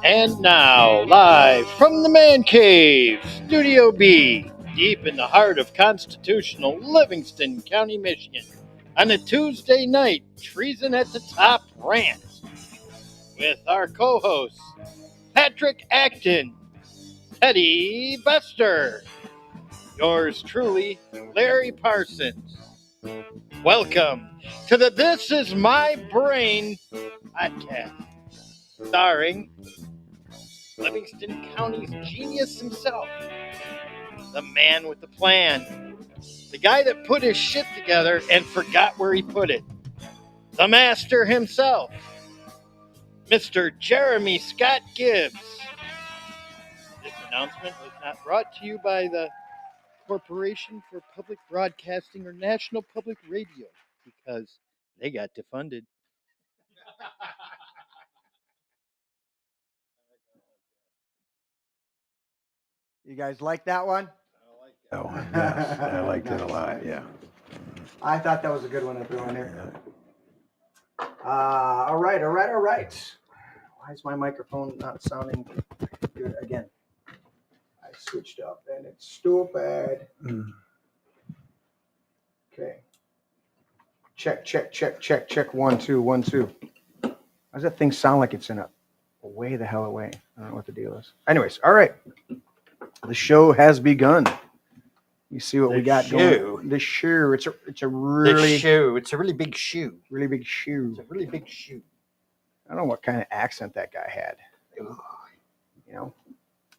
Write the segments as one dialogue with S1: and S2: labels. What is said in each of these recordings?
S1: And now, live from the Man Cave, Studio B, deep in the heart of constitutional Livingston County, Michigan, on a Tuesday night, Treason at the Top Rant, with our co-hosts, Patrick Acton Teddy Bester, yours truly, Larry Parsons. Welcome to the This Is My Brain podcast, starring Livingston County's genius himself, the man with the plan, the guy that put his shit together and forgot where he put it, the master himself, Mr. Jeremy Scott Gibbs. This announcement was not brought to you by the Corporation for Public Broadcasting or National Public Radio because they got defunded.
S2: You guys like that one?
S3: Oh, yes, I liked it a lot, yeah.
S2: I thought that was a good one to throw in there. All right. Why is my microphone not sounding good again? I switched up and it's stupid. Okay. Check. 1, 2, 1, 2. Why does that thing sound like it's in a way the hell away? I don't know what the deal is. Anyways, all right. The show has begun. You see what we got going. The shoe. It's a really
S1: It's a really big shoe.
S2: really big shoe.
S1: It's a really big shoe.
S2: I don't know what kind of accent that guy had. You know.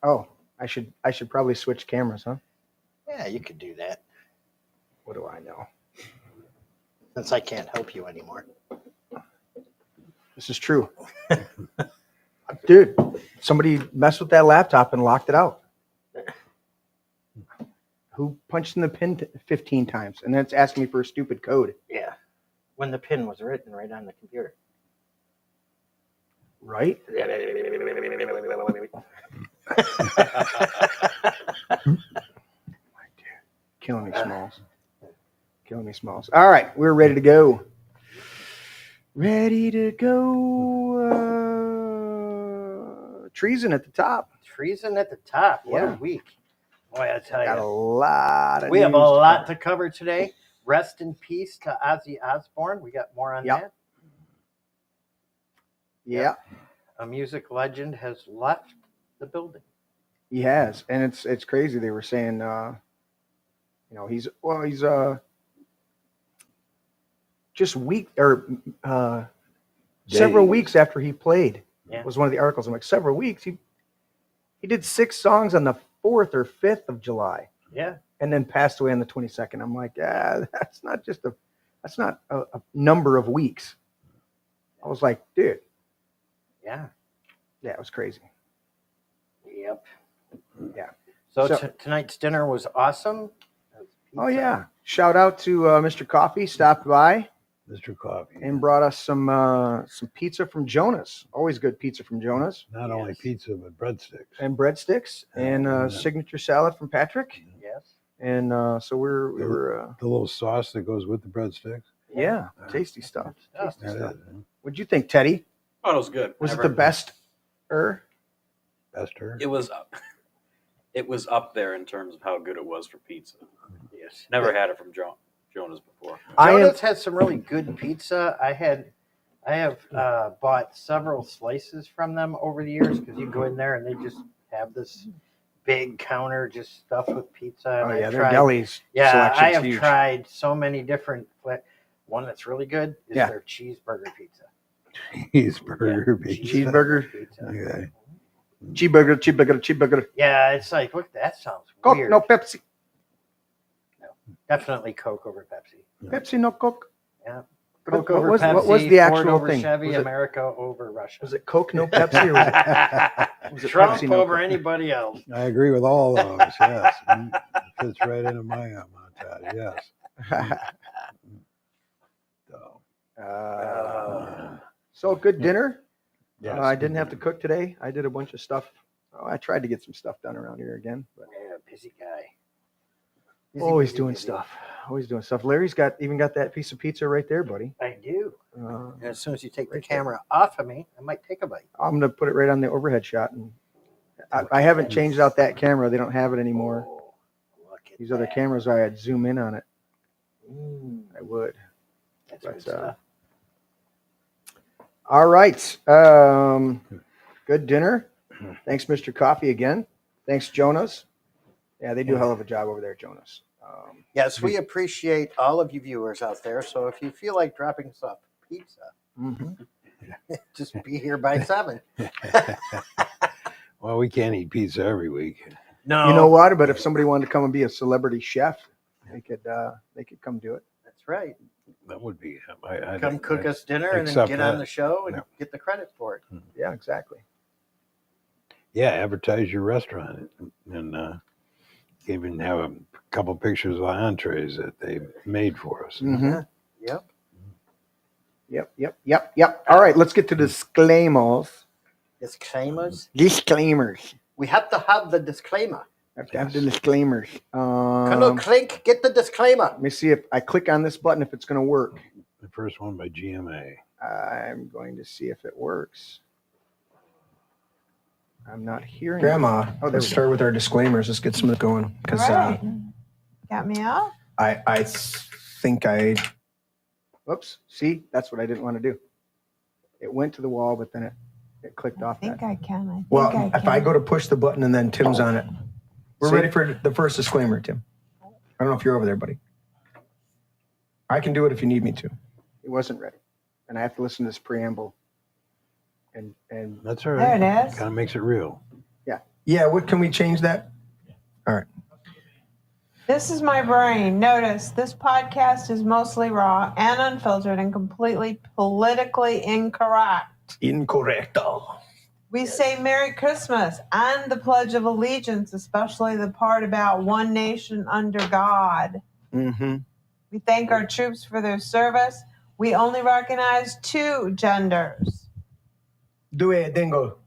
S2: Oh, I should probably switch cameras, huh?
S1: Yeah, you could do that.
S2: What do I know?
S1: Since I can't help you anymore.
S2: This is true. Dude, somebody messed with that laptop and locked it out. Who punched in the pin 15 times and then it's asking me for a stupid code.
S1: Yeah. When the pin was written right on the computer.
S2: Right? Killing me, Smalls. All right, we're ready to go. Treason at the top.
S1: Treason at the top. What
S2: Yeah.
S1: a week. Boy, I tell
S2: Got a
S1: you.
S2: lot of
S1: We have a
S2: news to
S1: lot
S2: cover.
S1: to cover today. Rest in peace to Ozzy Osbourne. We got more on
S2: Yep.
S1: that.
S2: Yeah,
S1: A music legend has left the building.
S2: he has. And it's crazy. They were saying he's just several
S3: Days.
S2: weeks after he played.
S1: Yeah.
S2: Was one of the articles. I'm like, several weeks. He did 6 songs on the 4th or 5th of July,
S1: Yeah.
S2: and then passed away on the 22nd. I'm like, that's not a number of weeks. I was like, dude,
S1: Yeah.
S2: it was crazy.
S1: Yep.
S2: Yeah.
S1: So,
S2: So-
S1: tonight's dinner was awesome.
S2: Oh yeah! Shout out to Mr. Coffee, stopped by
S3: Mr. Coffee.
S2: and brought us some pizza from Jonas. Always good pizza from Jonas,
S3: Not only pizza, but breadsticks.
S2: and breadsticks, and signature salad from Patrick.
S1: Yes.
S2: And so we were
S3: The little sauce that goes with the breadsticks.
S2: tasty stuff.
S1: Stuff.
S2: Tasty
S3: That
S2: stuff.
S3: is,
S2: What'd you think, Teddy?
S4: Oh, it was good.
S2: Was it the best?
S3: Bester.
S4: It was up there in terms of how good it was for pizza.
S1: Yes.
S4: Never had it from Jonas before.
S1: Jonas has some really good pizza. I have bought several slices from them over the years because you go in there and they just have this big counter just stuffed with pizza.
S2: Oh
S1: And
S2: yeah,
S1: I've
S2: their
S1: tried-
S2: delis.
S1: Yeah,
S2: selection's
S1: I have
S2: huge.
S1: tried so many different. One that's really good is
S2: Yeah.
S1: their cheeseburger pizza.
S3: Cheeseburger pizza.
S2: Cheeseburger.
S1: pizza.
S3: Okay.
S2: Cheeseburger.
S1: Yeah, it's like, look, that sounds
S2: Coke,
S1: weird.
S2: no Pepsi.
S1: Definitely Coke over Pepsi.
S2: Pepsi, no Coke.
S1: Yeah.
S2: But
S1: Coke
S2: what
S1: over
S2: was-
S1: Pepsi.
S2: what was the
S1: Ford
S2: actual
S1: over
S2: thing?
S1: Chevy,
S2: Was it-
S1: America over Russia.
S2: Was it Coke, no Pepsi, or was it
S1: Trump
S2: Pepsi, no
S1: over
S2: Coke?
S1: anody else.
S3: I agree with all those, yes. Fits right into my montage, yes. So,
S2: So good dinner.
S3: yes.
S2: I didn't have to cook today. I did a bunch of stuff. I tried to get some stuff done around here again, but
S1: Yeah, busy guy.
S2: always doing stuff. Larry's even got that piece of pizza right there, buddy.
S1: I do.
S5: And as soon as you take the camera off of me, I might take a bite.
S2: I'm going to put it right on the overhead shot. And I haven't changed out that camera. They don't have it anymore.
S5: Oh, look at
S2: These other
S5: that.
S2: cameras, I'd zoom in on it. I would.
S5: That's
S2: But,
S5: good stuff.
S2: All right. Good dinner. Thanks, Mr. Coffee, again. Thanks, Jonas. Yeah, they do a hell of a job over there, Jonas.
S5: Yes, we appreciate all of you viewers out there. So if you feel like dropping us off pizza, just be here by 7.
S3: Well, we can't eat pizza every week.
S5: No,
S2: You know what? But if somebody wanted to come and be a celebrity chef, they could come do it.
S5: that's right.
S3: That would be.
S5: Come cook us dinner and then
S3: accept
S5: get on
S3: that.
S5: the show and
S3: Yeah.
S5: get the credit for it.
S2: Yeah, exactly.
S3: Yeah, advertise your restaurant and even have a couple pictures of the entrees that they made for us.
S2: Mm-hmm.
S5: Yep.
S2: Yep. All right, let's get to disclaimers.
S5: Disclaimers.
S2: Disclaimers.
S5: We have to have the disclaimer.
S2: Have to have the disclaimers.
S5: Colonel Clink, get the disclaimer.
S2: Let me see if I click on this button if it's going to work.
S3: The first one by GMA.
S2: I'm going to see if it works. I'm not hearing.
S6: Grandma,
S2: Oh, there
S6: let's
S2: we go.
S6: start with our disclaimers. Let's get some of it going. Because
S7: Right. Got me off?
S6: I think I.
S2: Whoops. See, that's what I didn't want to do. It went to the wall, but then it clicked
S7: I
S2: off
S7: think
S2: that.
S7: I can. I think
S6: Well,
S7: I
S6: if I
S7: can.
S6: go to push the button and then Tim's on it. We're
S2: See?
S6: ready for the first disclaimer, Tim. I don't know if you're over there, buddy. I can do it if you need me to.
S2: It wasn't ready. And I have to listen to this preamble. And
S3: That's all
S7: There
S3: right.
S7: it is.
S3: Kind of makes it real.
S6: Yeah, what can we change that? All right.
S7: This is my brain. Notice this podcast is mostly raw and unfiltered and completely politically incorrect.
S6: Incorrecto.
S7: We say Merry Christmas and the Pledge of Allegiance, especially the part about one nation under God.
S6: Mm-hmm.
S7: We thank our troops for their service. We only recognize 2 genders.
S6: Due dingo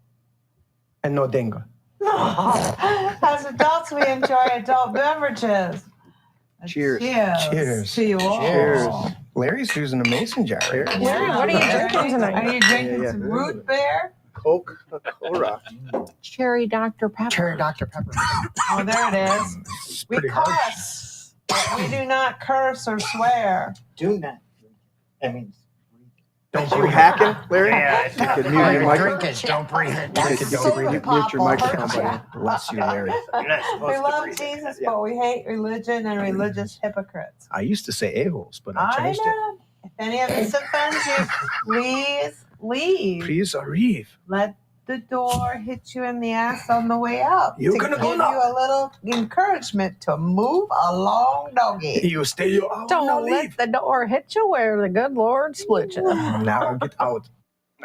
S6: and no dingo.
S7: As adults, we enjoy adult beverages.
S2: Cheers.
S6: Cheers.
S7: To you all.
S2: Cheers.
S6: Larry's using a mason jar.
S2: Cheers.
S7: Yeah,
S8: what are you drinking tonight?
S7: Are you drinking
S2: Yeah.
S7: some root beer?
S2: Coca-Cola.
S8: Cherry Dr. Pepper.
S6: Cherry Dr. Pepper.
S7: Oh, there it is.
S6: It's
S7: We
S6: pretty harsh.
S7: cuss, but we do not curse or swear.
S5: Do not. I mean,
S6: Don't
S2: You
S6: breathe.
S2: hacking, Larry?
S5: Yeah,
S2: You could mute your mic.
S6: it. Don't breathe it.
S2: You could don't mute your microphone, buddy.
S6: Bless you, Larry.
S5: you're not
S7: We
S5: supposed to
S7: love
S5: breathe.
S7: Jesus, but we hate religion and religious hypocrites.
S6: I used to say a-holes, but I
S7: I
S6: changed it.
S7: know. If any of this offends you, please leave.
S6: Please arrive.
S7: Let the door hit you in the ass on the way out.
S6: You're
S7: to
S6: gonna
S7: give
S6: go
S7: you
S6: now.
S7: a little encouragement to move along, doggy.
S6: You stay. You oh,
S8: Don't
S6: no,
S8: let
S6: leave.
S8: the door hit you where the good Lord split you.
S6: Now get out.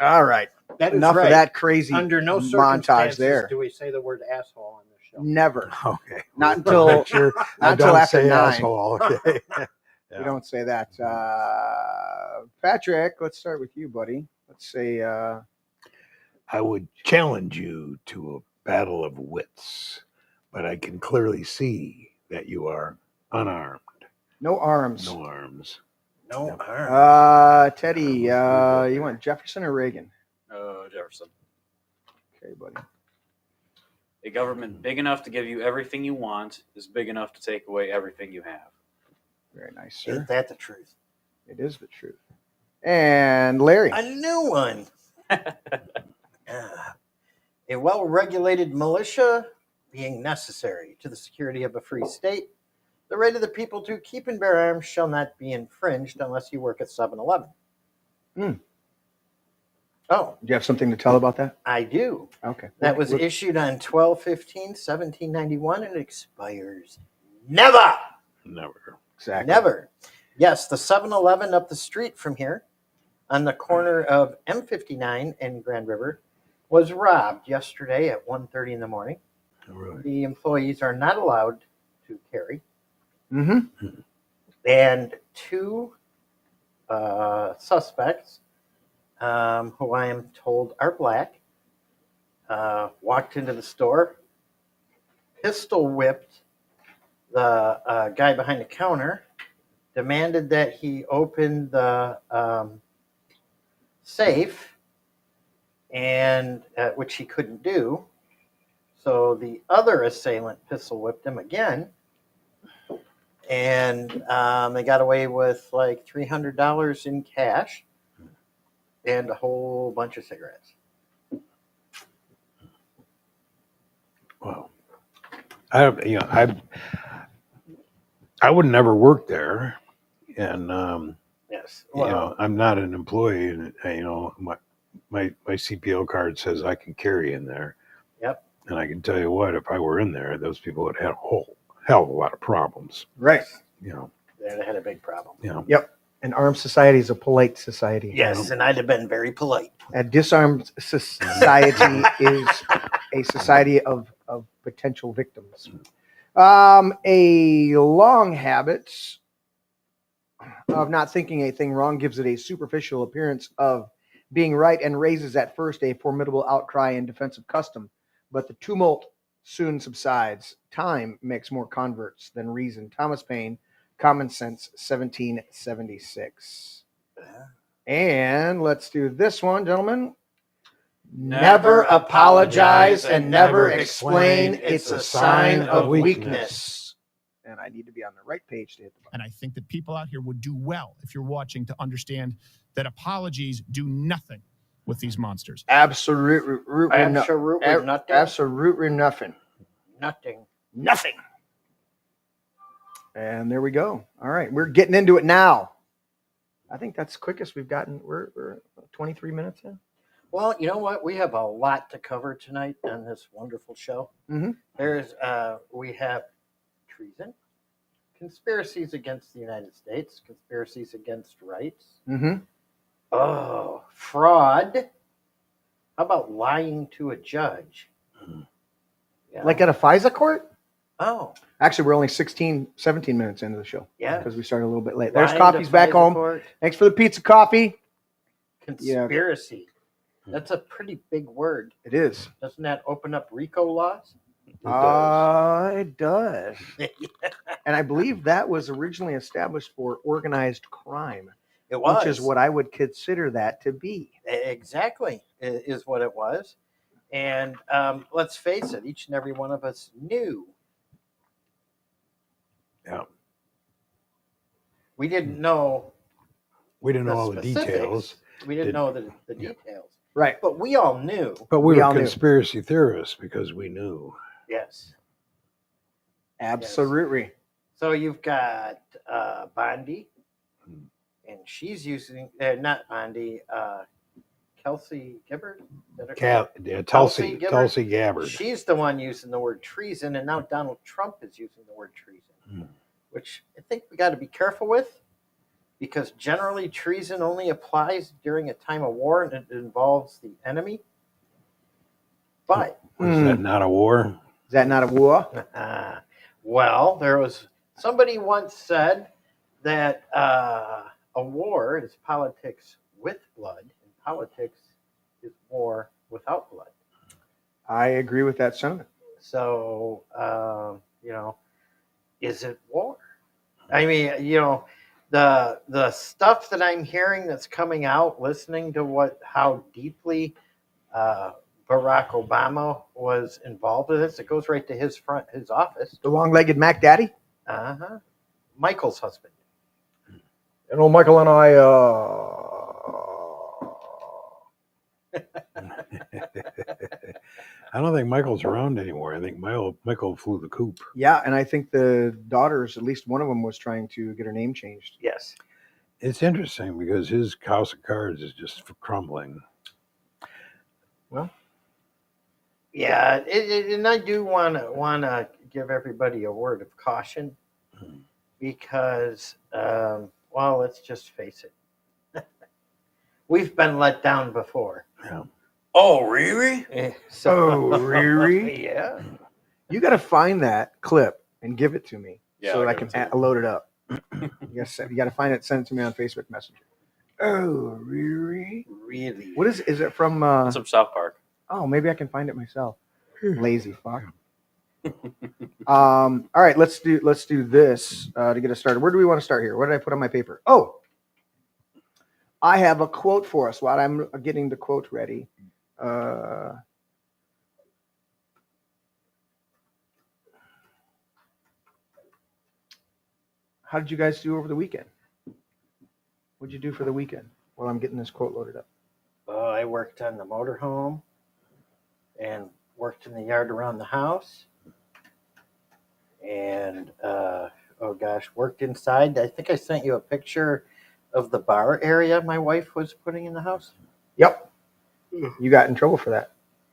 S2: All right.
S5: That is
S2: Enough
S5: right.
S2: of that crazy
S5: Under no
S2: montage
S5: circumstances
S2: there.
S5: do we say the word asshole on this show.
S2: Never.
S3: Okay.
S2: Not until
S3: Make sure I
S2: not until
S3: don't
S2: after
S3: say
S2: 9.
S3: asshole. Okay.
S2: We don't say that. Patrick, let's start with you, buddy. Let's say
S3: I would challenge you to a battle of wits, but I can clearly see that you are unarmed.
S2: no arms.
S3: No arms.
S5: No harm.
S2: Teddy, you want Jefferson or Reagan?
S4: Jefferson.
S2: Okay, buddy.
S4: A government big enough to give you everything you want is big enough to take away everything you have.
S2: Very nice, sir.
S5: Ain't that the truth?
S2: It is the truth. And Larry.
S5: A new one. A well-regulated militia being necessary to the security of a free state, the right of the people to keep and bear arms shall not be infringed unless you work at 7-Eleven.
S2: Hmm.
S5: Oh,
S2: Do you have something to tell about that?
S5: I do.
S2: Okay.
S5: That was issued on 12/15/1791 and it expires never.
S3: Never.
S2: Exactly.
S5: Never. Yes, the 7-Eleven up the street from here on the corner of M59 and Grand River was robbed yesterday at 1:30 in the morning.
S3: Really.
S5: The employees are not allowed to carry.
S2: Mm-hmm.
S5: And 2 suspects, who I am told are black, walked into the store, pistol whipped the guy behind the counter, demanded that he open the safe, and which he couldn't do. So the other assailant pistol whipped him again, and they got away with like $300 in cash and a whole bunch of cigarettes.
S3: Well, I would never work there, and
S5: Yes.
S3: I'm not an employee, and my CPO card says I can carry in there.
S5: Yep.
S3: And I can tell you what, if I were in there, those people would have a whole hell of a lot of problems.
S2: Right.
S5: They had a big problem.
S2: Yep. An armed society is a polite society.
S5: Yes, and I'd have been very polite.
S2: A disarmed society is a society of potential victims. A long habit of not thinking a thing wrong gives it a superficial appearance of being right and raises at first a formidable outcry in defense of custom. But the tumult soon subsides. Time makes more converts than reason. Thomas Paine, Common Sense, 1776. And let's do this one, gentlemen. Never apologize and never explain. It's a sign of weakness. And I need to be on the right page to hit the button.
S9: And I think that people out here would do well, if you're watching, to understand that apologies do nothing with these monsters.
S2: Absolutely
S5: Nothing.
S2: Absolutely nothing.
S5: Nothing.
S2: And there we go. All right, we're getting into it now. I think that's the quickest we've gotten. We're 23 minutes in.
S5: Well, you know what? We have a lot to cover tonight on this wonderful show.
S2: Mm-hmm.
S5: We have treason, conspiracies against the United States, conspiracies against rights.
S2: Mm-hmm.
S5: Oh, fraud. How about lying to a judge? Yeah.
S2: Like at a FISA court?
S5: Oh,
S2: Actually, we're only 17 minutes into the show.
S5: yeah.
S2: Because we started a little bit late. There's
S5: Lying
S2: coffee's
S5: to
S2: back
S5: FISA
S2: home.
S5: court.
S2: Thanks for the pizza coffee.
S5: Conspiracy. That's a pretty big word.
S2: It is.
S5: Doesn't that open up RICO laws?
S2: It does. And I believe that was originally established for organized crime.
S5: It was.
S2: Which is what I would consider that to be.
S5: Exactly, is what it was. And let's face it, each and every one of us knew.
S3: Yeah.
S5: We didn't know.
S3: We didn't know
S5: the
S3: all the
S5: specifics.
S3: details.
S5: We didn't know the details.
S2: Right.
S5: But we all knew.
S3: But we
S2: We
S3: were
S2: all knew.
S3: conspiracy theorists because we knew.
S5: Yes.
S2: Absolutely.
S5: So you've got Bondi, and she's using, not Bondi, Kelsey Gibbard?
S3: Tulsi
S5: Gibbard?
S3: Gabbard.
S5: She's the one using the word treason, and now Donald Trump is using the word treason, which I think we got to be careful with, because generally treason only applies during a time of war and it involves the enemy. But
S3: Was that not a war?
S2: Is that not a war?
S5: well, there was somebody once said that a war is politics with blood, and politics is war without blood.
S2: I agree with that sentiment.
S5: So, is it war? I mean, the stuff that I'm hearing that's coming out, listening to how deeply Barack Obama was involved with this, it goes right to his office.
S2: The long-legged Mac Daddy?
S5: Uh-huh. Michael's husband.
S2: Michael and I,
S3: I don't think Michael's around anymore. I think Michael flew the coop.
S2: Yeah, and I think the daughters, at least one of them, was trying to get her name changed.
S5: Yes.
S3: It's interesting because his house of cards is just crumbling.
S2: Well,
S5: yeah, and I do want to give everybody a word of caution, because, let's just face it, we've been let down before.
S3: Yeah.
S5: Oh, really?
S2: Really?
S5: Yeah.
S2: You got to find that clip and give it to me so that I
S4: I'll
S2: can
S4: give it to
S2: load it up. You got to find it, send it to me on Facebook Messenger. Oh, really?
S5: Really?
S2: What is it from?
S4: It's from South Park.
S2: Oh, maybe I can find it myself. Lazy fuck. All right, let's do this to get us started. Where do we want to start here? What did I put on my paper? Oh, I have a quote for us while I'm getting the quote ready. How did you guys do over the weekend? What'd you do for the weekend while I'm getting this quote loaded up?
S5: I worked on the motorhome and worked in the yard around the house. And, worked inside. I think I sent you a picture of the bar area my wife was putting in the house.
S2: Yep. You got in trouble for that.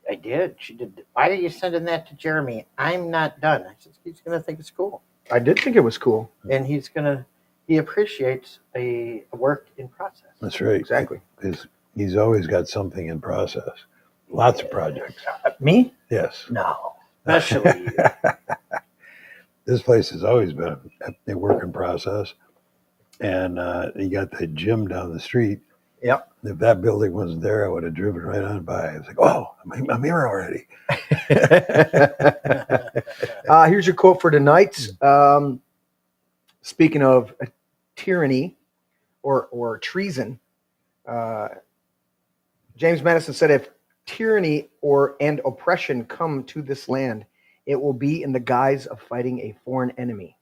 S5: I did. She did. Why are you sending that to Jeremy? I'm not done. I said, he's going to think it's cool.
S2: I did think it was cool.
S5: And he appreciates a work in process.
S3: That's right.
S2: Exactly.
S3: He's always got something in process. Lots of projects.
S2: Me?
S3: Yes.
S5: No. Especially you.
S3: This place has always been a work in process. And you got the gym down the street.
S2: Yep.
S3: If that building wasn't there, I would have driven right on by. I was like, oh, I'm here already.
S2: Here's your quote for tonight. Speaking of tyranny or treason, James Madison said, if tyranny and oppression come to this land, it will be in the guise of fighting a foreign enemy.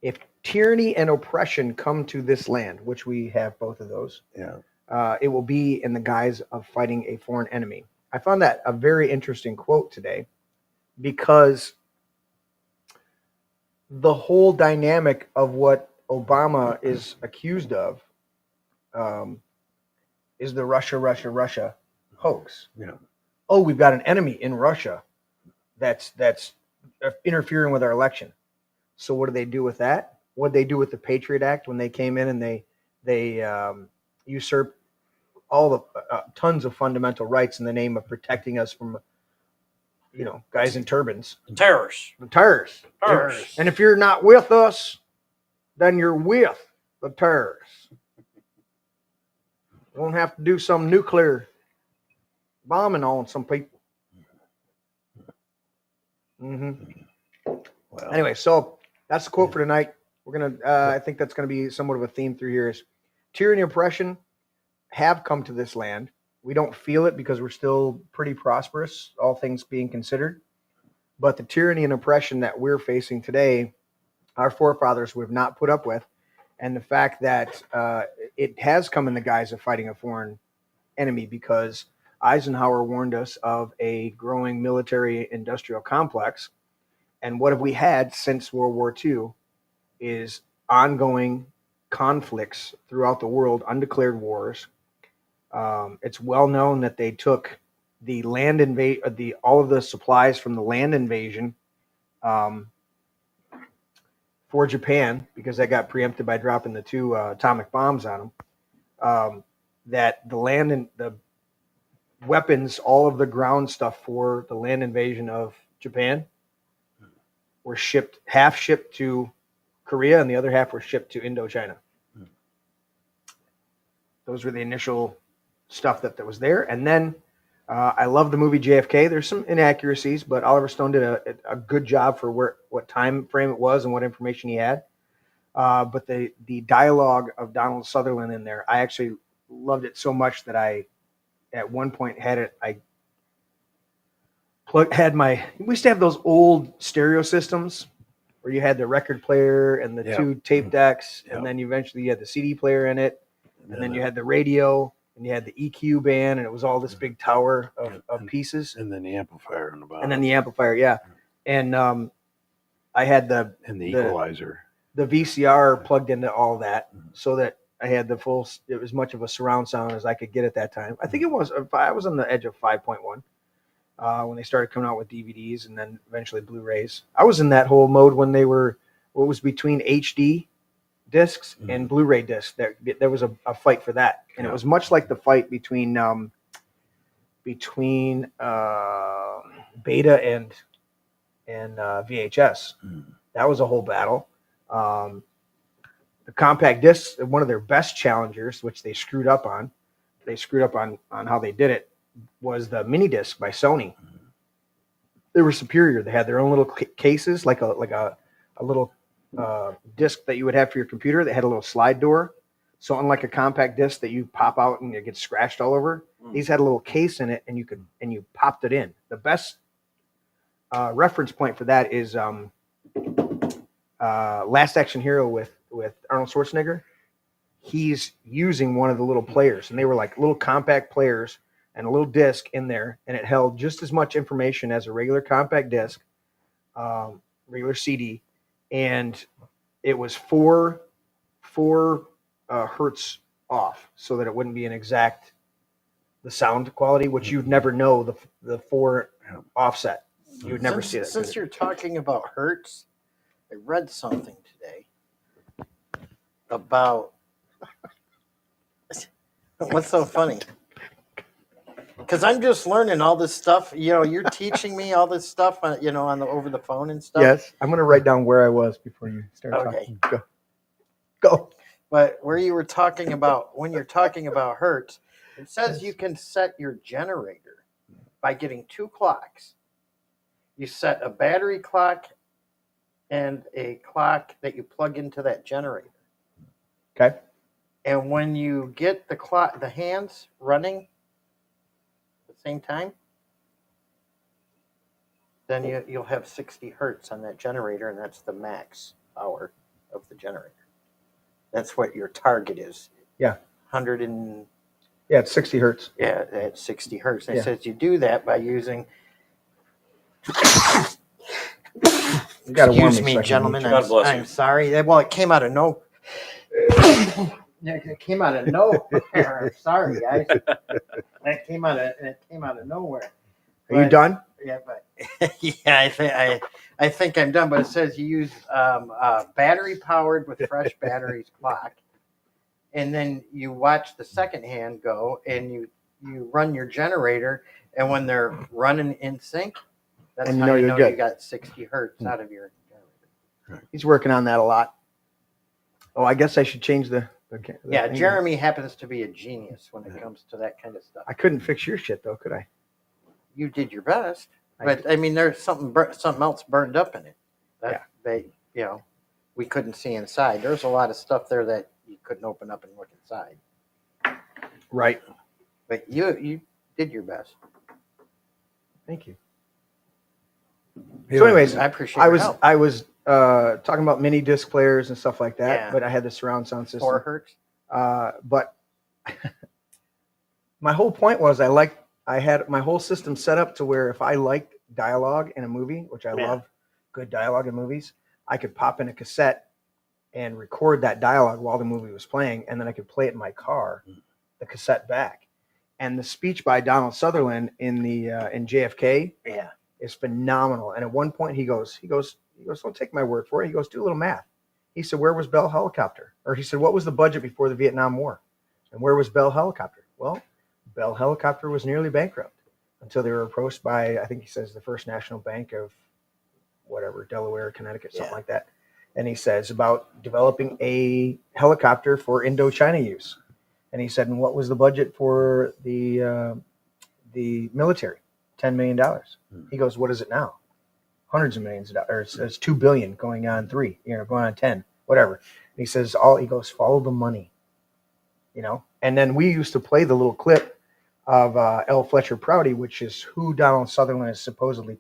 S2: If tyranny and oppression come to this land, which we have both of those, it will be in the guise of fighting a foreign enemy. I found that a very interesting quote today because the whole dynamic of what Obama is accused of is the Russia hoax.
S3: Yeah.
S2: Oh, we've got an enemy in Russia that's interfering with our election. So what do they do with that? What did they do with the Patriot Act when they came in and they usurped all the tons of fundamental rights in the name of protecting us from, guys in turbans.
S4: Terrorists.
S2: The terrorists. And if you're not with us, then you're with the terrorists. You won't have to do some nuclear bombing on some people.
S3: Well,
S2: Anyway, so that's the quote for tonight. We're gonna. I think that's gonna be somewhat of a theme through here. Is tyranny and oppression have come to this land. We don't feel it because we're still pretty prosperous, all things being considered. But the tyranny and oppression that we're facing today, our forefathers would have not put up with, and the fact that it has come in the guise of fighting a foreign enemy, because Eisenhower warned us of a growing military-industrial complex. And what have we had since World War II is ongoing conflicts throughout the world, undeclared wars. It's well known that they took the land all of the supplies from the land invasion for Japan, because they got preempted by dropping the 2 atomic bombs on them. That the land and the weapons, all of the ground stuff for the land invasion of Japan were half shipped to Korea and the other half were shipped to Indochina. Those were the initial stuff that was there. And then I love the movie JFK. There's some inaccuracies, but Oliver Stone did a good job for what time frame it was and what information he had. But the dialogue of Donald Sutherland in there, I actually loved it so much that I, at one point, had it. We used to have those old stereo systems where you had the record player and the 2 tape decks, and then eventually you had the CD player in it, and then you had the radio, and you had the EQ band, and it was all this big tower of pieces.
S3: And then the amplifier on the bottom.
S2: And then the amplifier, yeah. And I had the
S3: equalizer.
S2: The VCR plugged into all that, so that I had it was as much of a surround sound as I could get at that time. I think I was on the edge of 5.1 when they started coming out with DVDs and then eventually Blu-rays. I was in that whole mode when they were, what was between HD discs and Blu-ray discs. There was a fight for that. And it was much like the fight between Beta and VHS. That was a whole battle. The compact discs, one of their best challengers, which they screwed up on how they did it, was the mini disc by Sony. They were superior. They had their own little cases, like a little disc that you would have for your computer that had a little slide door, So unlike a compact disc that you pop out and it gets scratched all over, these had a little case in it, and you popped it in. The best reference point for that is Last Action Hero with Arnold Schwarzenegger. He's using one of the little players, and they were like little compact players and a little disc in there, and it held just as much information as a regular compact disc, regular CD, and it was four hertz off, so that it wouldn't be the sound quality, which you'd never know the 4 offset. You would never see that.
S5: Since you're talking about hertz, I read something today about what's so funny. Because I'm just learning all this stuff. You're teaching me all this stuff, on over the phone and stuff.
S2: Yes, I'm going to write down where I was before you start talking. Go.
S5: But where you were talking about, when you're talking about hertz, it says you can set your generator by getting 2 clocks. You set a battery clock and a clock that you plug into that generator.
S2: Okay.
S5: And when you get the hands running at the same time, then you'll have 60 hertz on that generator, and that's the max power of the generator. That's what your target is.
S2: Yeah.
S5: 100 and...
S2: Yeah, it's 60 hertz.
S5: Yeah, at 60 hertz. And it says you do that by using...
S2: You gotta warn
S5: Excuse me, gentlemen. I'm sorry. Well, it came out of no... It came out of nowhere. I'm sorry, guys. It came out of nowhere.
S2: Are you done?
S5: Yeah, but I think I'm done. But it says you use battery powered with fresh batteries clock, and then you watch the second hand go, and you run your generator, and when they're running in sync, that's how you know you got 60 hertz out of your generator.
S2: He's working on that a lot. Oh, I guess I should change the
S5: yeah,
S2: thing.
S5: Jeremy happens to be a genius when it comes to that kind of stuff.
S2: I couldn't fix your shit though, could I?
S5: You did your best, but I mean, there's something else burned up in it. We couldn't see inside. There's a lot of stuff there that you couldn't open up and look inside.
S2: Right.
S5: But you did your best.
S2: Thank you. So, anyways,
S5: I appreciate your help.
S2: I was talking about mini disc players and stuff like that,
S5: Yeah.
S2: but I had the surround sound system.
S5: 4 hertz.
S2: But my whole point was I had my whole system set up to where if I liked dialogue in a movie, which I love good dialogue in movies, I could pop in a cassette and record that dialogue while the movie was playing, and then I could play it in my car, the cassette back. And the speech by Donald Sutherland in JFK is phenomenal. And at one point he goes, don't take my word for it. He goes, do a little math. He said, where was Bell Helicopter? Or he said, what was the budget before the Vietnam War? And where was Bell Helicopter? Well, Bell Helicopter was nearly bankrupt until they were approached by, I think he says, the First National Bank of whatever, Delaware, Connecticut, something like that. And he says about developing a helicopter for Indochina use. And he said, and what was the budget for the military? $10 million. He goes, what is it now? Hundreds of millions of dollars. It's $2 billion going on 3, going on 10, whatever. And he says, he goes, follow the money, And then we used to play the little clip of L. Fletcher Prouty, which is who Donald Sutherland is supposedly,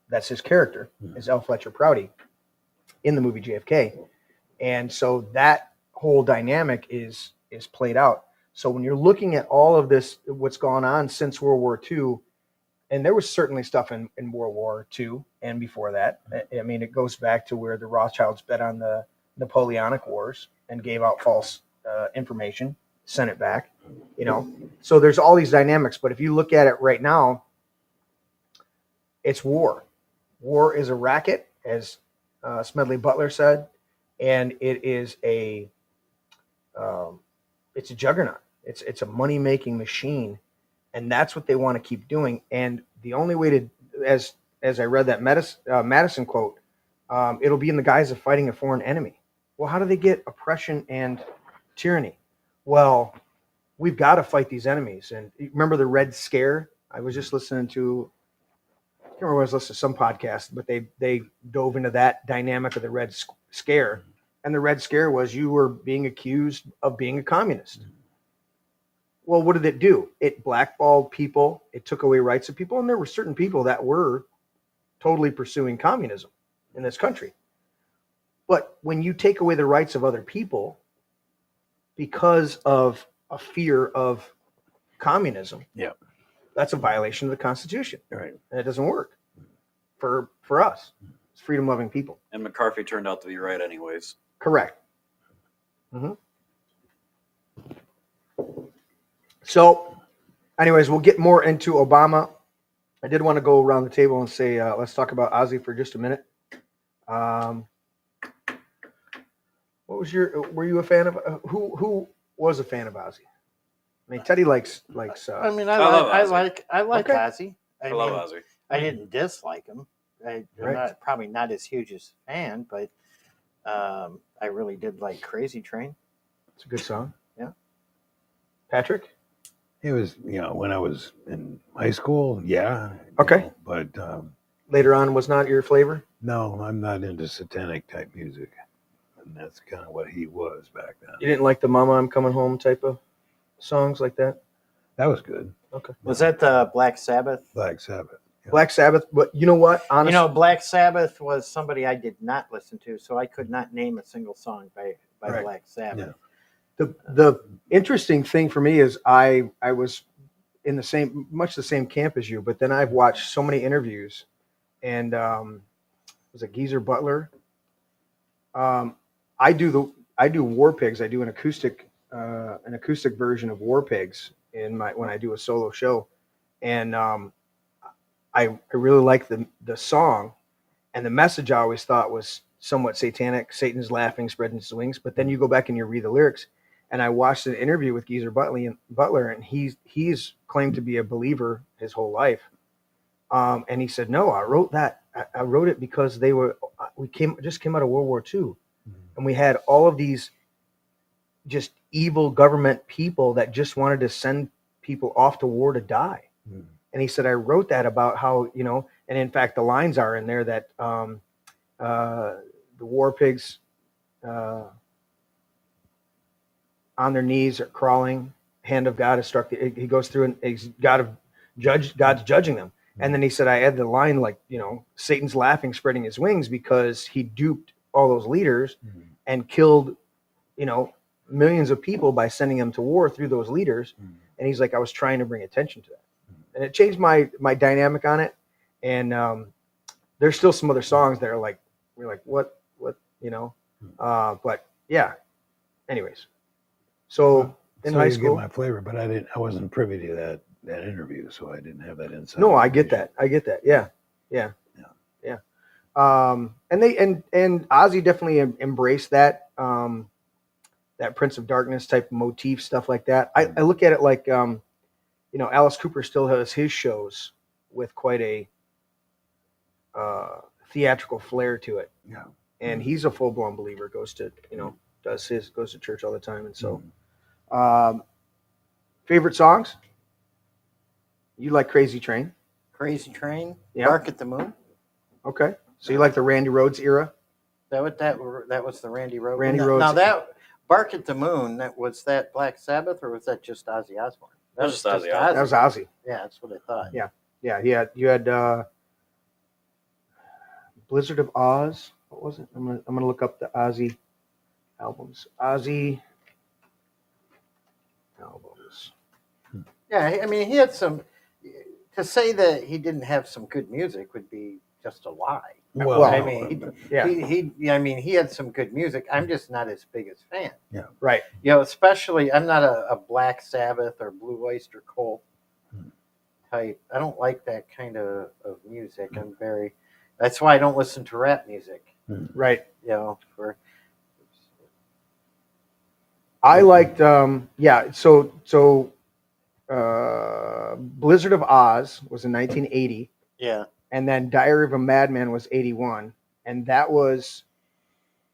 S2: that's his character, is L. Fletcher Prouty in the movie JFK. And so that whole dynamic is played out. So when you're looking at all of this, what's gone on since World War II, and there was certainly stuff in World War II and before that. I mean, it goes back to where the Rothschilds bet on the Napoleonic Wars and gave out false information, sent it back, So there's all these dynamics. But if you look at it right now, it's war. War is a racket, as Smedley Butler said, and it is it's a juggernaut. It's a money-making machine, and that's what they want to keep doing. And the only way to, as I read that Madison quote, it'll be in the guise of fighting a foreign enemy. Well, how do they get oppression and tyranny? Well, we've got to fight these enemies. And remember the Red Scare? I was just listening to, I can't remember, I was listening to some podcast, but they dove into that dynamic of the Red Scare And the Red Scare was you were being accused of being a communist. Well, what did it do? It blackballed people. It took away rights of people. And there were certain people that were totally pursuing communism in this country. But when you take away the rights of other people because of a fear of communism,
S3: Yeah.
S2: that's a violation of the Constitution.
S3: Right.
S2: And it doesn't work for us. It's freedom-loving people.
S4: And McCarthy turned out to be right anyways.
S2: Correct. Mm-hmm. So, anyways, we'll get more into Obama. I did want to go around the table and say, let's talk about Ozzy for just a minute. What was were you a fan of, who was a fan of Ozzy? I mean, Teddy likes.
S5: I mean,
S4: love
S5: I
S4: Ozzy.
S5: like
S2: Okay.
S5: Ozzy.
S4: I love Ozzy.
S5: I didn't dislike him. I'm
S2: Right.
S5: probably not as huge as a fan, but I really did like Crazy Train.
S2: It's a good song.
S5: Yeah.
S2: Patrick?
S3: It was, when I was in high school, yeah.
S2: Okay.
S3: But
S2: Later on was not your flavor?
S3: no, I'm not into satanic type music. And that's kind of what he was back then.
S2: You didn't like the Mama I'm Coming Home type of songs like that?
S3: That was good.
S2: Okay.
S5: Was that the Black Sabbath?
S3: Black Sabbath. Yeah.
S2: Black Sabbath, but you know what? Honestly,
S5: Black Sabbath was somebody I did not listen to, so I could not name a single song by
S2: Right.
S5: Black Sabbath.
S2: the interesting thing for me is I was in much the same camp as you, but then I've watched so many interviews, and was it Geezer Butler? I do War Pigs. I do an acoustic version of War Pigs when I do a solo show, and I really like the song, and the message I always thought was somewhat satanic. Satan's laughing, spreading his wings. But then you go back and you read the lyrics, and I watched an interview with Geezer Butler, and he's claimed to be a believer his whole life. And he said, no, I wrote that. I wrote it because we just came out of World War II, and we had all of these just evil government people that just wanted to send people off to war to die. And he said, I wrote that about how, and in fact, the lines are in there that the War Pigs on their knees are crawling. Hand of God has struck. He goes through and God's judging them. And then he said, I add the line like, Satan's laughing, spreading his wings, because he duped all those leaders and killed, millions of people by sending them to war through those leaders. And he's like, I was trying to bring attention to that. And it changed my dynamic on it. And there's still some other songs that are like, we're like, what, but yeah. Anyways, so in high
S3: you
S2: school,
S3: get my flavor, but I wasn't privy to that interview, so I didn't have that insight.
S2: no, I get that. Yeah. And Ozzy definitely embraced that, that Prince of Darkness type motif, stuff like that. I look at it like, Alice Cooper still has his shows with quite a theatrical flair to it.
S3: Yeah.
S2: And he's a full blown believer, goes to church all the time. And so, favorite songs? You like Crazy Train?
S5: Crazy Train,
S2: Yeah.
S5: Bark at the Moon.
S2: Okay. So you like the Randy Rhoads era?
S5: That was the Randy Rhoads.
S2: Randy Rhoads.
S5: Now that Bark at the Moon, was that Black Sabbath or was that just Ozzy Osbourne?
S4: That was just Ozzy Osbourne.
S2: That was Ozzy.
S5: Yeah, that's what I thought.
S2: Yeah. Yeah. You had Blizzard of Oz. What was it? I'm gonna look up the Ozzy albums. Ozzy albums.
S5: Yeah, I mean, he had some. To say that he didn't have some good music would be just a lie.
S3: Well,
S5: I mean,
S2: Yeah.
S5: he had some good music. I'm just not his biggest fan.
S2: Right.
S5: Especially I'm not a Black Sabbath or Blue Oyster Cult type. I don't like that kind of music. That's why I don't listen to rap music.
S2: Right. I liked Blizzard of Oz was in 1980.
S5: Yeah.
S2: And then Diary of a Madman was 81. And that was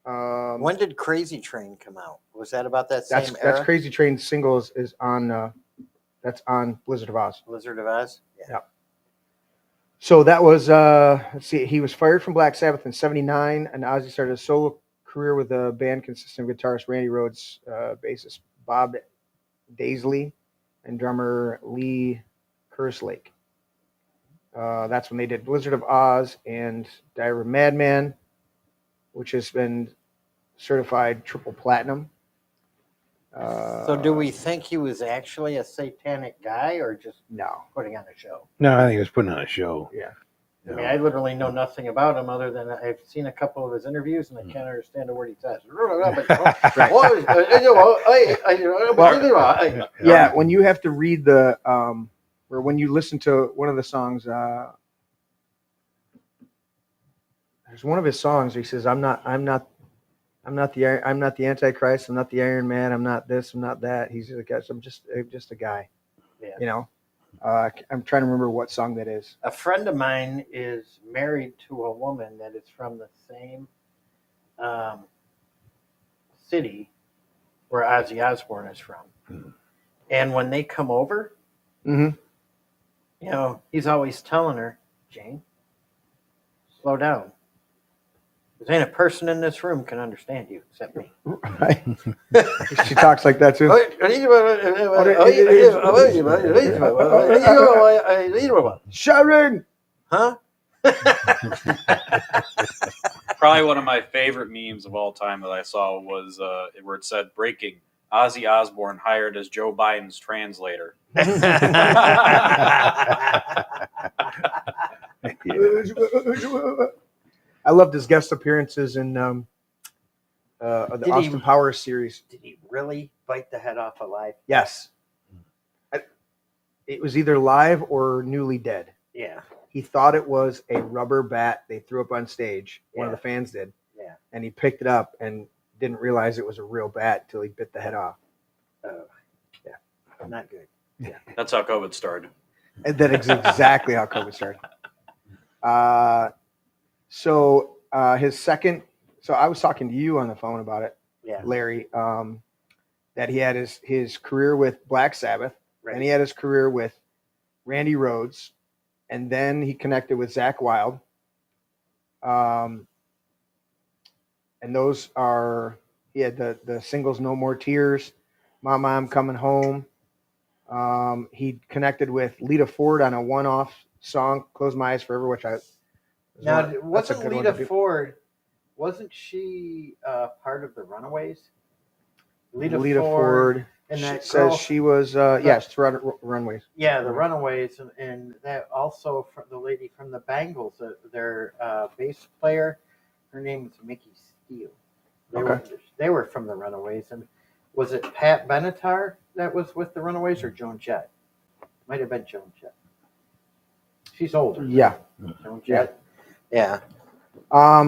S5: When did Crazy Train come out? Was that about that same era?
S2: that's Crazy Train's single is on that's on Blizzard of Oz.
S5: Blizzard of Oz?
S2: Yeah. So that was let's see, he was fired from Black Sabbath in 79, and Ozzy started a solo career with a band consisting of guitarist Randy Rhoads, bassist Bob Daisley, and drummer Lee Kerslake. That's when they did Blizzard of Oz and Diary of a Madman, which has been certified triple platinum.
S5: So do we think he was actually a satanic guy or just
S2: No.
S5: putting on a show?
S3: No, I think he was putting on a show.
S2: Yeah.
S5: I mean, I literally know nothing about him other than I've seen a couple of his interviews and I can't understand a word he says.
S2: Yeah, when you have to read the, or when you listen to one of the songs, there's one of his songs where he says, I'm not the Antichrist. I'm not the Iron Man. I'm not this. I'm not that. He's like, I'm just a guy.
S5: Yeah.
S2: You know, I'm trying to remember what song that is.
S5: A friend of mine is married to a woman that is from the same city where Ozzy Osbourne is from.
S3: Mm-hmm.
S5: And when they come over,
S2: Mm-hmm.
S5: you know, he's always telling her, Jane, slow down. There ain't a person in this room can understand you except me.
S2: Right. She talks like that too. Sharon.
S5: Huh?
S4: Probably one of my favorite memes of all time that I saw was where it said, breaking, Ozzy Osbourne hired as Joe Biden's translator.
S2: I loved his guest appearances in the
S5: Did he-
S2: Austin Powers series.
S5: Did he really bite the head off alive?
S2: Yes. It was either live or newly dead.
S5: Yeah.
S2: He thought it was a rubber bat they threw up on stage. One of the fans did.
S5: Yeah.
S2: And he picked it up and didn't realize it was a real bat until he bit the head off.
S5: Oh. Yeah. Not good.
S2: Yeah.
S4: That's how COVID started.
S2: And that is exactly how COVID started. So his second, so I was talking to you on the phone about it,
S5: Yeah.
S2: Larry, that he had his career with Black Sabbath,
S5: Right.
S2: and he had his career with Randy Rhoads, and then he connected with Zakk Wylde. And those are, he had the singles No More Tears, Mama I'm Coming Home. He connected with Lita Ford on a one-off song, Close My Eyes Forever, which I...
S5: Now,
S2: that's a
S5: wasn't
S2: good one
S5: Lita
S2: to do.
S5: Ford, wasn't she part of the Runaways?
S2: Lita Ford
S5: and that
S2: says
S5: girl,
S2: she was, yes, Runways.
S5: yeah, the Runaways, and that also from the lady from the Bangles, their bass player, her name was Mickey Steele. They were from the Runaways, and was it Pat Benatar that was with the Runaways or Joan Jett? Might have been Joan Jett. She's older.
S2: Yeah.
S5: Joan Jett. Yeah.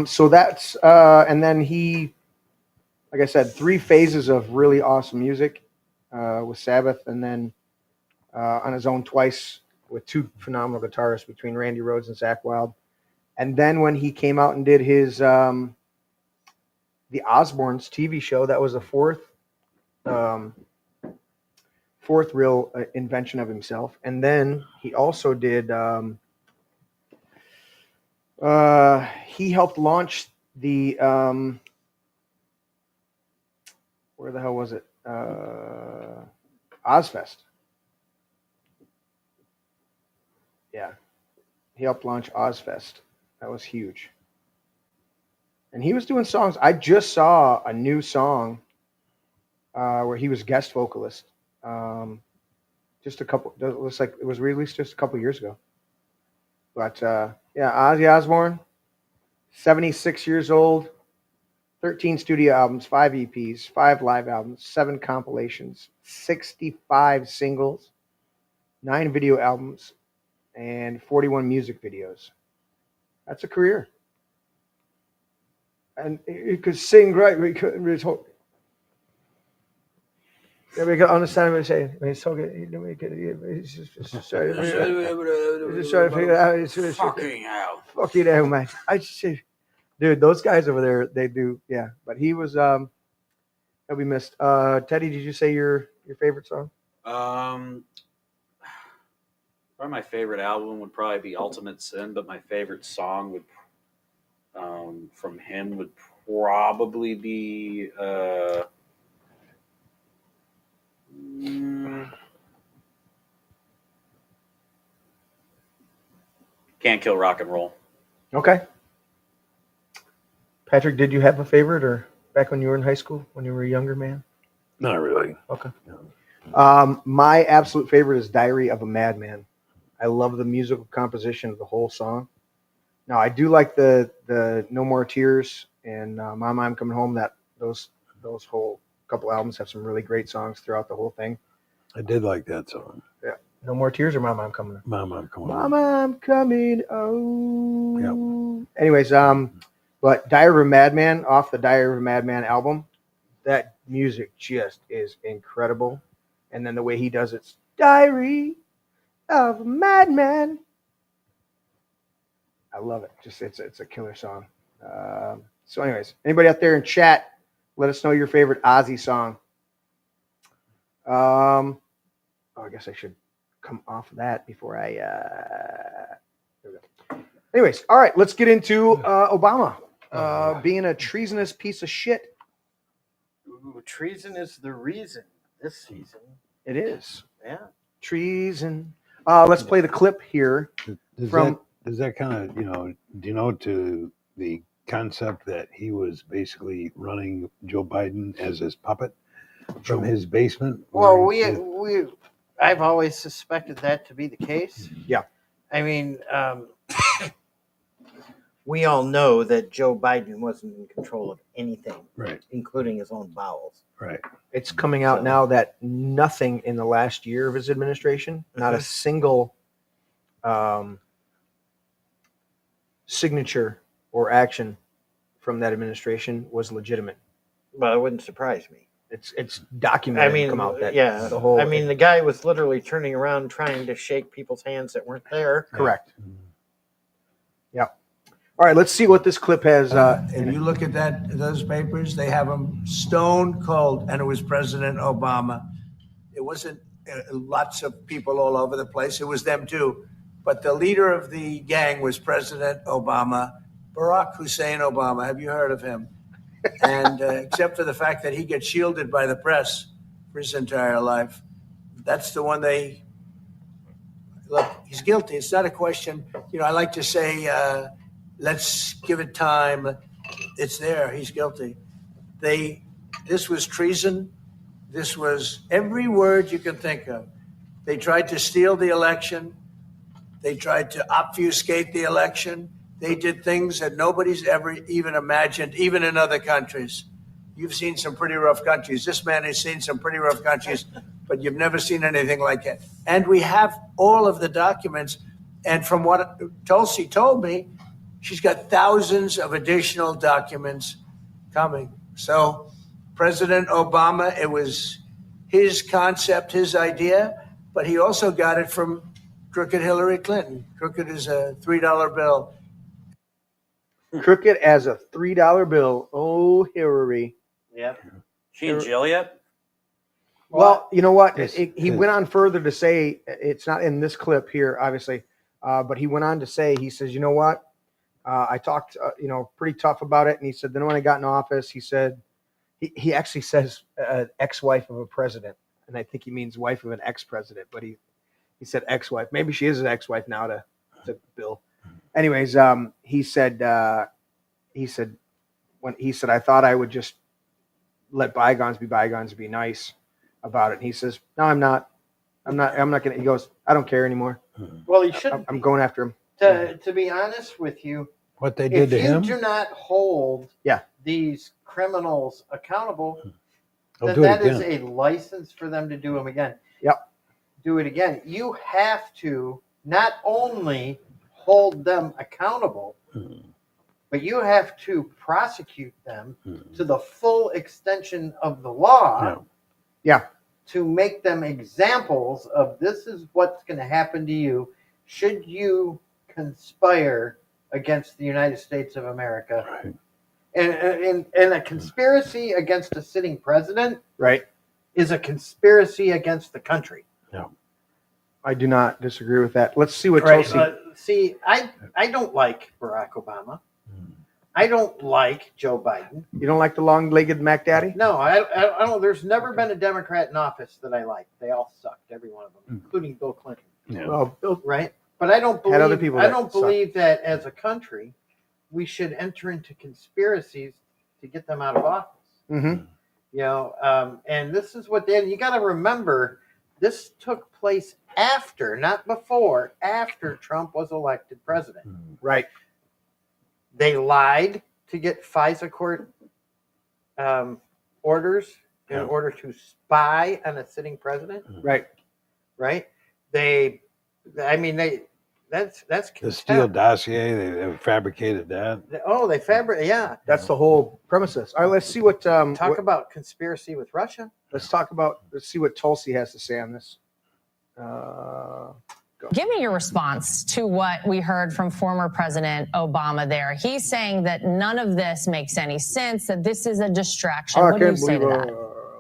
S2: So that's, and then he, like I said, 3 phases of really awesome music with Sabbath, and then on his own twice with 2 phenomenal guitarists between Randy Rhoads and Zakk Wylde. And then when he came out and did his the Osbournes TV show, that was the fourth real invention of himself. And then he also did he helped launch the where the hell was it? Ozfest. Yeah. He helped launch Ozfest. That was huge. And he was doing songs. I just saw a new song where he was guest vocalist. Just a couple, it looks like it was released just a couple years ago. But yeah, Ozzy Osbourne, 76 years old, 13 studio albums, 5 EPs, 5 live albums, 7 compilations, 65 singles, 9 video albums, and 41 music videos. That's a career. And he could sing great, but he couldn't really talk. Yeah, we can understand what he's saying. I mean, he's talking. He's just trying to figure it out.
S4: Fucking hell.
S2: Fuck you, there, man. I just say, dude, those guys over there, they do, yeah. But he was, he'll be missed. Teddy, did you say your favorite song?
S4: Probably my favorite album would probably be Ultimate Sin, but my favorite song would from him would probably be Can't Kill Rock and Roll.
S2: Okay. Patrick, did you have a favorite, or back when you were in high school, when you were a younger man?
S3: Not really.
S2: Okay.
S3: No.
S2: My absolute favorite is Diary of a Madman. I love the musical composition of the whole song. Now, I do like the No More Tears and Mama, I'm Coming Home. Those whole couple albums have some really great songs throughout the whole thing.
S3: I did like that song.
S2: Yeah. No More Tears or Mama, I'm Coming Home?
S3: Mama, I'm coming.
S2: Mama, I'm coming. Oh. Yep. Anyways, but Diary of a Madman, off the Diary of a Madman album, that music just is incredible. And then the way he does it's Diary of a Madman. I love it. Just it's a killer song. So anyways, anybody out there in chat, let us know your favorite Ozzy song. I guess I should come off of that before I there we go. Anyways, all right, let's get into Obama being a treasonous piece of shit.
S5: Ooh, treason is the reason this season.
S2: It is.
S5: Yeah.
S2: Treason. Let's play the clip here.
S3: Does that kind of, denote to the concept that he was basically running Joe Biden as his puppet from his basement?
S5: Well, I've always suspected that to be the case.
S2: Yeah.
S5: I mean, we all know that Joe Biden wasn't in control of anything,
S3: Right.
S5: including his own bowels.
S3: Right.
S2: It's coming out now that nothing in the last year of his administration, not a single signature or action from that administration was legitimate.
S5: Well, it wouldn't surprise me.
S2: It's documented.
S5: I mean,
S2: come out that
S5: yeah.
S2: the whole.
S5: I mean, the guy was literally turning around trying to shake people's hands that weren't there.
S2: Correct. Yeah. All right, let's see what this clip has.
S10: If you look at those papers, they have him stone cold, and it was President Obama. It wasn't lots of people all over the place. It was them too. But the leader of the gang was President Obama, Barack Hussein Obama. Have you heard of him? And except for the fact that he gets shielded by the press for his entire life, that's the one they look. He's guilty. It's not a question. I like to say, let's give it time. It's there. He's guilty. This was treason. This was every word you can think of. They tried to steal the election. They tried to obfuscate the election. They did things that nobody's ever even imagined, even in other countries. You've seen some pretty rough countries. This man has seen some pretty rough countries, but you've never seen anything like it. And we have all of the documents. And from what Tulsi told me, she's got thousands of additional documents coming. So President Obama, it was his concept, his idea, but he also got it from crooked Hillary Clinton. Crooked is a $3 bill.
S2: Crooked as a $3 bill. Oh, Hillary.
S5: Yep.
S4: She in jail yet?
S2: Well, you know what?
S3: Yes.
S2: He went on further to say, it's not in this clip here, obviously, but he went on to say, he says, you know what? I talked, pretty tough about it. And he said, then when I got in office, he said, he actually says ex-wife of a president. And I think he means wife of an ex-president, but he said ex-wife. Maybe she is an ex-wife now to Bill. Anyways, he said, I thought I would just let bygones be nice about it. And he says, no, I'm not going to, he goes, I don't care anymore.
S5: Well, he shouldn't.
S2: I'm going after him.
S5: To be honest with you,
S3: What they did to him?
S5: if you do not hold these criminals accountable,
S3: They'll
S5: then
S3: do it
S5: that is
S3: again.
S5: a license for them to do them again.
S2: Yep.
S5: Do it again. You have to not only hold them accountable, but you have to prosecute them to the full extension of the law.
S2: Yeah.
S5: To make them examples of this is what's going to happen to you should you conspire against the United States of America.
S3: Right.
S5: And a conspiracy against a sitting president is a conspiracy against the country.
S3: No.
S2: I do not disagree with that. Let's see what
S5: Right.
S2: Tulsi.
S5: See, I don't like Barack Obama. I don't like Joe Biden.
S2: You don't like the long-legged Mac Daddy?
S5: No, I don't. There's never been a Democrat in office that I liked. They all sucked, every one of them, including Bill Clinton.
S3: Yeah.
S2: Well, Bill,
S5: Right? But I don't believe.
S2: Had other people
S5: I
S2: that
S5: don't believe that as a country, we should enter into conspiracies to get them out of office.
S2: mm-hmm.
S5: You know, and this is what they. You got to remember, this took place after, not before. After Trump was elected president.
S2: Right.
S5: They lied to get FISA court orders in order to spy on a sitting president.
S2: Right.
S5: Right? That's
S3: The Steele dossier, they fabricated that.
S5: They fabricated. Yeah.
S2: That's the whole premises. All right, let's see what.
S5: Talk about conspiracy with Russia.
S2: Let's see what Tulsi has to say on this.
S11: Give me your response to what we heard from former President Obama there. He's saying that none of this makes any sense, that this is a distraction. What do you say to that?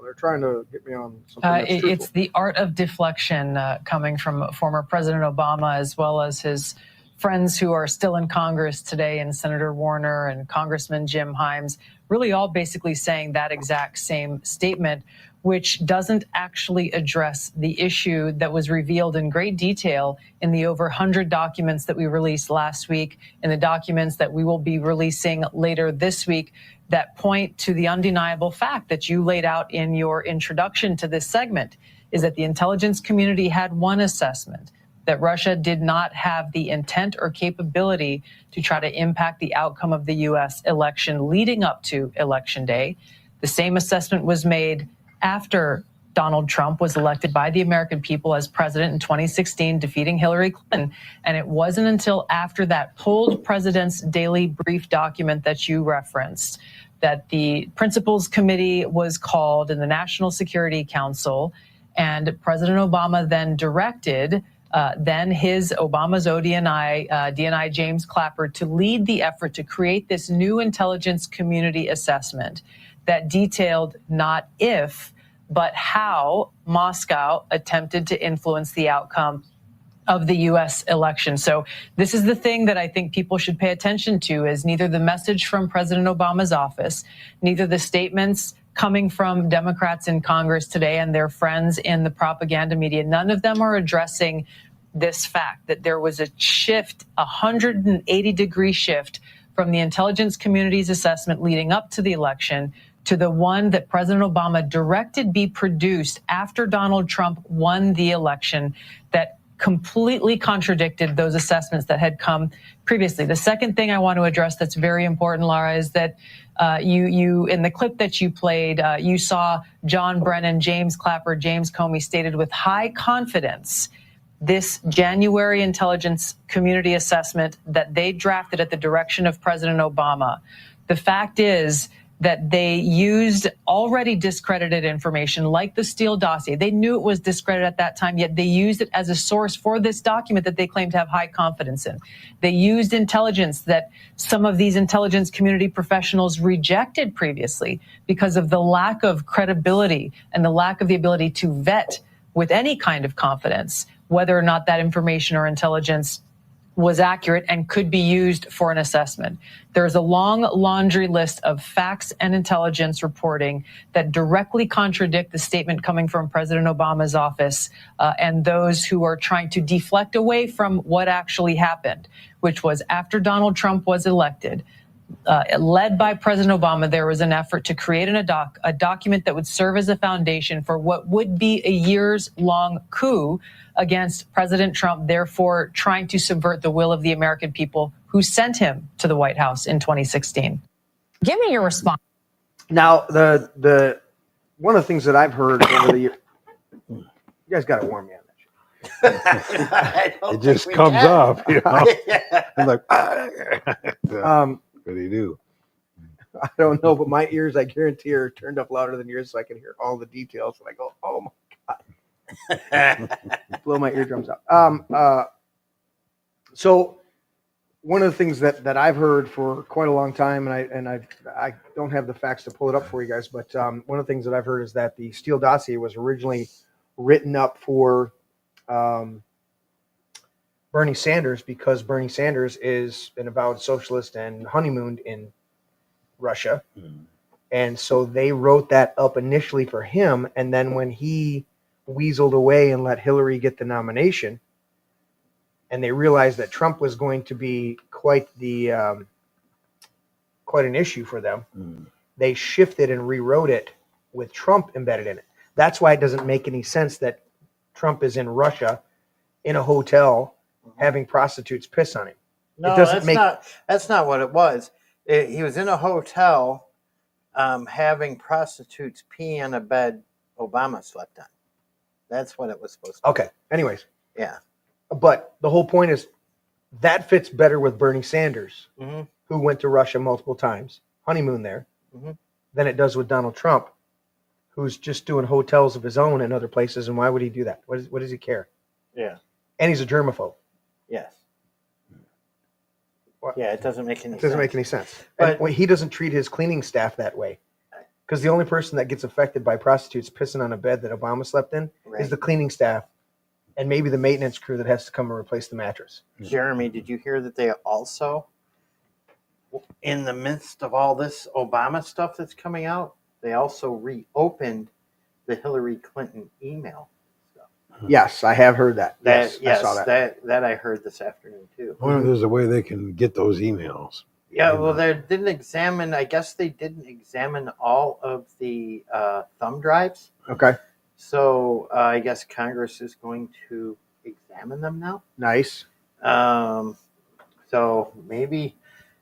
S2: They're trying to get me on something that's truthful.
S12: It's the art of deflection coming from former President Obama, as well as his friends who are still in Congress today, and Senator Warner and Congressman Jim Himes, really all basically saying that exact same statement, which doesn't actually address the issue that was revealed in great detail in the over 100 documents that we released last week, and the documents that we will be releasing later this week that point to the undeniable fact that you laid out in your introduction to this segment, is that the intelligence community had one assessment, that Russia did not have the intent or capability to try to impact the outcome of the U.S. election leading up to Election Day. The same assessment was made after Donald Trump was elected by the American people as president in 2016, defeating Hillary Clinton. And it wasn't until after that pulled President's Daily Brief document that you referenced that the Principals Committee was called in the National Security Council, and President Obama then directed Obama's DNI James Clapper to lead the effort to create this new intelligence community assessment that detailed not if, but how Moscow attempted to influence the outcome of the U.S. election. So this is the thing that I think people should pay attention to, is neither the message from President Obama's office, neither the statements coming from Democrats in Congress today and their friends in the propaganda media, none of them are addressing this fact that there was a shift, a 180-degree shift from the intelligence community's assessment leading up to the election to the one that President Obama directed be produced after Donald Trump won the election, that completely contradicted those assessments that had come previously. The second thing I want to address that's very important, Laura, is that you in the clip that you played, you saw John Brennan, James Clapper, James Comey stated with high confidence this January intelligence community assessment that they drafted at the direction of President Obama. The fact is that they used already discredited information like the Steele dossier. They knew it was discredited at that time, yet they used it as a source for this document that they claim to have high confidence in. They used intelligence that some of these intelligence community professionals rejected previously because of the lack of credibility and the lack of the ability to vet with any kind of confidence whether or not that information or intelligence was accurate and could be used for an assessment. There's a long laundry list of facts and intelligence reporting that directly contradict the statement coming from President Obama's office and those who are trying to deflect away from what actually happened, which was after Donald Trump was elected, led by President Obama, there was an effort to create a document that would serve as a foundation for what would be a years-long coup against President Trump, therefore trying to subvert the will of the American people who sent him to the White House in 2016.
S11: Give me your response.
S2: Now, the one of the things that I've heard over the years, you guys got to warm me on that shit.
S3: It just comes off, you know.
S5: Yeah.
S3: I'm like, what do you do?
S2: I don't know, but my ears, I guarantee, are turned up louder than yours, so I can hear all the details. And I go, oh my God. Blow my eardrums out. So one of the things that I've heard for quite a long time, and I don't have the facts to pull it up for you guys, but one of the things that I've heard is that the Steele dossier was originally written up for Bernie Sanders, because Bernie Sanders is an avowed socialist and honeymooned in Russia. And so they wrote that up initially for him. And then when he weaseled away and let Hillary get the nomination, and they realized that Trump was going to be quite an issue for them, they shifted and rewrote it with Trump embedded in it. That's why it doesn't make any sense that Trump is in Russia in a hotel having prostitutes piss on him.
S5: No,
S2: it doesn't
S5: that's not what it was. He was in a hotel having prostitutes pee on a bed Obama slept on. That's what it was supposed to be.
S2: Okay. Anyways.
S5: Yeah.
S2: But the whole point is that fits better with Bernie Sanders, who went to Russia multiple times, honeymoon there, than it does with Donald Trump, who's just doing hotels of his own in other places. And why would he do that? What does he care?
S5: Yeah.
S2: And he's a germaphobe.
S5: Yes. Yeah, it doesn't make any sense.
S2: It doesn't make any sense.
S5: But
S2: and he doesn't treat his cleaning staff that way. Because the only person that gets affected by prostitutes pissing on a bed that Obama slept in is the cleaning staff and maybe the maintenance crew that has to come and replace the mattress.
S5: Jeremy, did you hear that they also, in the midst of all this Obama stuff that's coming out, they also reopened the Hillary Clinton email stuff?
S2: Yes, I have heard that. Yes,
S5: yes,
S2: I saw that.
S5: That I heard this afternoon too.
S3: I wonder if there's a way they can get those emails.
S5: Yeah, well, they didn't examine. I guess they didn't examine all of the thumb drives.
S2: Okay.
S5: So I guess Congress is going to examine them now.
S2: Nice.
S5: So maybe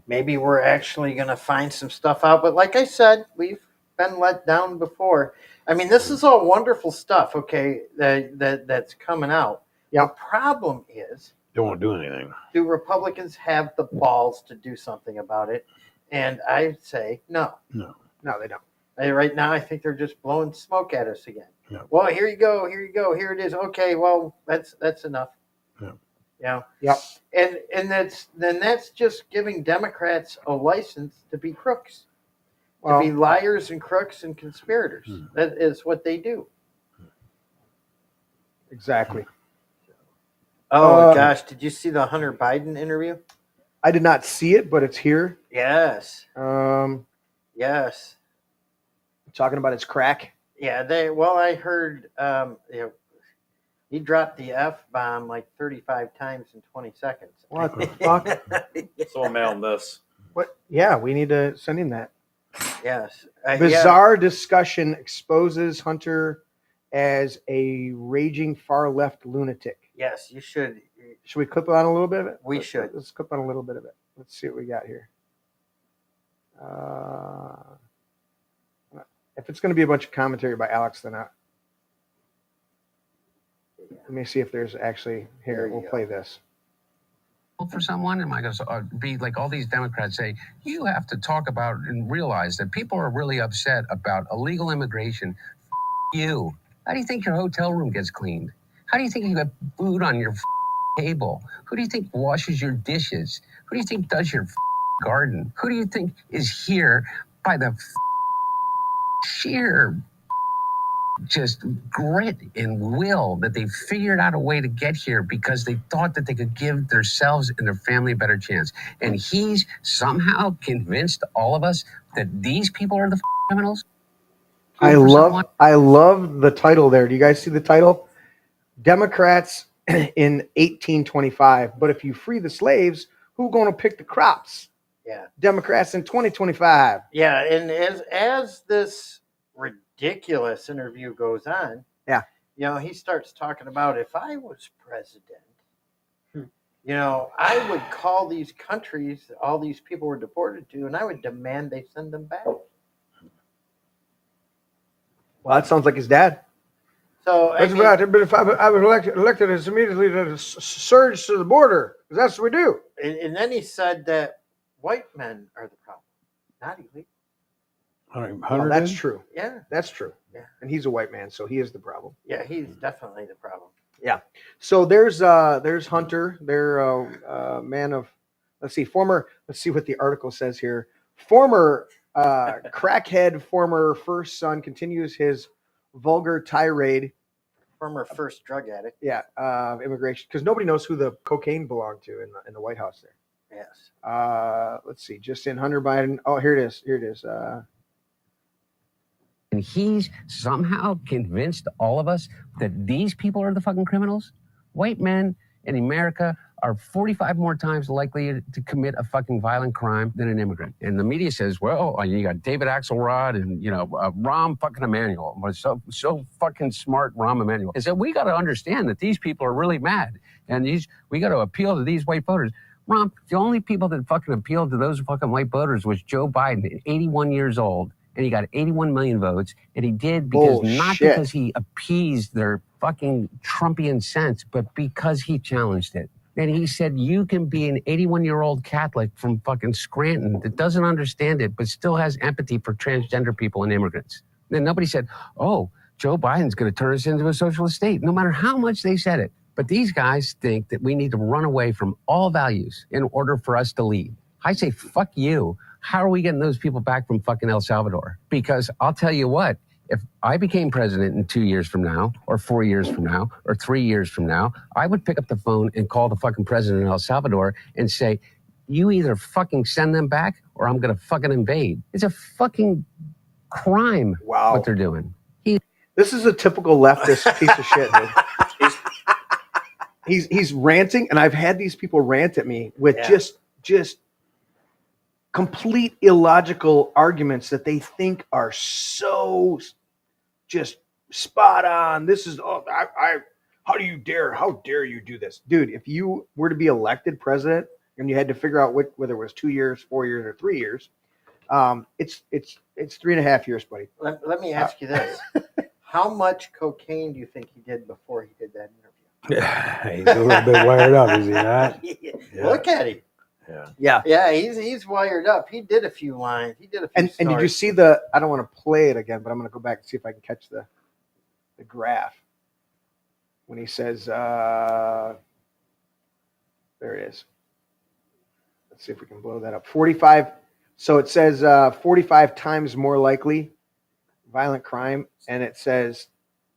S5: we're actually going to find some stuff out. But like I said, we've been let down before. I mean, this is all wonderful stuff. Okay, that's coming out.
S2: Yeah.
S5: The problem is,
S3: They won't do anything.
S5: do Republicans have the balls to do something about it? And I say no.
S2: No, they don't.
S5: Right now, I think they're just blowing smoke at us again.
S3: Yeah.
S5: Well, here you go, here it is. Okay, well, that's enough.
S3: Yeah.
S5: Yeah.
S2: Yep.
S5: And that's just giving Democrats a license to be crooks,
S2: Well,
S5: to be liars and crooks and conspirators. That is what they do.
S2: exactly.
S5: Oh gosh, did you see the Hunter Biden interview?
S2: I did not see it, but it's here.
S5: Yes.
S2: Yes. Talking about his crack.
S5: Yeah, I heard he dropped the F-bomb like 35 times in 20 seconds.
S2: What the fuck?
S4: So mail him this.
S2: What? Yeah, we need to send him that.
S5: Yes.
S2: Bizarre discussion exposes Hunter as a raging far left lunatic.
S5: Yes, you should.
S2: Should we clip on a little bit of it?
S5: We should.
S2: Let's clip on a little bit of it. Let's see what we got here. If it's going to be a bunch of commentary by Alex, then let me see if there's actually here. We'll play this.
S13: For someone, am I going to be like all these Democrats say, you have to talk about and realize that people are really upset about illegal immigration. You. How do you think your hotel room gets cleaned? How do you think you got food on your table? Who do you think washes your dishes? Who do you think does your garden? Who do you think is here by the sheer just grit and will that they figured out a way to get here because they thought that they could give themselves and their family a better chance. And he's somehow convinced all of us that these people are the criminals.
S2: I love the title there. Do you guys see the title? Democrats in 1825. But if you free the slaves, who's going to pick the crops?
S5: Yeah.
S2: Democrats in 2025.
S5: Yeah, and as this ridiculous interview goes on, he starts talking about, if I was president, I would call these countries all these people were deported to, and I would demand they send them back.
S2: Well, that sounds like his dad.
S5: So
S2: That's right. But if I was elected, it's immediately to surge to the border, because that's what we do.
S5: And then he said that white men are the problem, not illegal.
S2: Well, that's true.
S5: Yeah.
S2: That's true.
S5: Yeah.
S2: And he's a white man, so he is the problem.
S5: Yeah, he's definitely the problem.
S2: Yeah. So there's Hunter. They're man of, let's see what the article says here. Former crackhead, former first son continues his vulgar tirade.
S5: Former first drug addict.
S2: Yeah. Immigration, because nobody knows who the cocaine belonged to in the White House there.
S5: Yes.
S2: Let's see. Just in Hunter Biden. Oh, here it is. Here it is.
S13: And he's somehow convinced all of us that these people are the fucking criminals. White men in America are 45 more times likely to commit a fucking violent crime than an immigrant. And the media says, well, you got David Axelrod and, Rahm fucking Emanuel. So fucking smart, Rahm Emanuel. Is that we got to understand that these people are really mad. And we got to appeal to these white voters. Rahm, the only people that fucking appealed to those fucking white voters was Joe Biden, 81 years old. And he got 81 million votes. And he did because not because he appeased their fucking Trumpian sense, but because he challenged it. And he said, you can be an 81-year-old Catholic from fucking Scranton that doesn't understand it, but still has empathy for transgender people and immigrants. Then nobody said, oh, Joe Biden's going to turn us into a socialist state, no matter how much they said it. But these guys think that we need to run away from all values in order for us to lead. I say, fuck you. How are we getting those people back from fucking El Salvador? Because I'll tell you what, if I became president in 2 years from now, or 4 years from now, or 3 years from now, I would pick up the phone and call the fucking president of El Salvador and say, you either fucking send them back or I'm going to fucking invade. It's a fucking crime what they're doing.
S2: This is a typical leftist piece of shit, dude. He's ranting, and I've had these people rant at me with just complete illogical arguments that they think are so just spot on. This is how dare you do this, dude? If you were to be elected president and you had to figure out whether it was 2 years, 4 years, or 3 years, it's 3.5 years, buddy.
S5: Let me ask you this: how much cocaine do you think he did before he did that interview?
S3: Yeah, he's a little bit wired up, is he not?
S5: Yeah. Look at him. Yeah. He's wired up. He did a few lines. He did a few.
S2: And did you see the? I don't want to play it again, but I'm going to go back and see if I can catch the graph when he says, "There it is." Let's see if we can blow that up. 45. So it says 45 times more likely violent crime, and it says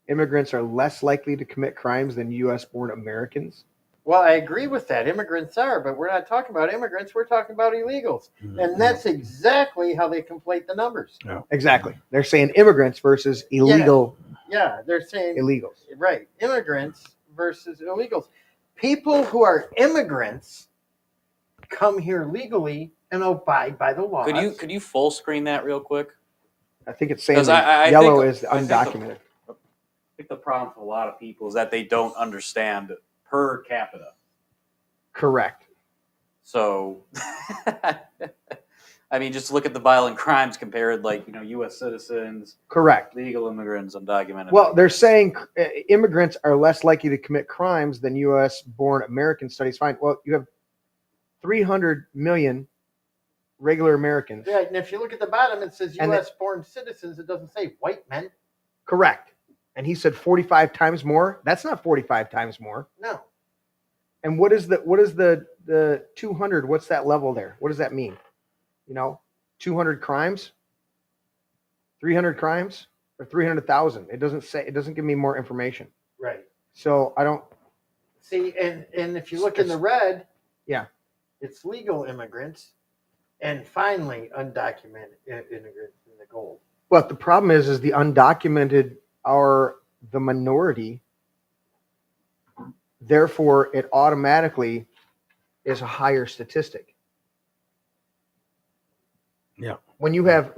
S2: immigrants are less likely to commit crimes than U.S.-born Americans.
S5: Well, I agree with that. Immigrants are, but we're not talking about immigrants. We're talking about illegals. Mm-hmm. And that's exactly how they conflate the numbers.
S2: Yeah. Exactly. They're saying immigrants versus illegal.
S5: Yeah, they're saying
S2: illegals.
S5: Right. Immigrants versus illegals. People who are immigrants come here legally and abide by the laws.
S4: Could you full screen that real quick?
S2: I think it's saying yellow is
S4: I
S2: undocumented.
S4: think the problem for a lot of people is that they don't understand per capita.
S2: Correct.
S4: So, I mean, just look at the violent crimes compared, U.S. citizens.
S2: Correct.
S4: Legal immigrants, undocumented.
S2: Well, they're saying immigrants are less likely to commit crimes than U.S.-born American studies find. Well, you have 300 million regular Americans.
S5: Yeah, and if you look at the bottom, it says U.S.-born citizens. It doesn't say white men.
S2: Correct. And he said 45 times more. That's not 45 times more.
S5: No.
S2: And what is the 200? What's that level there? What does that mean? 200 crimes, 300 crimes, or 300,000. It doesn't say. It doesn't give me more information.
S5: Right.
S2: So I don't
S5: see. And if you look in the red,
S2: yeah,
S5: it's legal immigrants, and finally undocumented immigrants in the gold.
S2: But the problem is the undocumented are the minority. Therefore, it automatically is a higher statistic.
S3: Yeah.
S2: When you have,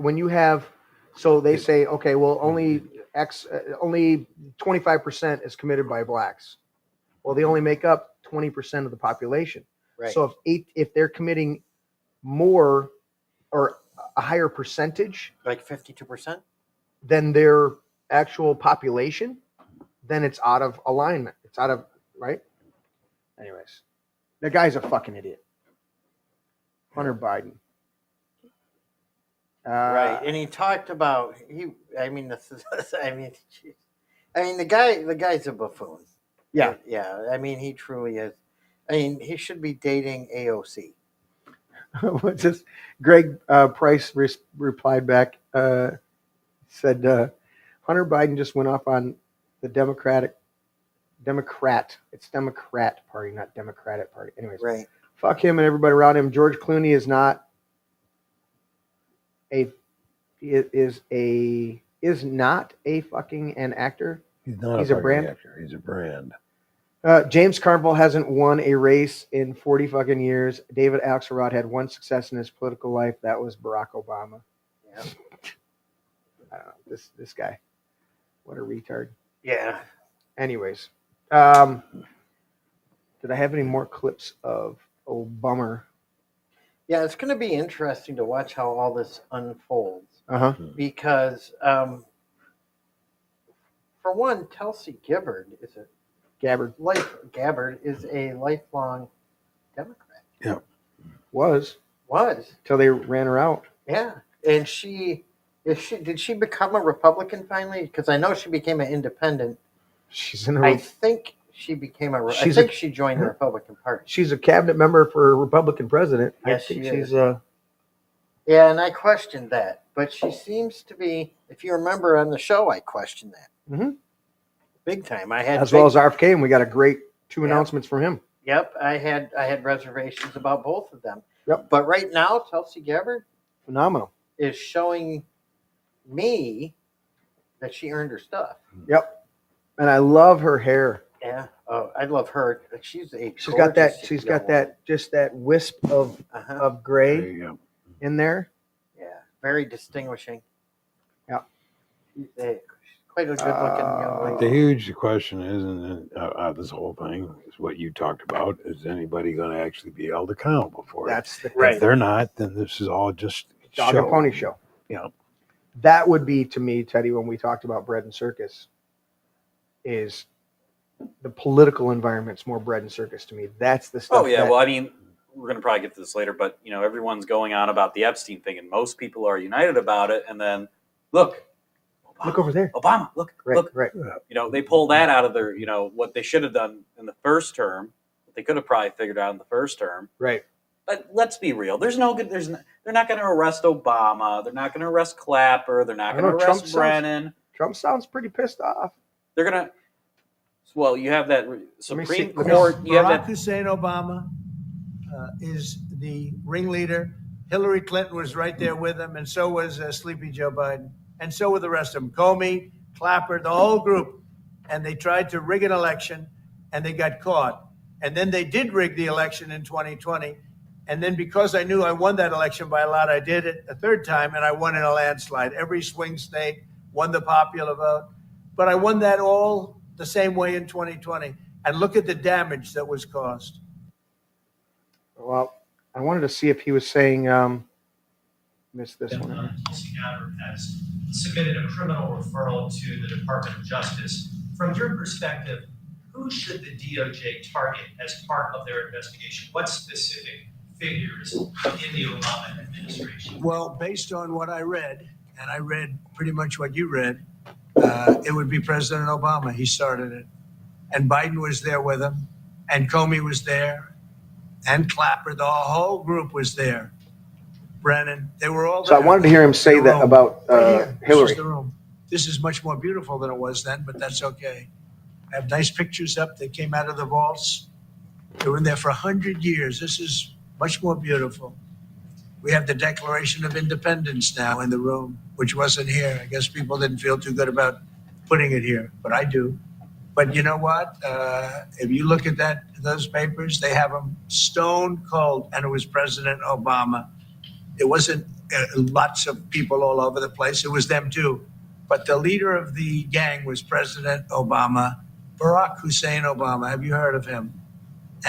S2: so they say, okay, well, only 25% is committed by blacks. Well, they only make up 20% of the population.
S5: Right.
S2: So if they're committing more or a higher percentage,
S5: like 52%,
S2: than their actual population, then it's out of alignment. It's out of right. Anyways, the guy's a fucking idiot. Hunter Biden.
S5: Right, and he talked about the guy's a buffoon.
S2: Yeah.
S5: Yeah. I mean, he truly is. I mean, he should be dating AOC.
S2: What's this? Greg Price replied back, said, Hunter Biden just went off on the Democrat. It's Democrat Party, not Democratic Party. Anyways,
S5: right.
S2: Fuck him and everybody around him. George Clooney is not a fucking an actor.
S3: He's not
S2: He's
S3: a
S2: a
S3: fucking
S2: brand.
S3: actor. He's a brand.
S2: James Carville hasn't won a race in 40 fucking years. David Axelrod had one success in his political life. That was Barack Obama.
S5: Yeah.
S2: I don't know, this guy. What a retard.
S5: Yeah.
S2: Anyways, did I have any more clips of Obama?
S5: Yeah, it's going to be interesting to watch how all this unfolds.
S2: Uh-huh.
S5: Because, for one, Tulsi Gabbard is a lifelong Democrat.
S3: Yeah.
S2: Was till they ran her out.
S5: Yeah, and did she become a Republican finally? Because I know she became an independent.
S2: She's in
S5: I think she became I think she joined the Republican Party.
S2: She's a cabinet member for a Republican president.
S5: Yes,
S2: I think
S5: she
S2: she's
S5: is. Yeah, and I questioned that, but she seems to be. If you remember on the show, I questioned that big time. I had
S2: well as RFK, and we got a great two announcements from him.
S5: Yep, I had reservations about both of them.
S2: Yep.
S5: But right now, Tulsi Gabbard
S2: Phenomenal.
S5: is showing me that she earned her stuff.
S2: Yep. And I love her hair.
S5: Yeah. Oh, I love her. She's
S2: got that just that wisp of gray in there.
S5: Yeah. Very distinguishing.
S2: Yeah.
S5: She's quite a good looking young lady.
S3: The huge question is, and this whole thing is what you talked about: is anybody going to actually be held accountable for it?
S2: That's the
S3: If they're not, then this is all just
S2: dog and pony show.
S3: Yeah.
S2: That would be to me, Teddy, when we talked about bread and circus, is the political environment's more bread and circus to me. That's the stuff.
S4: Oh yeah, well, I mean, we're going to probably get to this later, but everyone's going on about the Epstein thing, and most people are united about it. And then look
S2: over there,
S4: Obama. Look.
S2: Right.
S4: They pull that out of their, what they should have done in the first term. What they could have probably figured out in the first term.
S2: Right.
S4: But let's be real. They're not going to arrest Obama. They're not going to arrest Clapper. They're not going to arrest Brennan.
S2: Trump sounds pretty pissed off.
S4: They're going to. Well, you have that Supreme Court.
S10: Barack Hussein Obama is the ringleader. Hillary Clinton was right there with him, and so was Sleepy Joe Biden, and so were the rest of them. Comey, Clapper, the whole group. And they tried to rig an election, and they got caught. And then they did rig the election in 2020. And then because I knew I won that election by a lot, I did it a third time, and I won in a landslide. Every swing state won the popular vote. But I won that all the same way in 2020. And look at the damage that was caused.
S2: Well, I wanted to see if he was saying, missed this one.
S14: Tulsi Gabbard has submitted a criminal referral to the Department of Justice. From your perspective, who should the DOJ target as part of their investigation? What specific figures in the Obama administration?
S10: Well, based on what I read, and I read pretty much what you read, it would be President Obama. He started it. And Biden was there with him, and Comey was there, and Clapper. The whole group was there. Brennan, they were all there.
S2: So I wanted to hear him say that about Hillary.
S10: This is the room. This is much more beautiful than it was then, but that's okay. I have nice pictures up. They came out of the vaults. They were in there for 100 years. This is much more beautiful. We have the Declaration of Independence now in the room, which wasn't here. I guess people didn't feel too good about putting it here, but I do. But you know what? If you look at those papers, they have them stone cold, and it was President Obama. It wasn't lots of people all over the place. It was them too. But the leader of the gang was President Obama, Barack Hussein Obama. Have you heard of him?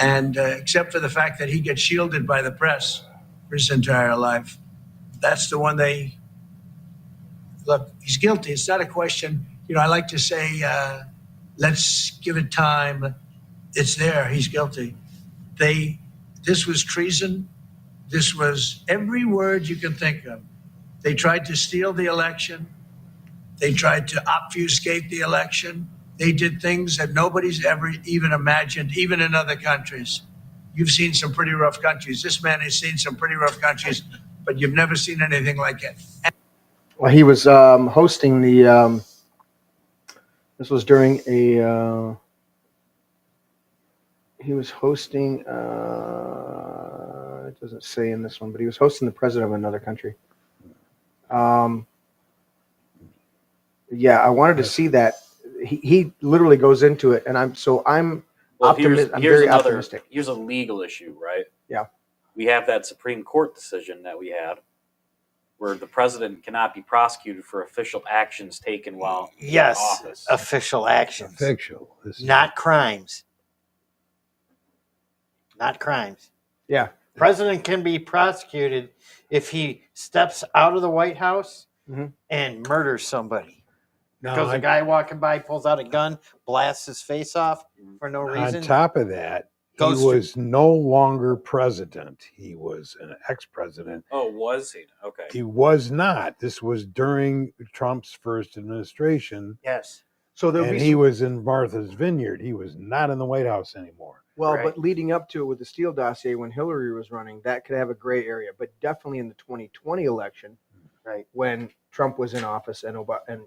S10: And except for the fact that he gets shielded by the press for his entire life, that's the one look, he's guilty. It's not a question. I like to say, let's give it time. It's there. He's guilty. This was treason. This was every word you can think of. They tried to steal the election. They tried to obfuscate the election. They did things that nobody's ever even imagined, even in other countries. You've seen some pretty rough countries. This man has seen some pretty rough countries, but you've never seen anything like it.
S2: Well, he was hosting the. This was during He was hosting. It doesn't say in this one, but he was hosting the president of another country. Yeah, I wanted to see that. He literally goes into it, and I'm
S4: Well,
S2: optimistic. I'm
S4: here's
S2: very
S4: another.
S2: optimistic.
S4: Here's a legal issue, right?
S2: Yeah.
S4: We have that Supreme Court decision that we had, where the president cannot be prosecuted for official actions taken while in office.
S5: Official actions.
S3: Official.
S5: Not crimes. Not crimes.
S2: Yeah.
S5: President can be prosecuted if he steps out of the White House and murders somebody. Because a guy walking by pulls out a gun, blasts his face off for no reason.
S3: On top of that, he was no longer president. He was an ex-president.
S4: Oh, was he? Okay.
S3: He was not. This was during Trump's first administration.
S5: Yes.
S2: So
S3: he was in Martha's Vineyard. He was not in the White House anymore.
S2: Well, but leading up to it with the Steele dossier, when Hillary was running, that could have a gray area. But definitely in the 2020 election,
S5: right,
S2: when Trump was in office and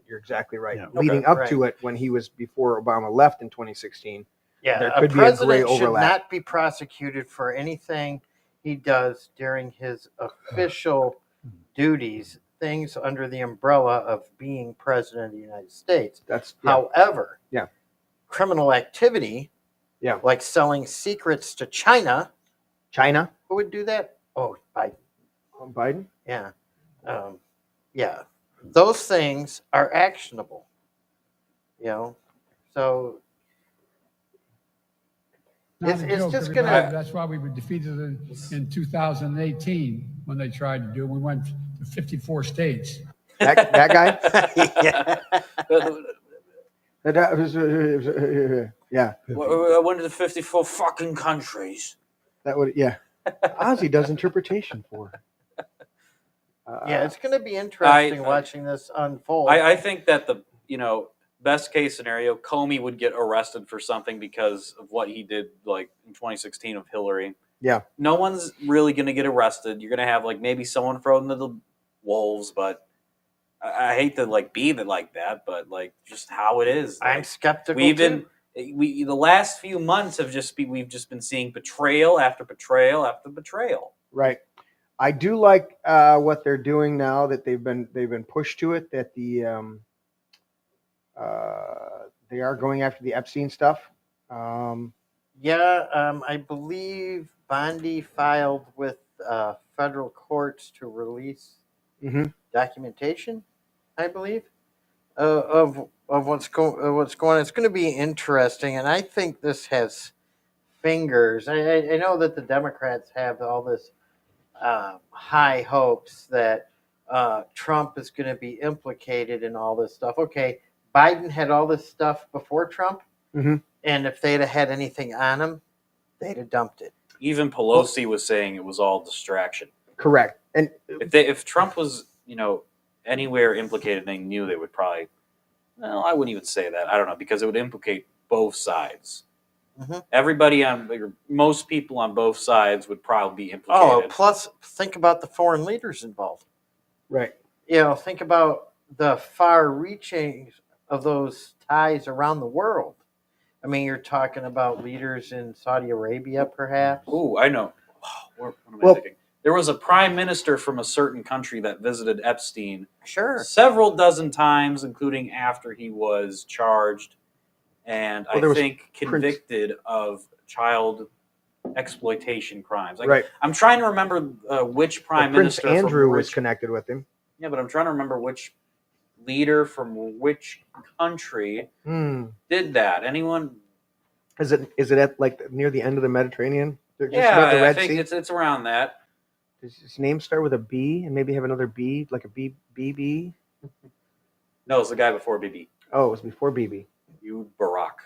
S2: you're exactly right.
S3: Yeah.
S2: Leading up to it, when he was before Obama left in 2016,
S5: yeah,
S2: there could be a gray
S5: president should
S2: overlap.
S5: not be prosecuted for anything he does during his official duties, things under the umbrella of being president of the United States. However, criminal activity, like selling secrets to China.
S2: China?
S5: Who would do that? Oh, Biden.
S2: Biden?
S5: Yeah. Yeah. Those things are actionable. So
S15: Not a
S5: it's
S15: joke,
S5: just
S15: everybody.
S5: gonna.
S15: That's why we were defeated in 2018 when they tried to do it. We went to 54 states.
S2: That guy?
S5: Yeah.
S2: Yeah.
S4: I went to the 54 fucking countries.
S2: That would, yeah. Ozzy does interpretation for her.
S5: Yeah, it's going to be interesting watching this unfold.
S4: I think that the best case scenario, Comey would get arrested for something because of what he did, like in 2016 with Hillary.
S2: Yeah.
S4: No one's really going to get arrested. You're going to have maybe someone thrown into the wolves, but I hate to be like that, but just how it is.
S5: I'm skeptical.
S4: The last few months we've just been seeing betrayal after betrayal after betrayal.
S2: Right. I do like what they're doing now that they've been pushed to it, that they are going after the Epstein stuff.
S5: I believe Bondi filed with federal courts to release documentation, I believe, of what's going on. It's going to be interesting, and I think this has fingers. I know that the Democrats have all this high hopes that Trump is going to be implicated in all this stuff. Okay, Biden had all this stuff before Trump, and if they'd have had anything on him, they'd have dumped it.
S4: Even Pelosi was saying it was all distraction.
S2: Correct. And
S4: if Trump was, anywhere implicated, they knew they would probably. Well, I wouldn't even say that. I don't know, because it would implicate both sides. Everybody most people on both sides would probably be implicated.
S5: Oh, plus think about the foreign leaders involved.
S2: Right.
S5: Think about the far reaching of those ties around the world. I mean, you're talking about leaders in Saudi Arabia, perhaps.
S4: Oh, I know. What am I thinking? There was a prime minister from a certain country that visited Epstein several dozen times, including after he was charged and I think convicted of child exploitation crimes.
S2: Right.
S4: I'm trying to remember which prime
S2: Prince
S4: minister.
S2: Andrew was connected with him.
S4: Yeah, but I'm trying to remember which leader from which country did that. Anyone?
S2: Is it at near the end of the Mediterranean?
S4: Yeah, I think it's around that.
S2: Does his name start with a B and maybe have another B, like a BB?
S4: No, it's the guy before BB.
S2: Oh, it was before BB.
S4: Ehud Barak.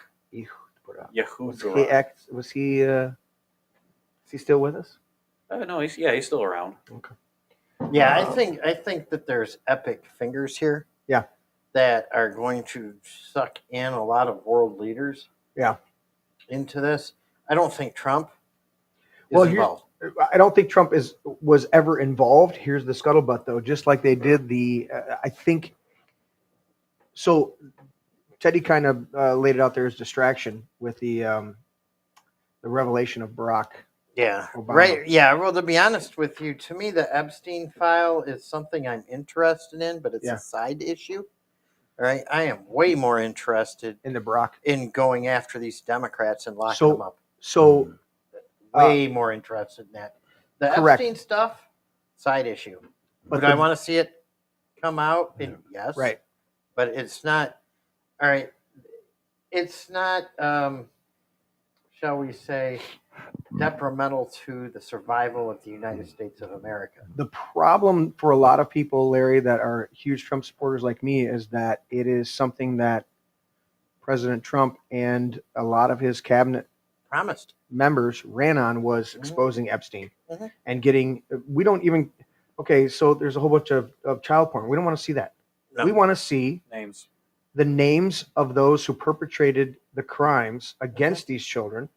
S2: Was he still with us?
S4: No, he's still around.
S2: Okay.
S5: Yeah, I think that there's epic fingers here.
S2: Yeah.
S5: That are going to suck in a lot of world leaders.
S2: Yeah.
S5: Into this. I don't think Trump is involved.
S2: I don't think Trump was ever involved. Here's the scuttlebutt, though. Just like they did I think. So, Teddy kind of laid it out there as distraction with the the revelation of Barack.
S5: Yeah.
S2: Obama.
S5: Right. Yeah. Well, to be honest with you, to me, the Epstein file is something I'm interested in, but it's
S2: Yeah.
S5: a side issue. Right. I am way more interested
S2: in the Barack
S5: in going after these Democrats and locking them up.
S2: So
S5: way more interested in that. The
S2: correct.
S5: Epstein stuff, side issue.
S2: But
S5: Would I want to see it come out? Yes.
S2: Right.
S5: But it's not. All right. It's not. Shall we say, detrimental to the survival of the United States of America.
S2: The problem for a lot of people, Larry, that are huge Trump supporters like me, is that it is something that President Trump and a lot of his cabinet
S5: promised
S2: members ran on, was exposing Epstein
S5: Mhm.
S2: and getting. We don't even. Okay, so there's a whole bunch of child porn. We don't want to see that.
S5: No.
S2: We want to see
S4: Names.
S2: the names of those who perpetrated the crimes against these children.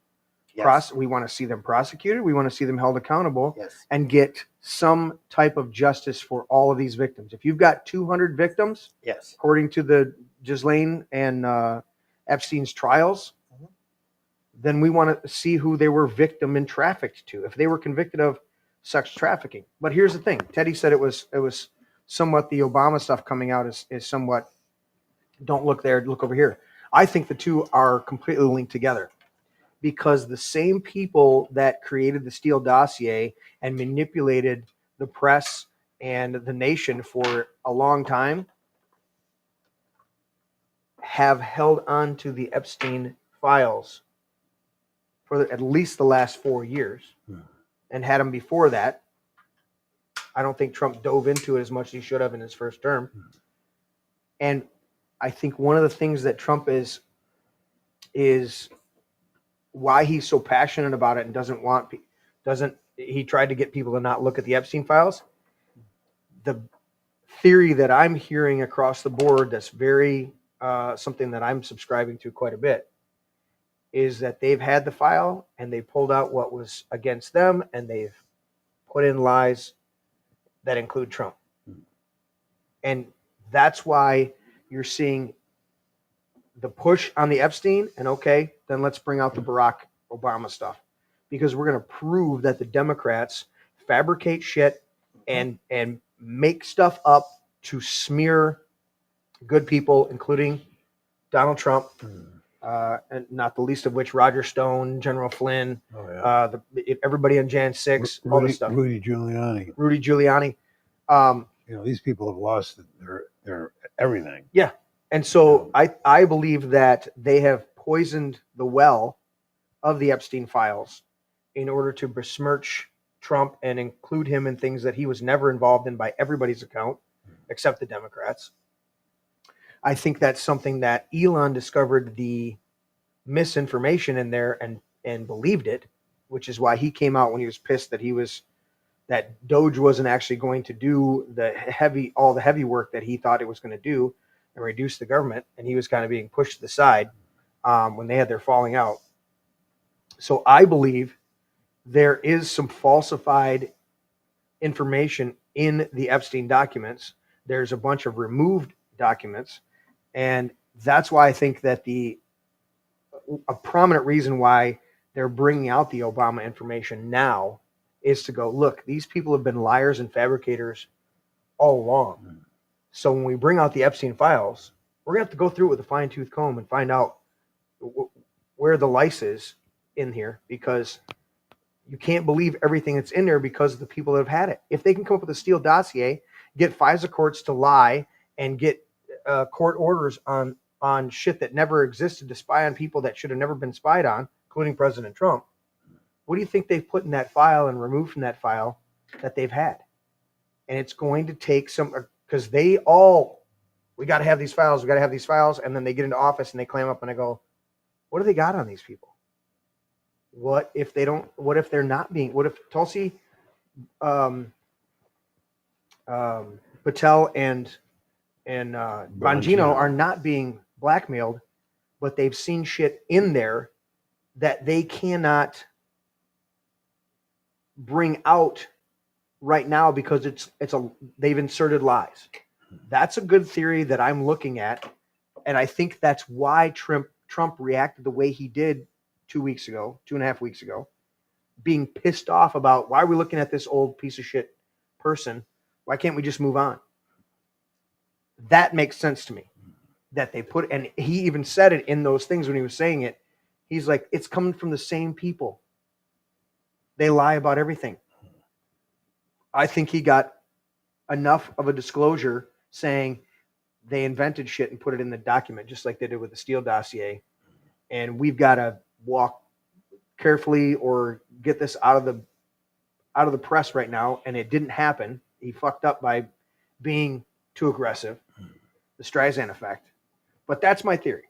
S5: Yes.
S2: We want to see them prosecuted. We want to see them held accountable
S5: Yes.
S2: and get some type of justice for all of these victims. If you've got 200 victims,
S5: Yes.
S2: according to the Ghislaine and Epstein's trials, then we want to see who they were victim and trafficked to, if they were convicted of sex trafficking. But here's the thing. Teddy said it was somewhat the Obama stuff coming out is somewhat, don't look there, look over here. I think the two are completely linked together, because the same people that created the Steele dossier and manipulated the press and the nation for a long time have held on to the Epstein files for at least the last 4 years and had them before that. I don't think Trump dove into it as much as he should have in his first term. And I think one of the things that Trump is why he's so passionate about it and he tried to get people to not look at the Epstein files. The theory that I'm hearing across the board that's very something that I'm subscribing to quite a bit is that they've had the file and they pulled out what was against them and they've put in lies that include Trump. And that's why you're seeing the push on the Epstein, and okay, then let's bring out the Barack Obama stuff, because we're going to prove that the Democrats fabricate shit and make stuff up to smear good people, including Donald Trump, and not the least of which Roger Stone, General Flynn, everybody on Jan 6, all this stuff.
S3: Rudy Giuliani. These people have lost their everything.
S2: Yeah. And so I believe that they have poisoned the well of the Epstein files in order to besmirch Trump and include him in things that he was never involved in by everybody's account, except the Democrats. I think that's something that Elon discovered the misinformation in there and believed it, which is why he came out when he was pissed that Doge wasn't actually going to do all the heavy work that he thought it was going to do and reduce the government, and he was kind of being pushed to the side when they had their falling out. So I believe there is some falsified information in the Epstein documents. There's a bunch of removed documents, and that's why I think that a prominent reason why they're bringing out the Obama information now is to go, look, these people have been liars and fabricators all along. So when we bring out the Epstein files, we're going to have to go through it with a fine-tooth comb and find out where the lice is in here, because you can't believe everything that's in there because of the people that have had it. If they can come up with a Steele dossier, get FISA courts to lie, and get court orders on shit that never existed to spy on people that should have never been spied on, including President Trump, what do you think they've put in that file and removed from that file that they've had? And it's going to take some... because we got to have these files, and then they get into office and they clam up and I go, what do they got on these people? What if they're not being, what if Tulsi, Patel and Bongino are not being blackmailed, but they've seen shit in there that they cannot bring out right now because they've inserted lies. That's a good theory that I'm looking at, and I think that's why Trump reacted the way he did 2 and a half weeks ago, being pissed off about why are we looking at this old piece of shit person? Why can't we just move on? That makes sense to me. That they put, and he even said it in those things when he was saying it. He's like, it's coming from the same people. They lie about everything. I think he got enough of a disclosure saying they invented shit and put it in the document, just like they did with the Steele dossier. And we've got to walk carefully or get this out of the press right now. And it didn't happen. He fucked up by being too aggressive. The Streisand effect. But that's my theory.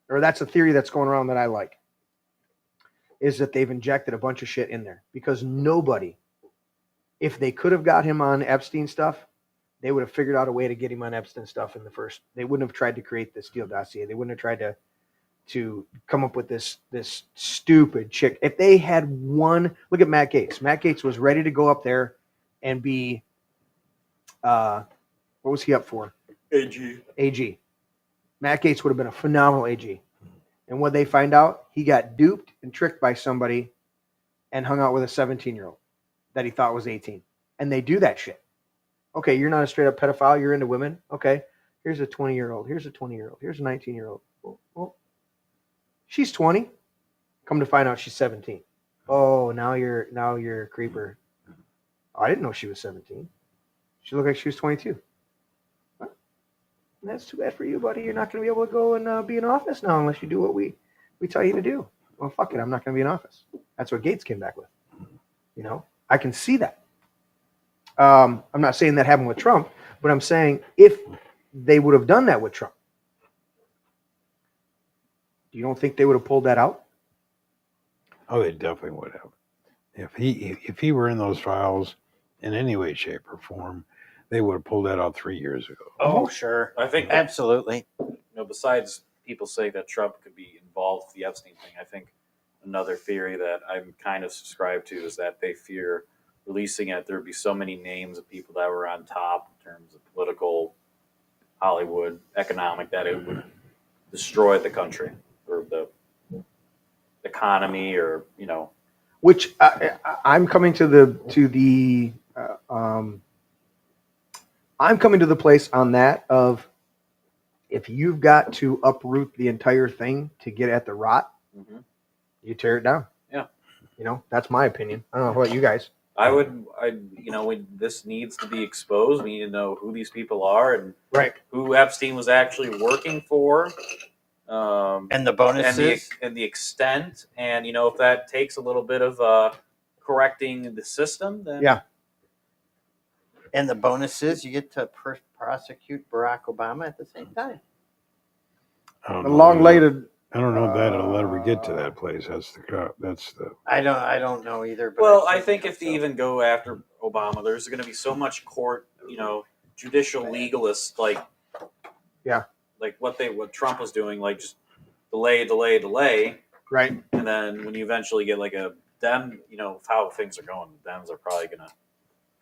S2: Or that's a theory that's going around that I like. Is that they've injected a bunch of shit in there. Because nobody, if they could have got him on Epstein stuff, they would have figured out a way to get him on Epstein stuff in the first. They wouldn't have tried to create the Steele dossier. They wouldn't have tried to come up with this stupid chick. If they had one, look at Matt Gaetz. Matt Gaetz was ready to go up there and be, what was he up for? AG. Matt Gaetz would have been a phenomenal AG. And what they find out, he got duped and tricked by somebody and hung out with a 17-year-old that he thought was 18. And they do that shit. Okay, you're not a straight up pedophile. You're into women. Okay, here's a 20-year-old. Here's a 20-year-old. Here's a 19-year-old. Well, she's 20. Come to find out she's 17. Oh, now you're a creeper. Oh, I didn't know she was 17. She looked like she was 22. Well, that's too bad for you, buddy. You're not going to be able to go and be in office now unless you do what we tell you to do. Well, fuck it. I'm not going to be in office. That's what Gaetz came back with. You know, I can see that. I'm not saying that happened with Trump, but I'm saying if they would have done that with Trump, you don't think they would have pulled that out?
S3: Oh, they definitely would have. If he were in those files in any way, shape, or form, they would have pulled that out 3 years ago.
S5: Oh, sure.
S4: I think
S5: absolutely.
S4: Besides people saying that Trump could be involved with the Epstein thing, I think another theory that I'm kind of subscribed to is that they fear releasing it. There would be so many names of people that were on top in terms of political, Hollywood, economic, that it would destroy the country or the economy, or
S2: Which I'm coming to the I'm coming to the place on that of if you've got to uproot the entire thing to get at the rot, you tear it down.
S4: Yeah.
S2: That's my opinion. I don't know about you guys.
S4: This needs to be exposed. We need to know who these people are and who Epstein was actually working for.
S5: And the bonuses.
S4: And the extent. And, if that takes a little bit of correcting the system, then...
S2: Yeah.
S5: And the bonuses, you get to prosecute Barack Obama at the same time.
S3: I don't know that it'll ever get to that place. That's the.
S5: I don't know either. But
S4: well, I think if they even go after Obama, there's going to be so much court, judicial legalists like what Trump was doing, like just delay.
S2: Right.
S4: And then when you eventually get like a Dem, how things are going, the Dems are probably going to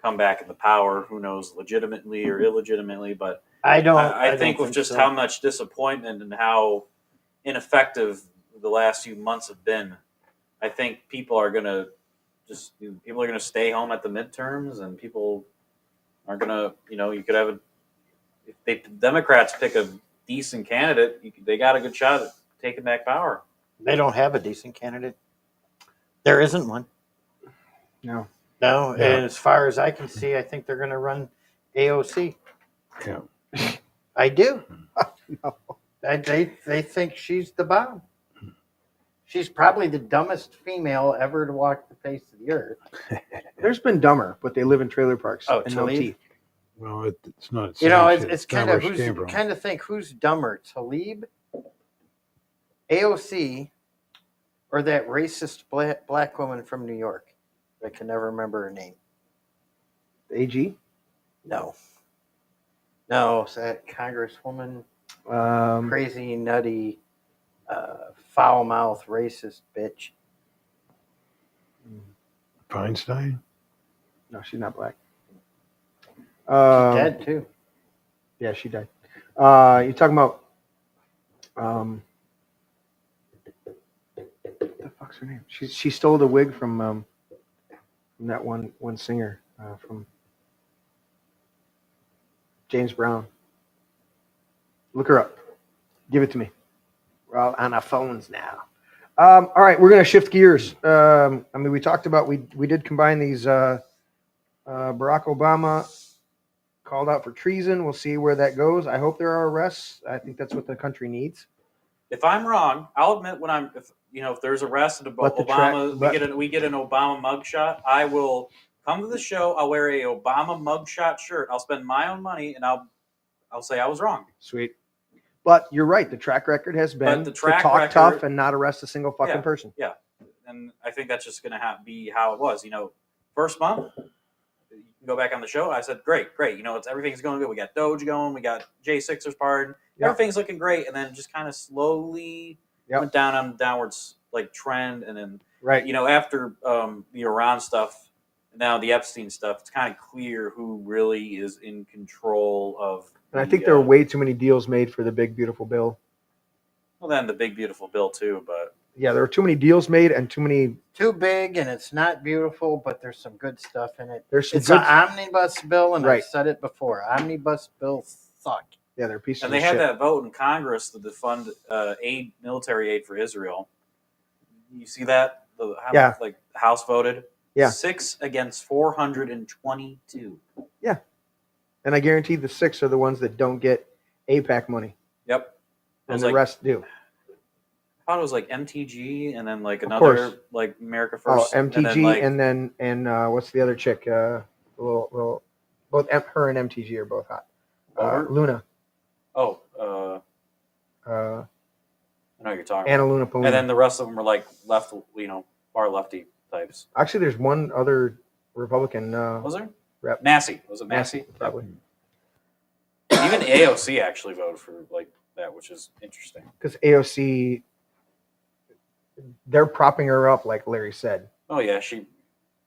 S4: come back into power. Who knows, legitimately or illegitimately? But I think with just how much disappointment and how ineffective the last few months have been, I think people are going to stay home at the midterms, and people are going to, you could have if the Democrats pick a decent candidate, they got a good shot at taking back power.
S5: They don't have a decent candidate. There isn't one.
S2: No.
S5: And as far as I can see, I think they're going to run AOC.
S3: Yeah.
S5: I do.
S2: No.
S5: They think she's the bomb. She's probably the dumbest female ever to walk the face of the earth.
S2: There's been dumber, but they live in trailer parks
S5: and
S2: and
S5: no
S2: teeth.
S3: Well, it's not.
S5: It's kind of think who's dumber, Tlaib, AOC, or that racist black woman from New York. I can never remember her name.
S2: AG?
S5: No, it's that Congresswoman, crazy, nutty, foul-mouthed, racist bitch.
S3: Feinstein?
S2: No, she's not black.
S5: She's dead, too.
S2: Yeah, she died. You're talking about... what the fuck fuck's her name? She stole the wig from that one singer from James Brown. Look her up. Give it to me. We're all on our phones now. All right, we're going to shift gears. We talked about we did combine these. Barack Obama called out for treason. We'll see where that goes. I hope there are arrests. I think that's what the country needs.
S4: If I'm wrong, I'll admit when if there's arrests and Obama, we get an Obama mugshot, I will come to the show. I'll wear a Obama mugshot shirt. I'll spend my own money, and I'll say I was wrong.
S2: Sweet. But you're right. The track record has been to talk tough and not arrest a single fucking person.
S4: Yeah, and I think that's just going to be how it was. First month, you can go back on the show. I said, great. Everything's going good. We got Doge going. We got J6's pardon. Yep. Everything's looking great, and then just kind of slowly went down on downwards trend, and then after the Iran stuff, now the Epstein stuff, it's kind of clear who really is in control of.
S2: And I think there were way too many deals made for the big beautiful bill.
S4: Well, then the big beautiful bill too, but
S2: yeah, there were too many deals made and too
S5: big, and it's not beautiful, but there's some good stuff in it.
S2: It's
S5: an omnibus bill, and
S2: Right.
S5: I've said it before. Omnibus bills suck.
S2: Yeah, they're pieces
S4: and
S2: of
S4: they
S2: shit.
S4: had that vote in Congress to fund military aid for Israel. You see that? The House voted.
S2: Yeah.
S4: 6 against 422.
S2: Yeah. And I guarantee the 6 are the ones that don't get APAC money.
S4: Yep.
S2: And the rest do.
S4: I thought it was MTG and then another America First.
S2: Oh, MTG and then what's the other chick? Both her and MTG are both hot. Luna.
S4: Oh, I know what you're talking
S2: Anna
S4: about.
S2: Luna Palina.
S4: And then the rest of them were left, far lefty types.
S2: Actually, there's one other Republican.
S4: Was there?
S2: Rep.
S4: Massey. Was it Massey?
S2: Probably.
S4: Even AOC actually voted for that, which is interesting.
S2: Because AOC, they're propping her up, like Larry said.
S4: Oh yeah, she's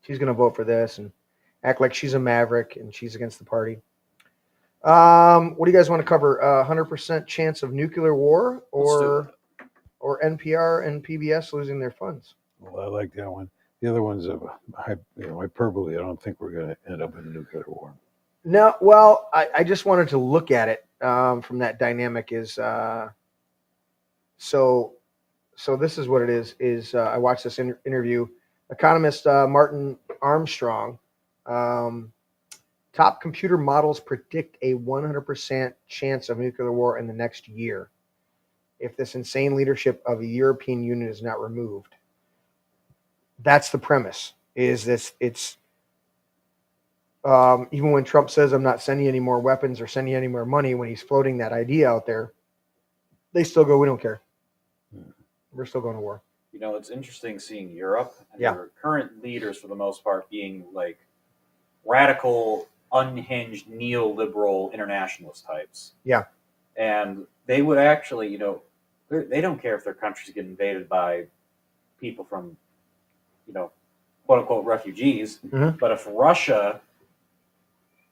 S2: going to vote for this and act like she's a maverick and she's against the party. What do you guys want to cover? 100% chance of nuclear war or NPR and PBS losing their funds?
S3: Well, I like that one. The other one's hyperbole. I don't think we're going to end up in a nuclear war.
S2: No, well, I just wanted to look at it from that dynamic. So this is what it is. I watched this interview. Economist Martin Armstrong. Top computer models predict a 100% chance of nuclear war in the next year if this insane leadership of the European Union is not removed. That's the premise. It's even when Trump says I'm not sending any more weapons or sending any more money, when he's floating that idea out there, they still go, we don't care. We're still going to war.
S4: It's interesting seeing Europe and their current leaders, for the most part, being radical, unhinged, neoliberal internationalist types.
S2: Yeah.
S4: And they would actually, they don't care if their countries get invaded by people from, quote unquote refugees.
S2: Mm-hmm.
S4: But if Russia,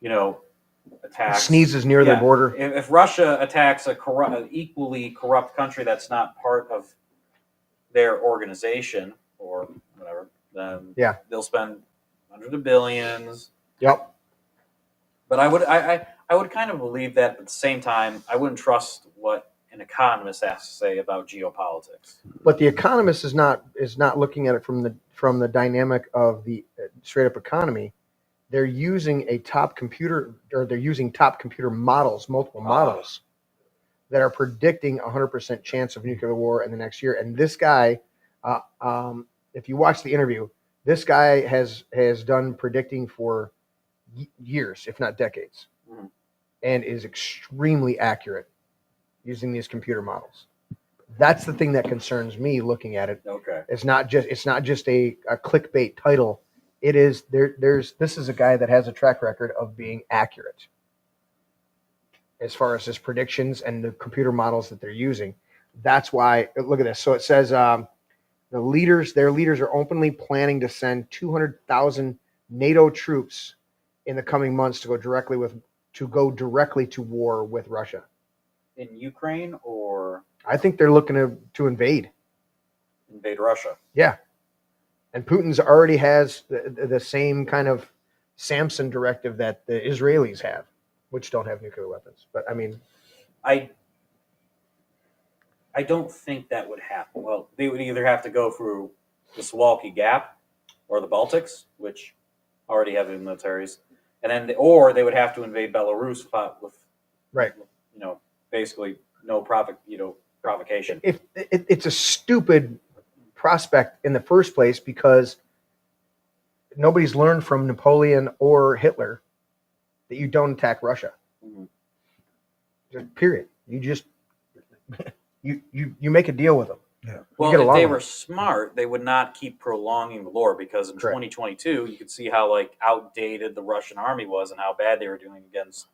S4: attacks,
S2: sneezes near their border,
S4: if Russia attacks an equally corrupt country that's not part of their organization or whatever, then they'll spend hundreds of billions.
S2: Yep.
S4: But I would kind of believe that, but at the same time, I wouldn't trust what an economist has to say about geopolitics.
S2: But the economist is not looking at it from the dynamic of the straight up economy. They're using top computer models, multiple models that are predicting 100% chance of nuclear war in the next year. And this guy, if you watch the interview, this guy has done predicting for years, if not decades, and is extremely accurate using these computer models. That's the thing that concerns me looking at it.
S4: Okay.
S2: It's not just a clickbait title. It is this is a guy that has a track record of being accurate as far as his predictions and the computer models that they're using. That's why, look at this. So it says their leaders are openly planning to send 200,000 NATO troops in the coming months to go directly to war with Russia.
S4: In Ukraine, or
S2: I think they're looking to invade.
S4: invade Russia.
S2: Yeah. And Putin's already has the same kind of Samson directive that the Israelis have, which don't have nuclear weapons. But I mean,
S4: I don't think that would happen. Well, they would either have to go through the Suwalki Gap or the Baltics, which already have militaries, and then or they would have to invade Belarus with
S2: right,
S4: basically no provocation.
S2: If it's a stupid prospect in the first place because nobody's learned from Napoleon or Hitler that you don't attack Russia.
S4: Mm-hmm.
S2: Just period. You just you make a deal with them.
S3: Yeah.
S4: Well, if they were smart, they would not keep prolonging the war because in 2022, you could see how outdated the Russian army was and how bad they were doing against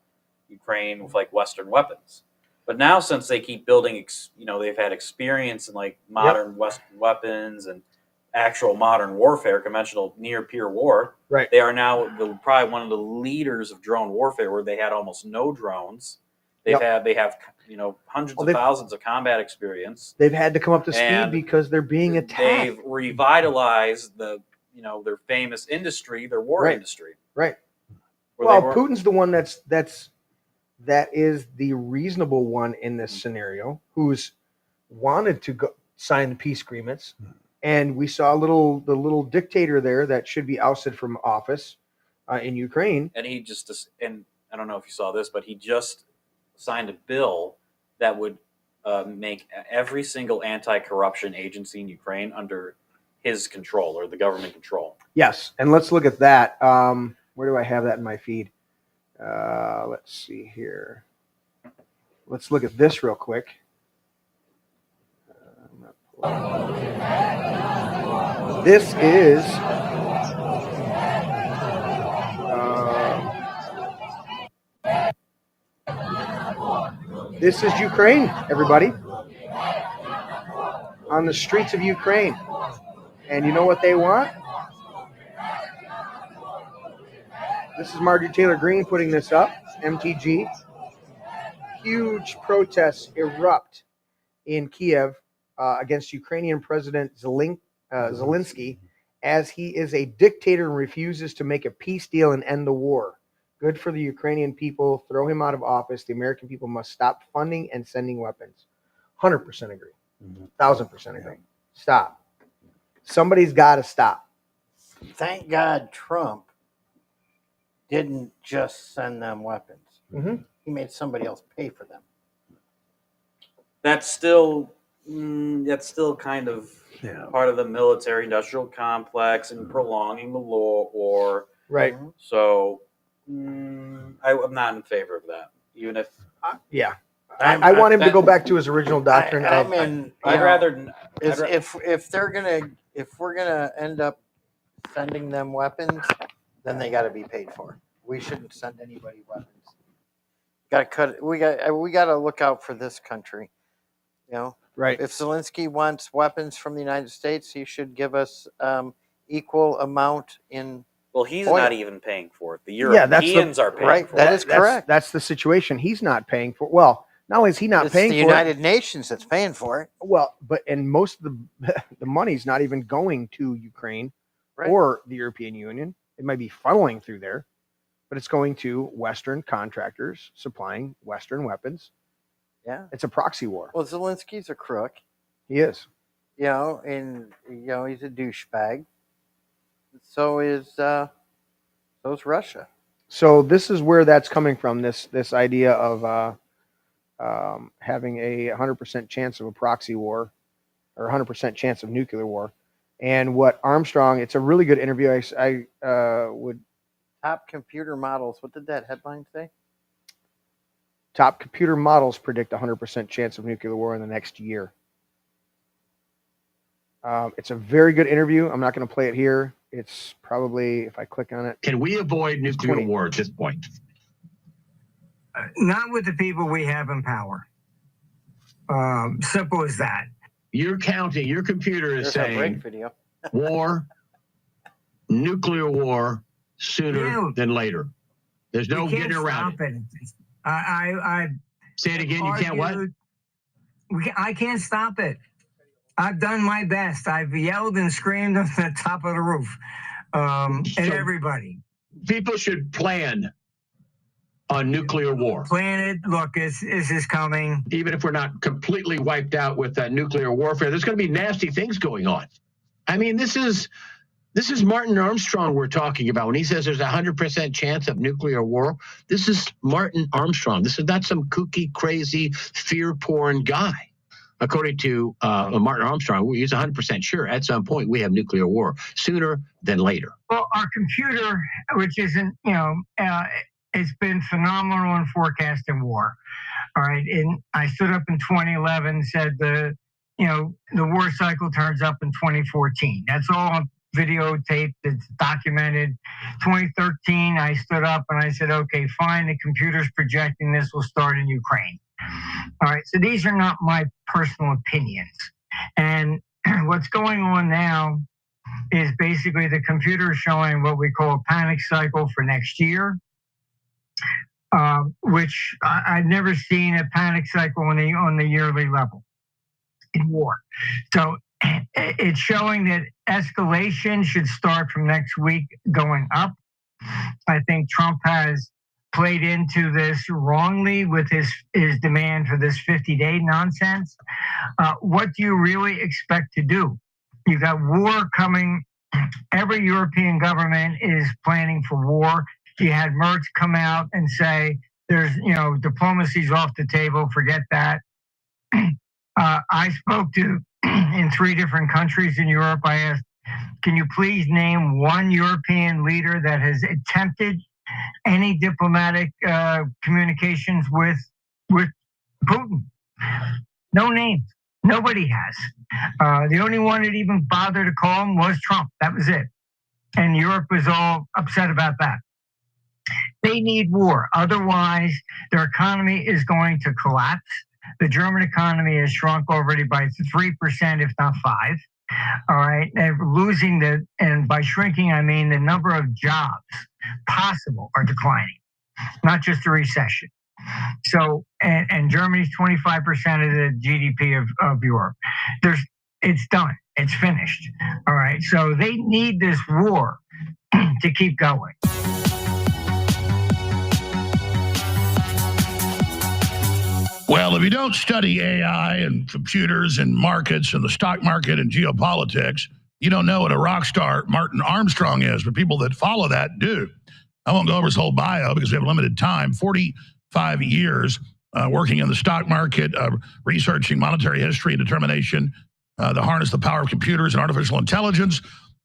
S4: Ukraine with Western weapons. But now, since they keep building, they've had experience in modern Western weapons and actual modern warfare, conventional near-peer war.
S2: Right.
S4: They are now probably one of the leaders of drone warfare, where they had almost no drones. They have hundreds of thousands of combat experience.
S2: They've had to come up to speed because they're being attacked.
S4: They've revitalized their famous industry, their war industry.
S2: Right. Well, Putin's the one that is the reasonable one in this scenario, who's wanted to sign the peace agreements, and we saw the little dictator there that should be ousted from office in Ukraine.
S4: And and I don't know if you saw this, but he just signed a bill that would make every single anti-corruption agency in Ukraine under his control or the government control.
S2: Yes, and let's look at that. Where do I have that in my feed? Let's see here. Let's look at this real quick. This is Ukraine, everybody. On the streets of Ukraine. And you know what they want? This is Marjorie Taylor Greene putting this up, MTG. Huge protests erupt in Kiev against Ukrainian President Zelensky, as he is a dictator and refuses to make a peace deal and end the war. Good for the Ukrainian people. Throw him out of office. The American people must stop funding and sending weapons. 100% agree. 1,000% agree. Stop. Somebody's got to stop.
S5: Thank God Trump didn't just send them weapons.
S2: Mm-hmm.
S5: He made somebody else pay for them.
S4: That's still kind of part of the military-industrial complex and prolonging the war.
S2: Right.
S4: So I'm not in favor of that. Even if
S2: I want him to go back to his original doctrine.
S5: If we're gonna end up sending them weapons, then they got to be paid for. We shouldn't send anybody weapons. We got to look out for this country.
S2: Right.
S5: If Zelensky wants weapons from the United States, he should give us equal amount in.
S4: Well, he's
S5: oil.
S4: not even paying for it. The Europeans are paying for it.
S5: That is correct.
S2: That's the situation. He's not paying for. Well, not only is he not paying for it,
S5: it's the United Nations that's paying for it.
S2: Well, and most of the money's not even going to Ukraine or the European Union. It might be funneling through there, but it's going to Western contractors supplying Western weapons.
S5: Yeah.
S2: It's a proxy war.
S5: Well, Zelensky's a crook.
S2: He is.
S5: And he's a douchebag. So is Russia.
S2: So this is where that's coming from. This idea of having a 100% chance of a proxy war, or 100% chance of nuclear war. And what Armstrong, it's a really good interview. I would.
S5: Top computer models. What did that headline say?
S2: Top computer models predict 100% chance of nuclear war in the next year. It's a very good interview. I'm not going to play it here. It's probably, if I click on it.
S16: Can we avoid nuclear war at this point?
S17: Not with the people we have in power. Simple as that.
S16: You're counting, your computer is saying war, nuclear war, sooner than later. There's no getting around it.
S17: I
S16: say it again. You can't what?
S17: I can't stop it. I've done my best. I've yelled and screamed at the top of the roof. And everybody.
S16: People should plan on nuclear war.
S17: Plan it. Look, this is coming.
S16: Even if we're not completely wiped out with nuclear warfare, there's going to be nasty things going on. I mean, this is Martin Armstrong we're talking about when he says there's a 100% chance of nuclear war. This is Martin Armstrong. This is not some kooky, crazy, fear-porn guy. According to Martin Armstrong, he's 100% sure at some point we have nuclear war, sooner than later.
S17: Well, our computer, which isn't, it's been phenomenal in forecasting war. All right. And I stood up in 2011, said the war cycle turns up in 2014. That's all videotaped. It's documented. 2013, I stood up and I said, okay, fine. The computer's projecting this will start in Ukraine. All right. So these are not my personal opinions. And what's going on now is basically the computer showing what we call a panic cycle for next year. Which I've never seen a panic cycle on the yearly level in war. So it's showing that escalation should start from next week going up. I think Trump has played into this wrongly with his demand for this 50-day nonsense. What do you really expect to do? You got war coming. Every European government is planning for war. You had Merz come out and say, there's, diplomacy's off the table, forget that. I spoke to, in 3 different countries in Europe, I asked, can you please name one European leader that has attempted any diplomatic communications with Putin? No names. Nobody has. The only one that even bothered to call him was Trump. That was it. And Europe was all upset about that. They need war. Otherwise, their economy is going to collapse. The German economy has shrunk already by 3%, if not 5%. All right. They're losing and by shrinking, I mean the number of jobs possible are declining, not just a recession. So, and Germany's 25% of the GDP of Europe. It's done. It's finished. All right. So they need this war to keep going.
S18: Well, if you don't study AI and computers and markets and the stock market and geopolitics, you don't know what a rock star Martin Armstrong is, but people that follow that do. I won't go over his whole bio because we have limited time. 45 years working in the stock market, researching monetary history and determination to harness the power of computers and artificial intelligence.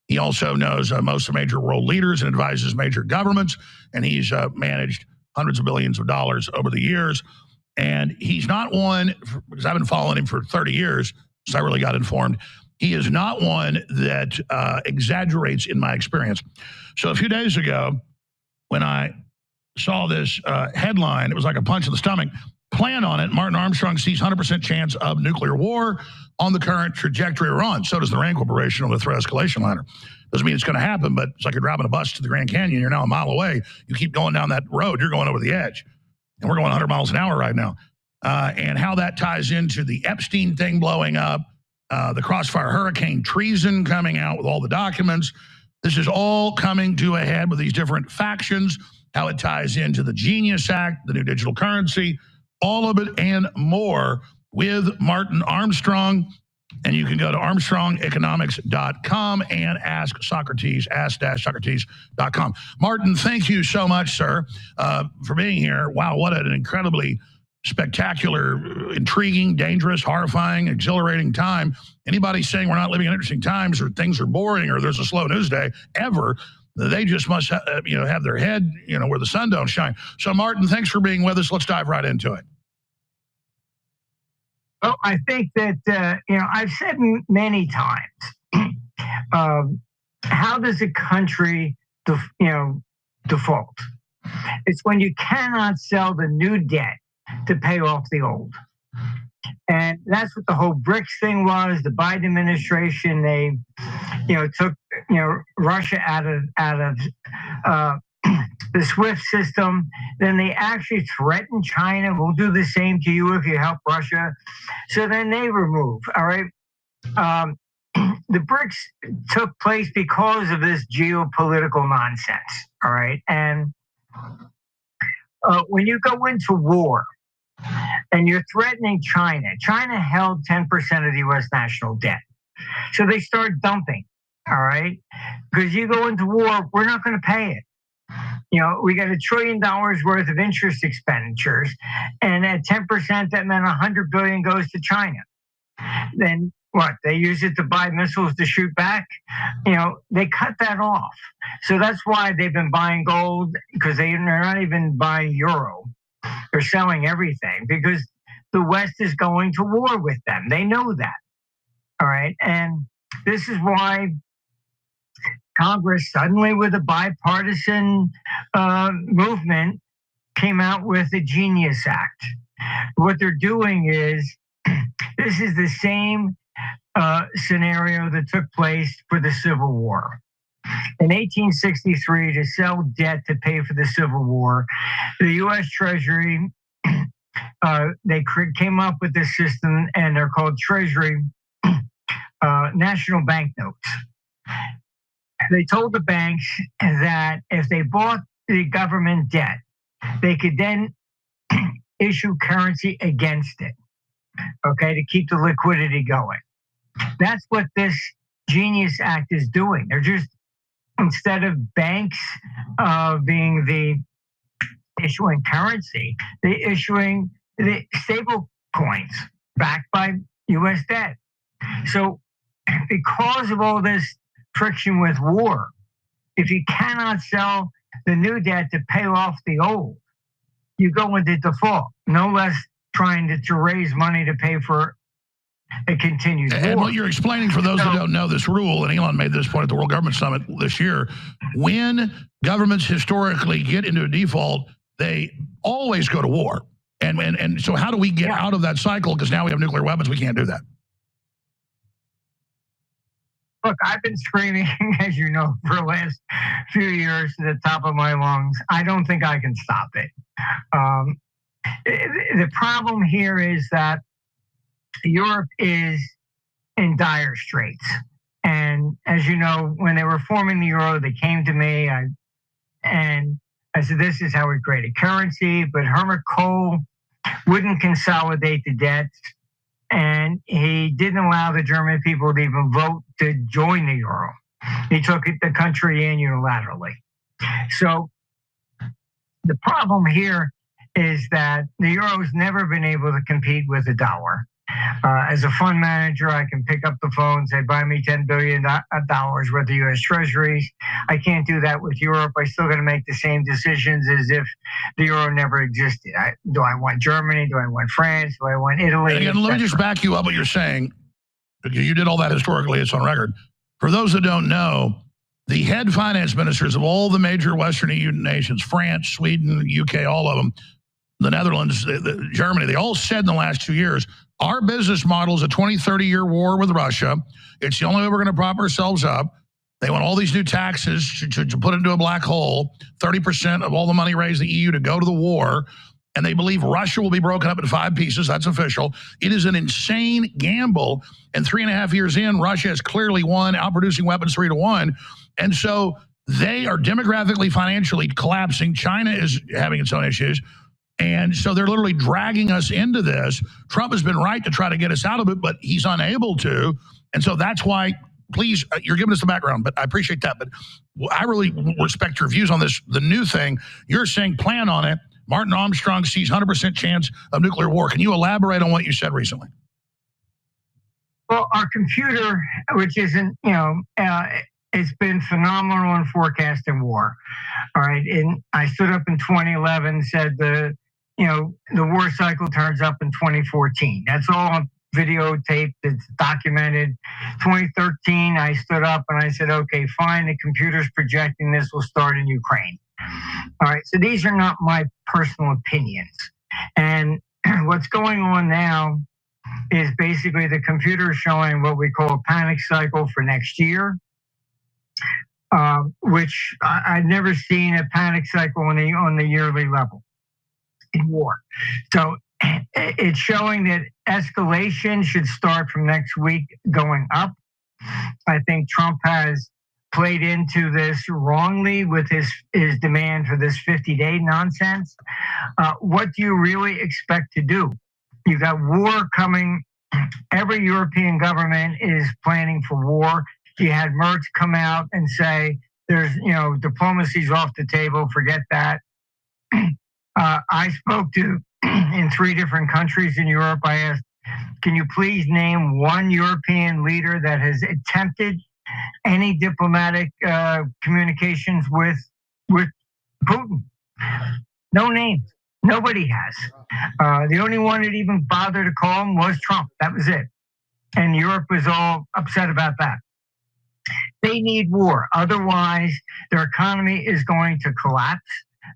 S18: He also knows most of major world leaders and advises major governments, and he's managed hundreds of billions of dollars over the years. And he's not one, because I've been following him for 30 years, so I really got informed. He is not one that exaggerates in my experience. So a few days ago, when I saw this headline, it was like a punch in the stomach. Plan on it. Martin Armstrong sees 100% chance of nuclear war on the current trajectory we're on. So does the Rand Corporation on the threat escalation ladder. Doesn't mean it's going to happen, but it's like you're driving a bus to the Grand Canyon. You're now a mile away. You keep going down that road, you're going over the edge. And we're going 100 miles an hour right now. And how that ties into the Epstein thing blowing up, the Crossfire Hurricane Treason coming out with all the documents. This is all coming to a head with these different factions, how it ties into the Genius Act, the new digital currency, all of it and more with Martin Armstrong. And you can go to armstrongeconomics.com and ask Socrates, ask-socrates.com. Martin, thank you so much, sir, for being here. Wow, what an incredibly spectacular, intriguing, dangerous, horrifying, exhilarating time. Anybody saying we're not living in interesting times or things are boring or there's a slow news day ever, they just must have their head where the sun don't shine. So, Martin, thanks for being with us. Let's dive right into it.
S17: Well, I think that, I've said many times, how does a country, default? It's when you cannot sell the new debt to pay off the old. And that's what the whole BRICS thing was. The Biden administration, they, took, Russia out of the SWIFT system. Then they actually threatened China. We'll do the same to you if you help Russia. So then they remove. All right. the BRICS took place because of this geopolitical nonsense. All right. And when you go into war and you're threatening China, China held 10% of the U.S. national debt. So they start dumping. All right. Because you go into war, we're not going to pay it. We got $1 trillion worth of interest expenditures. And at 10%, that meant $100 billion goes to China. Then what? They use it to buy missiles to shoot back? They cut that off. So that's why they've been buying gold, because they're not even buying euro. They're selling everything because the West is going to war with them. They know that. All right. And this is why Congress suddenly, with a bipartisan movement, came out with the Genius Act. What they're doing is, this is the same scenario that took place for the Civil War. In 1863, to sell debt to pay for the Civil War, the U.S. Treasury, they came up with this system, and they're called Treasury national banknotes. They told the banks that if they bought the government debt, they could then issue currency against it, okay, to keep the liquidity going. That's what this Genius Act is doing. They're just, instead of banks being the issuing currency, they're issuing the stable coins backed by U.S. debt. So because of all this friction with war, if you cannot sell the new debt to pay off the old, you go into default, no less trying to raise money to pay for a continued war.
S18: And what you're explaining, for those that don't know this rule, and Elon made this point at the World Government Summit this year, when governments historically get into a default, they always go to war. And so how do we get out of that cycle? Because now we have nuclear weapons, we can't do that.
S17: Look, I've been screaming, as you know, for the last few years to the top of my lungs. I don't think I can stop it. The problem here is that Europe is in dire straits. And as you know, when they were forming the euro, they came to me and I said, this is how we create a currency. But Helmut Kohl wouldn't consolidate the debts. And he didn't allow the German people to even vote to join the euro. He took the country in unilaterally. So the problem here is that the euro's never been able to compete with the dollar. As a fund manager, I can pick up the phone and say, buy me $10 billion worth of U.S. treasuries. I can't do that with Europe. I still got to make the same decisions as if the euro never existed. Do I want Germany? Do I want France? Do I want Italy?
S18: And again, let me just back you up what you're saying, because you did all that historically. It's on record. For those that don't know, the head finance ministers of all the major Western EU nations, France, Sweden, UK, all of them, the Netherlands, Germany, they all said in the last 2 years, our business model is a 20, 30-year war with Russia. It's the only way we're going to prop ourselves up. They want all these new taxes to put into a black hole, 30% of all the money raised in the EU to go to the war, and they believe Russia will be broken up into 5 pieces. That's official. It is an insane gamble, and 3.5 years in, Russia has clearly won, outproducing weapons 3-1, and so they are demographically, financially collapsing. China is having its own issues. And so they're literally dragging us into this. Trump has been right to try to get us out of it, but he's unable to. And so that's why, please, you're giving us the background, but I appreciate that. But I really respect your views on this. The new thing, you're saying plan on it. Martin Armstrong sees 100% chance of nuclear war. Can you elaborate on what you said recently?
S17: Well, our computer, which isn't, it's been phenomenal in forecasting war. All right. And I stood up in 2011, said the war cycle turns up in 2014. That's all on videotape. It's documented. 2013, I stood up and I said, okay, fine. The computer's projecting this will start in Ukraine. All right. So these are not my personal opinions. And what's going on now is basically the computer showing what we call a panic cycle for next year. Which I've never seen a panic cycle on the yearly level in war. So it's showing that escalation should start from next week going up. I think Trump has played into this wrongly with his demand for this 50-day nonsense. What do you really expect to do? You got war coming. Every European government is planning for war. You had Merz come out and say, there's, diplomacy's off the table, forget that. I spoke to, in 3 different countries in Europe, I asked, can you please name one European leader that has attempted any diplomatic communications with Putin? No names. Nobody has. The only one that even bothered to call him was Trump. That was it. And Europe was all upset about that. They need war. Otherwise, their economy is going to collapse.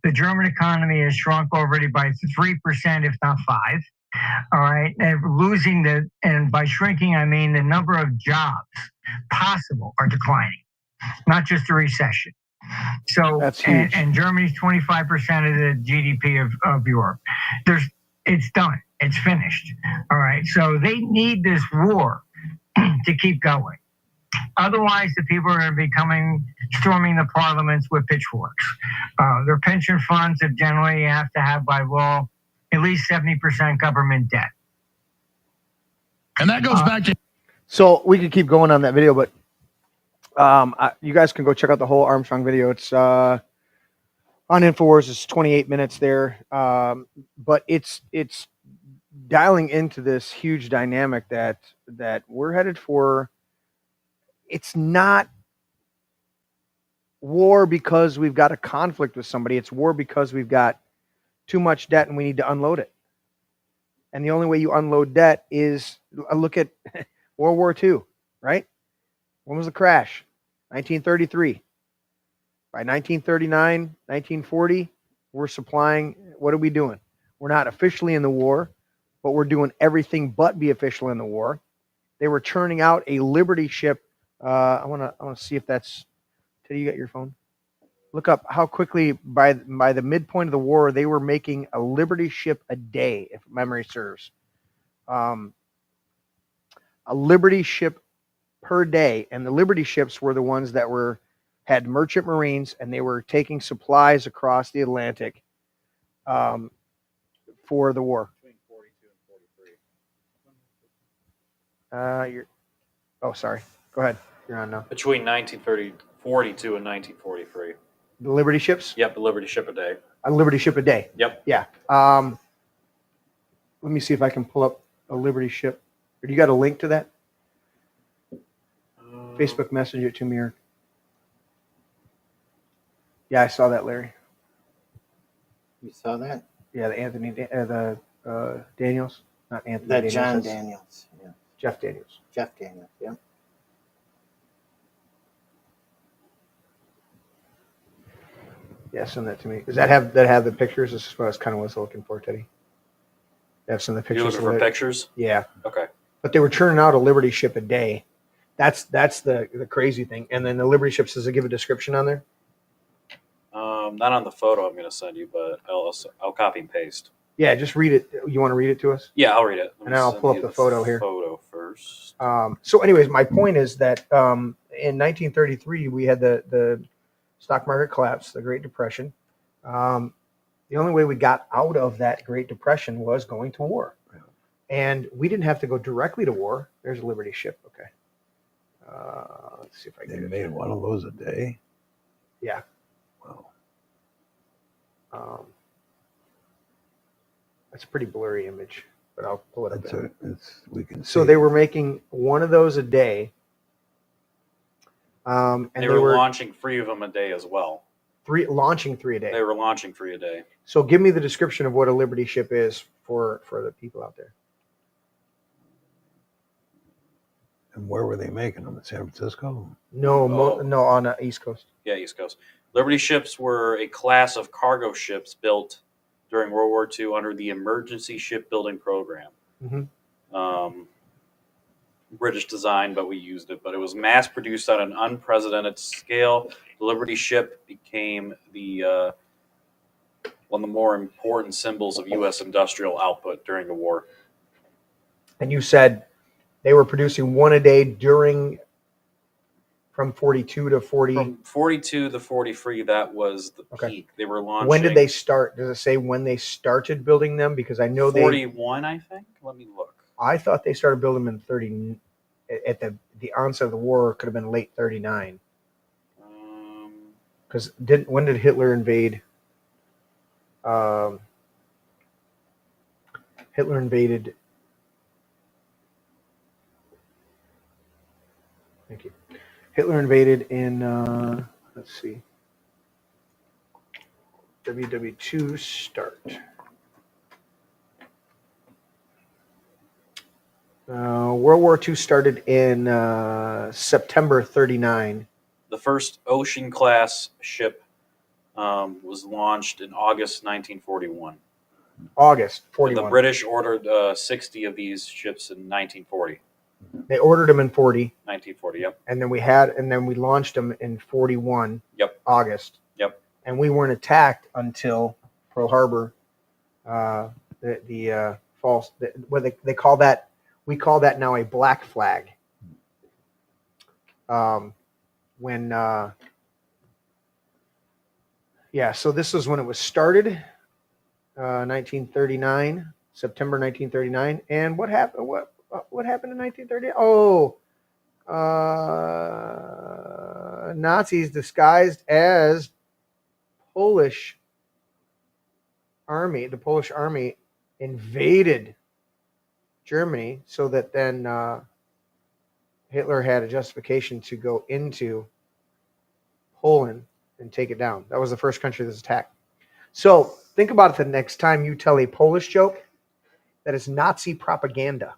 S17: The German economy has shrunk already by 3%, if not 5%. All right. And by shrinking, I mean the number of jobs possible are declining, not just a recession. So,
S2: That's huge.
S17: And Germany's 25% of the GDP of Europe. It's done. It's finished. All right. So they need this war to keep going. Otherwise, the people are going to be storming the parliaments with pitchforks. Their pension funds have generally have to have by law at least 70% government debt.
S18: And that goes back to.
S2: So we could keep going on that video, but you guys can go check out the whole Armstrong video. It's on InfoWars. It's 28 minutes there, but it's dialing into this huge dynamic that we're headed for. It's not war because we've got a conflict with somebody. It's war because we've got too much debt and we need to unload it. And the only way you unload debt is look at World War II, right? When was the crash? 1933. By 1939, 1940, we're supplying. What are we doing? We're not officially in the war, but we're doing everything but be official in the war. They were churning out a Liberty ship. I want to see if that's. Teddy, you got your phone? Look up how quickly by the midpoint of the war they were making a Liberty ship a day, if memory serves. A Liberty ship per day, and the Liberty ships were the ones that had merchant marines, and they were taking supplies across the Atlantic for the war.
S4: Between 42 and 43.
S2: Oh, sorry. Go ahead. You're on now.
S4: Between 1942 and 1943.
S2: The Liberty ships?
S4: Yep, the Liberty ship a day.
S2: A Liberty ship a day.
S4: Yep.
S2: Yeah. Let me see if I can pull up a Liberty ship. Do you got a link to that? Facebook Messenger it to me. Yeah, I saw that, Larry.
S5: You saw that?
S2: Yeah, the Daniels, not Anthony.
S5: That
S2: Daniels,
S5: John Daniels. Yeah.
S2: Jeff Daniels.
S5: Jeff Daniels. Yeah.
S2: Yeah, send that to me. Does that have the pictures? This is what I was kind of looking for, Teddy. They have some of the pictures.
S4: You're looking for pictures?
S2: Yeah.
S4: Okay.
S2: But they were churning out a Liberty ship a day. That's the crazy thing. And then the Liberty ships, does it give a description on there?
S4: Not on the photo I'm going to send you, but I'll copy and paste.
S2: Yeah, just read it. You want to read it to us?
S4: Yeah, I'll read it.
S2: And I'll pull up the photo here.
S4: Photo first.
S2: So, anyways, my point is that in 1933 we had the stock market collapse, the Great Depression. The only way we got out of that Great Depression was going to war, and we didn't have to go directly to war. There's a Liberty ship. Okay. Let's see if I can.
S3: They made one of those a day.
S2: Yeah.
S3: Wow.
S2: That's a pretty blurry image, but I'll pull it up.
S3: We can.
S2: So they were making one of those a day. And
S4: they were launching 3 of them a day as well.
S2: Launching 3 a day.
S4: They were launching 3 a day.
S2: So give me the description of what a Liberty ship is for the people out there.
S3: And where were they making them? In San Francisco?
S2: No, no, on the East Coast.
S4: Yeah, East Coast. Liberty ships were a class of cargo ships built during World War II under the Emergency Shipbuilding Program.
S2: Mm-hmm.
S4: British design, but we used it. But it was mass produced on an unprecedented scale. The Liberty ship became the one of the more important symbols of U.S. industrial output during the war.
S2: And you said they were producing one a day from 42 to 40.
S4: From 42 to 43, that was the peak. They were launching.
S2: When did they start? Does it say when they started building them? Because I know
S4: 41, I think. Let me look.
S2: I thought they started building them in 30. At the onset of the war, could have been late 39. Because when did Hitler invade? Hitler invaded. Thank you. Hitler invaded in, let's see, WW2 start. World War II started in September 39.
S4: The first ocean-class ship was launched in August 1941.
S2: August 41.
S4: And the British ordered 60 of these ships in 1940.
S2: They ordered them in 40.
S4: 1940, yep.
S2: And then we launched them in 41.
S4: Yep.
S2: August.
S4: Yep.
S2: And we weren't attacked until Pearl Harbor. The false. They call that. We call that now a black flag. So this is when it was started, 1939, September 1939. And what happened? What happened in 1930? Oh, Nazis disguised as Polish army. The Polish army invaded Germany so that then Hitler had a justification to go into Poland and take it down. That was the first country that was attacked. So think about it the next time you tell a Polish joke that is Nazi propaganda.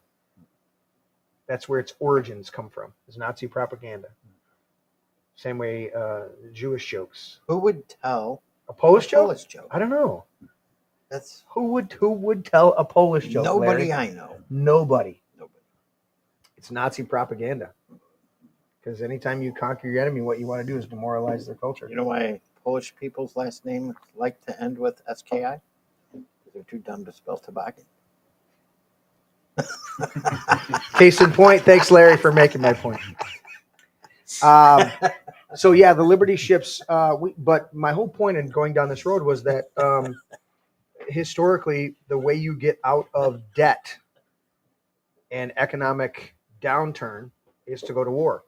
S2: That's where its origins come from, is Nazi propaganda. Same way Jewish jokes.
S5: Who would tell
S2: a Polish joke?
S5: Polish joke?
S2: I don't know.
S5: That's
S2: who would tell a Polish joke?
S5: Nobody
S2: Larry?
S5: I know.
S2: Nobody. It's Nazi propaganda. Because anytime you conquer your enemy, what you want to do is demoralize their culture.
S5: You know why Polish people's last name like to end with SKI? Because they're too dumb to spell toboggan.
S2: Case in point. Thanks, Larry, for making my point. So yeah, the Liberty ships. But my whole point in going down this road was that historically, the way you get out of debt and economic downturn is to go to war.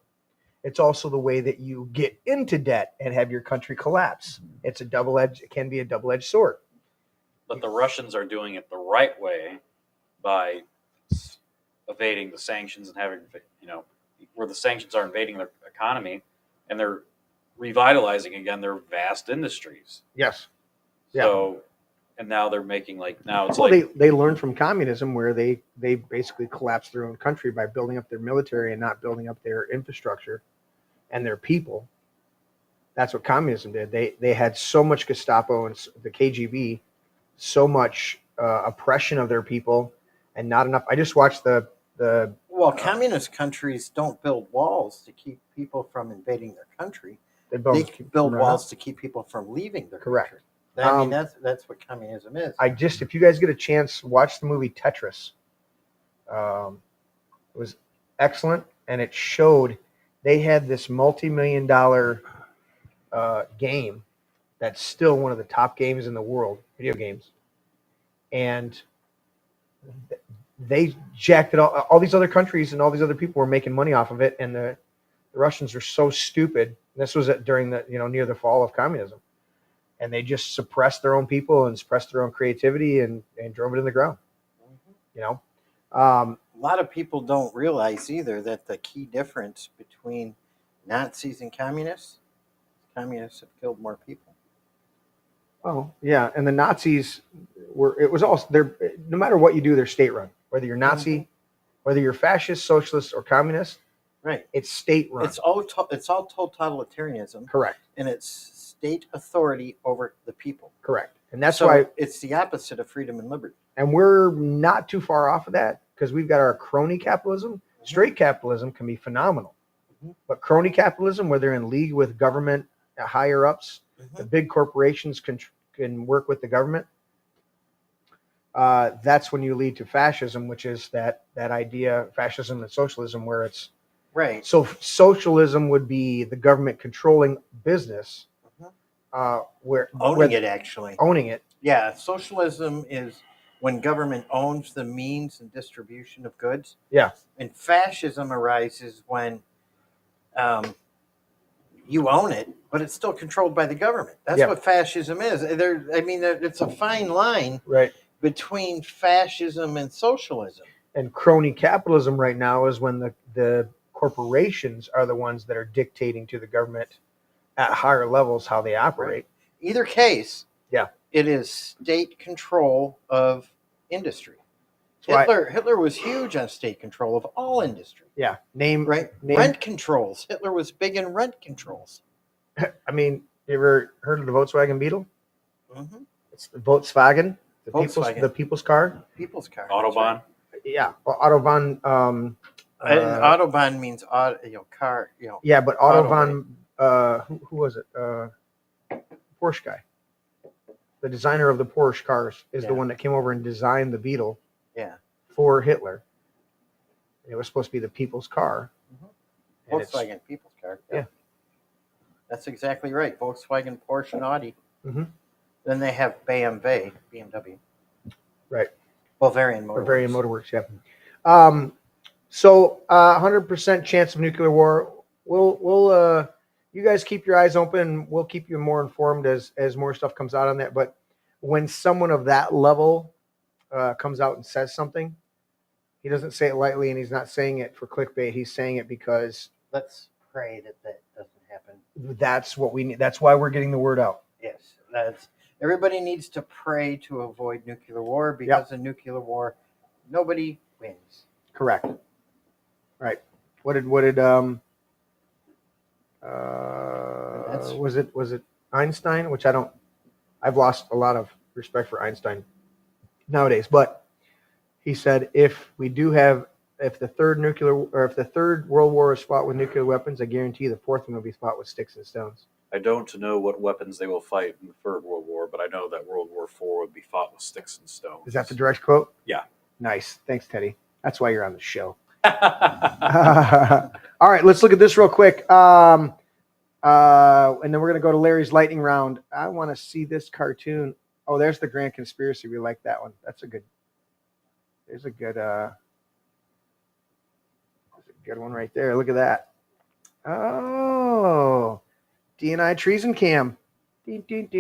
S2: It's also the way that you get into debt and have your country collapse. It can be a double-edged sword.
S4: But the Russians are doing it the right way by evading the sanctions and having, where the sanctions are invading their economy, and they're revitalizing again their vast industries.
S2: Yes. Yeah.
S4: So, and now they're making
S2: they learned from communism where they basically collapsed their own country by building up their military and not building up their infrastructure and their people. That's what communism did. They had so much Gestapo and the KGB, so much oppression of their people, and not enough. I just watched
S5: communist countries don't build walls to keep people from invading their country. They build walls to keep people from leaving their
S2: Correct.
S5: country. I mean, that's what communism is.
S2: If you guys get a chance, watch the movie Tetris. It was excellent, and it showed they had this multi-million-dollar game that's still one of the top games in the world, video games, and they jacked it all these other countries and all these other people were making money off of it, and the Russians are so stupid. This was during the near the fall of communism, and they just suppressed their own people and suppressed their own creativity and drove it in the ground.
S5: A lot of people don't realize either that the key difference between Nazis and communists have killed more people.
S2: Oh yeah, and the Nazis no matter what you do, they're state run. Whether you're Nazi, whether you're fascist, socialist, or communist,
S5: right?
S2: It's state run.
S5: It's all totalitarianism.
S2: Correct.
S5: And it's state authority over the people.
S2: Correct. And that's why
S5: it's the opposite of freedom and liberty.
S2: And we're not too far off of that because we've got our crony capitalism. Straight capitalism can be phenomenal, but crony capitalism, where they're in league with government higher ups, the big corporations can work with the government, that's when you lead to fascism, which is that idea, fascism and socialism, where it's
S5: right.
S2: So socialism would be the government controlling business, where
S5: Owning it, actually.
S2: owning it.
S5: Yeah, socialism is when government owns the means and distribution of goods.
S2: Yeah.
S5: And fascism arises when you own it, but it's still controlled by the government. That's what fascism is. It's a fine line between fascism and socialism.
S2: And crony capitalism right now is when the corporations are the ones that are dictating to the government at higher levels how they operate.
S5: Either case,
S2: yeah,
S5: it is state control of industry. Hitler was huge on state control of all industry.
S2: Yeah,
S5: rent controls. Hitler was big in rent controls.
S2: I mean, you ever heard of the Volkswagen Beetle?
S5: Mm-hmm.
S2: It's the Volkswagen, the
S5: Volkswagen.
S2: people's car.
S5: People's car.
S4: Autobahn.
S2: Yeah, well, Autobahn.
S5: Autobahn means car.
S2: Yeah, but Autobahn. Who was it? Porsche guy. The designer of the Porsche cars is the one that came over and designed the Beetle.
S5: Yeah.
S2: For Hitler. It was supposed to be the people's car.
S5: Mm-hmm. Volkswagen people's car.
S2: Yeah.
S5: That's exactly right. Volkswagen, Porsche, and Audi.
S2: Mm-hmm.
S5: Then they have BMW.
S2: Right.
S5: Bavarian Motor
S2: Works, yeah. So 100% chance of nuclear war. We'll you guys keep your eyes open. We'll keep you more informed as more stuff comes out on that. But when someone of that level comes out and says something, he doesn't say it lightly, and he's not saying it for clickbait. He's saying it because
S5: let's pray that doesn't happen.
S2: That's what we need. That's why we're getting the word out.
S5: Yes, everybody needs to pray to avoid nuclear war, because in nuclear war, nobody wins.
S2: Correct. Right. What did was it Einstein? Which I've lost a lot of respect for Einstein nowadays, but he said if the third world war is fought with nuclear weapons, I guarantee the fourth one will be fought with sticks and stones.
S4: I don't know what weapons they will fight in the Third World War, but I know that World War IV would be fought with sticks and stones.
S2: Is that the direct quote?
S4: Yeah.
S2: Nice. Thanks, Teddy. That's why you're on the show. All right, let's look at this real quick. And then we're going to go to Larry's lightning round. I want to see this cartoon. Oh, there's the Grand Conspiracy. We like that one. There's a good one right there. Look at that. Oh, DNI treason cam. Look at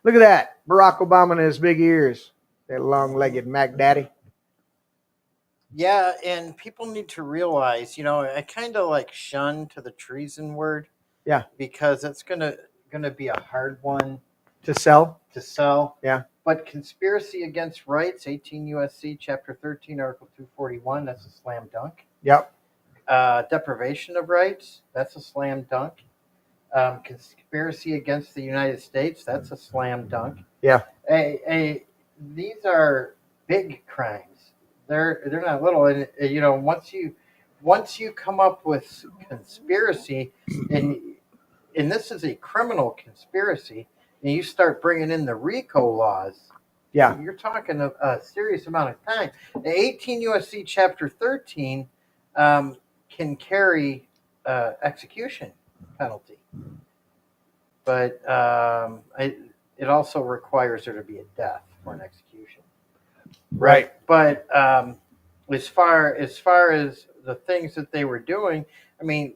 S2: that. Barack Obama and his big ears. That long-legged Mac Daddy.
S5: Yeah, and people need to realize, I kind of shun to the treason word.
S2: Yeah.
S5: Because it's gonna be a hard one
S2: to sell.
S5: Yeah. But conspiracy against rights, 18 U.S.C. Chapter 13, Article 241, that's a slam dunk.
S2: Yep.
S5: Deprivation of rights, that's a slam dunk. Conspiracy against the United States, that's a slam dunk.
S2: Yeah.
S5: These are big crimes. They're not little, and once you come up with conspiracy, and this is a criminal conspiracy, and you start bringing in the RICO laws.
S2: Yeah,
S5: you're talking a serious amount of time. The 18 U.S.C. Chapter 13 can carry execution penalty, but it also requires there to be a death for an execution.
S2: Right.
S5: But as far as the things that they were doing, I mean,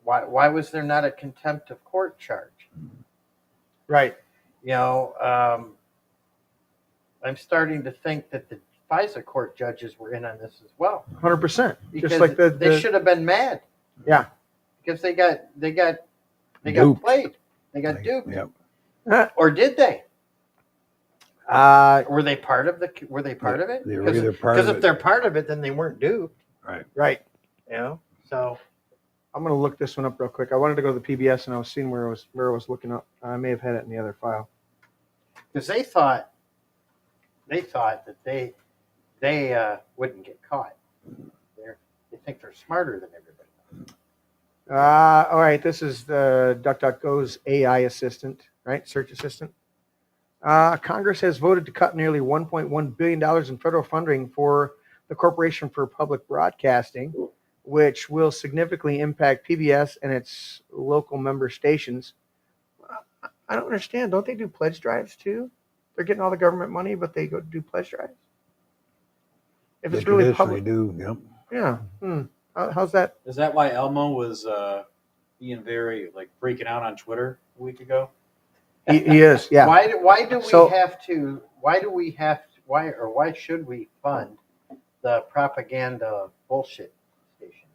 S5: why was there not a contempt of court charge?
S2: Right.
S5: I'm starting to think that the FISA court judges were in on this as well.
S2: 100%.
S5: Because
S2: Just like
S5: they should have been mad.
S2: Yeah.
S5: Because they got
S3: Duped.
S5: played. They got duped.
S3: Yep.
S5: Or did they? Were they part of it?
S3: They were either part of
S5: Because if
S3: it.
S5: they're part of it, then they weren't duped.
S2: Right.
S5: So
S2: I'm going to look this one up real quick. I wanted to go to the PBS, and I was seeing where I was looking up. I may have had it in the other file.
S5: because they thought that they wouldn't get caught. They think they're smarter than everybody.
S2: All right, this is the DuckDuckGo's AI assistant, right? Search assistant. Congress has voted to cut nearly $1.1 billion in federal funding for the Corporation for Public Broadcasting, which will significantly impact PBS and its local member stations. I don't understand. Don't they do pledge drives too? They're getting all the government money, but they go do pledge drives. If
S3: They
S2: it's really
S3: traditionally
S2: public,
S3: do. Yep.
S2: yeah. How's that?
S4: Is that why Elmo was being very freaking out on Twitter a week ago?
S2: He is. Yeah.
S5: Why do why should we fund the propaganda bullshit station?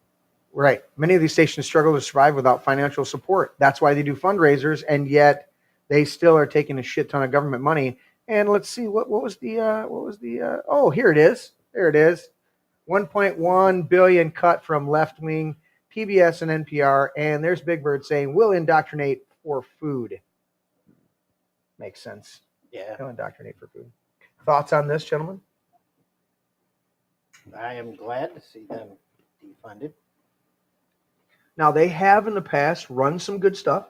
S2: Right. Many of these stations struggle to survive without financial support. That's why they do fundraisers, and yet they still are taking a shit ton of government money. And let's see what was the oh, here it is. There it is. 1.1 billion cut from left wing PBS and NPR, and there's Big Bird saying we'll indoctrinate for food. Makes sense.
S5: Yeah.
S2: They'll indoctrinate for food. Thoughts on this, gentlemen?
S5: I am glad to see them defunded.
S2: Now, they have in the past run some good stuff.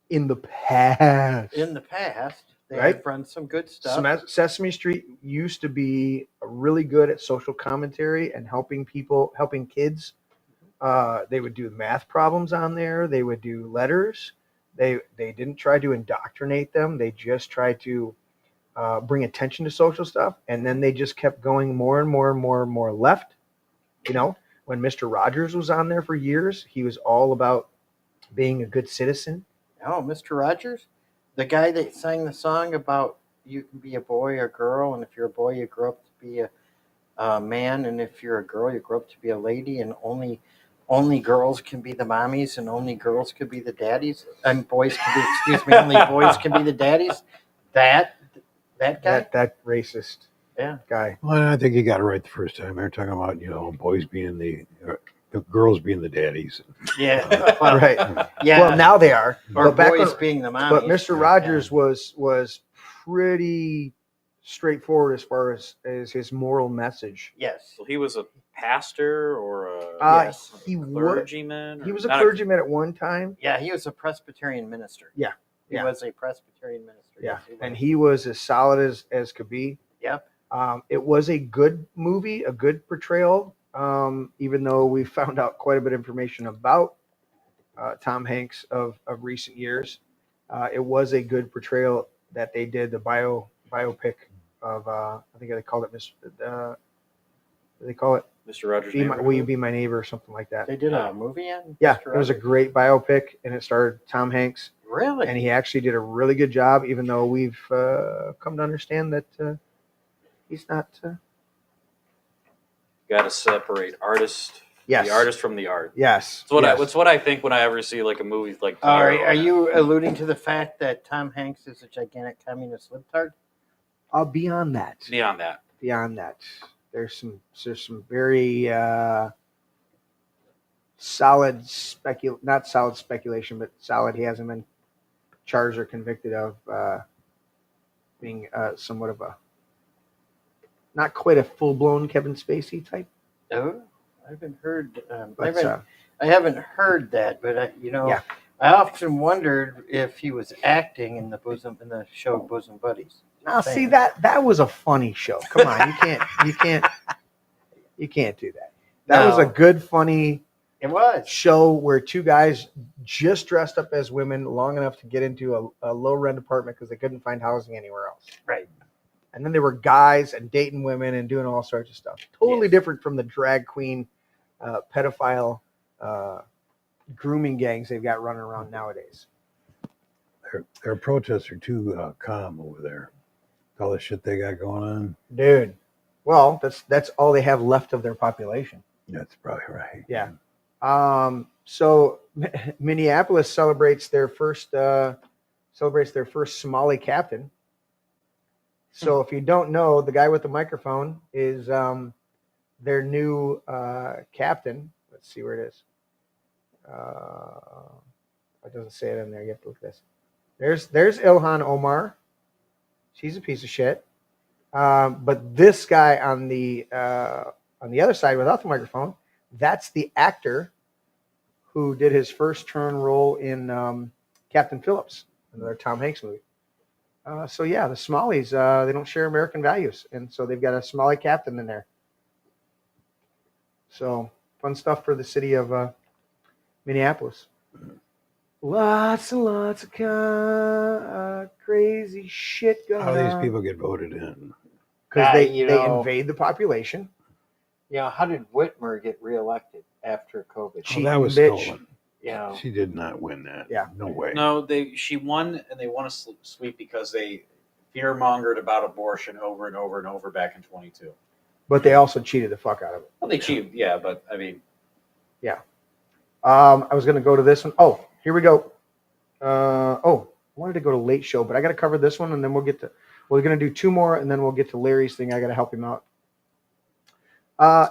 S2: In the past.
S5: They
S2: Right?
S5: have run some good stuff.
S2: Sesame Street used to be really good at social commentary and helping people, helping kids. They would do math problems on there. They would do letters. They didn't try to indoctrinate them. They just tried to bring attention to social stuff. And then they just kept going more and more and more and more left. You know, when Mr. Rogers was on there for years, he was all about being a good citizen.
S5: Oh, Mr. Rogers? The guy that sang the song about you can be a boy or girl, and if you're a boy, you grow up to be a man, and if you're a girl, you grow up to be a lady, and only girls can be the mommies, and only girls can be the daddies, and boys can be, only boys can be the daddies. That guy?
S2: That racist guy.
S3: Well, I think you got it right the first time. They're talking about, boys being the girls being the daddies.
S5: Yeah.
S2: Right.
S5: Yeah.
S2: Well, now they are.
S5: Or
S2: But back
S5: boys
S2: when-
S5: being the mommies.
S2: But Mr. Rogers was pretty straightforward as far as his moral message.
S5: Yes.
S4: So he was a pastor or a clergyman?
S2: He was a
S4: Not
S2: clergyman at one time.
S5: Yeah, he was a Presbyterian minister.
S2: Yeah.
S5: He was a Presbyterian minister.
S2: Yeah.
S5: Yes, he was.
S2: And he was as solid as could be.
S5: Yep.
S2: It was a good movie, a good portrayal, even though we found out quite a bit of information about Tom Hanks of recent years. It was a good portrayal that they did, the biopic of, I think they called it
S4: Mr. Rogers'
S2: Will You Be My Neighbor or something like that.
S5: They did a movie on
S2: Yeah,
S5: Mr.
S2: it was a
S5: Rogers?
S2: great biopic, and it starred Tom Hanks.
S5: Really?
S2: And he actually did a really good job, even though we've come to understand that he's not.
S4: Got to separate
S2: Yes.
S4: the artist from the art.
S2: Yes.
S4: It's what I think when I ever see like a movie like.
S5: Are you alluding to the fact that Tom Hanks is a gigantic communist libtard?
S2: Beyond that.
S4: Beyond that.
S2: There's some very solid not solid speculation, but solid. He hasn't been charged or convicted of being somewhat of a not quite a full blown Kevin Spacey type.
S5: No, I haven't heard.
S2: But,
S5: I haven't heard that, but I often wondered if he was acting in the show Bosom Buddies.
S2: Now, see that was a funny show. Come on, you can't do that. That was a good, funny.
S5: It was
S2: show where two guys just dressed up as women long enough to get into a low rent apartment because they couldn't find housing anywhere else.
S5: Right.
S2: And then there were guys and dating women and doing all sorts of stuff. Totally different from the drag queen, pedophile, grooming gangs they've got running around nowadays.
S3: Their protests are too calm over there. All the shit they got going on.
S2: Dude. Well, that's all they have left of their population.
S3: That's probably right.
S2: Yeah. So Minneapolis celebrates their first Somali captain. So if you don't know, the guy with the microphone is their new captain. Let's see where it is. It doesn't say it in there. You have to look at this. There's Ilhan Omar. She's a piece of shit. But this guy on the other side without the microphone, that's the actor who did his first turn role in Captain Phillips, another Tom Hanks movie. So yeah, the Somalis, they don't share American values, and so they've got a Somali captain in there. So fun stuff for the city of Minneapolis. Lots and lots of crazy shit going on.
S3: How do these people get voted in?
S2: Because they
S5: know,
S2: invade the population.
S5: how did Whitmer get reelected after COVID?
S3: Oh, that was
S2: bitch.
S3: stolen.
S5: Yeah.
S3: She did not win that.
S2: Yeah.
S3: No way.
S4: No, she won, and they won a sweep because they fear-mongered about abortion over and over and over back in 22.
S2: But they also cheated the fuck out of it.
S4: Well, they cheated, yeah, but I mean...
S2: Yeah. I was going to go to this one. Oh, here we go. I wanted to go to Late Show, but I got to cover this one, and then we're going to do two more, and then we'll get to Larry's thing. I got to help him out.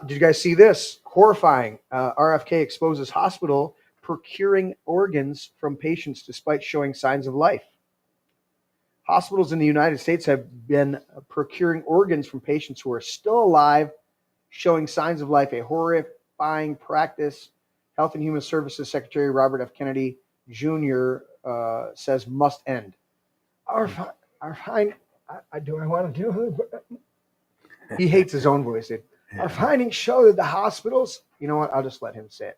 S2: Did you guys see this? Horrifying. RFK exposes hospital procuring organs from patients despite showing signs of life. Hospitals in the United States have been procuring organs from patients who are still alive, showing signs of life. A horrifying practice, Health and Human Services Secretary Robert F. Kennedy Jr. Says must end. Our finding, do I want to do it? He hates his own voice. Yeah. Our findings show that the hospitals, you know what? I'll just let him say it.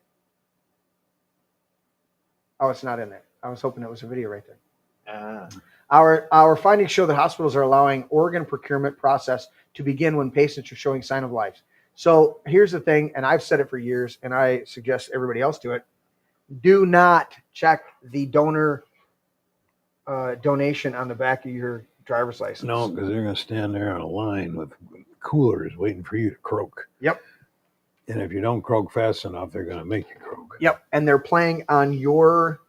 S2: Oh, it's not in there. I was hoping it was a video right there. Our findings show that hospitals are allowing organ procurement process to begin when patients are showing sign of life. So here's the thing, and I've said it for years, and I suggest everybody else do it. Do not check the donor donation on the back of your driver's license.
S3: No, because they're going to stand there on a line with coolers waiting for you to croak.
S2: Yep.
S3: And if you don't croak fast enough, they're going to make you croak.
S2: Yep. And they're playing on your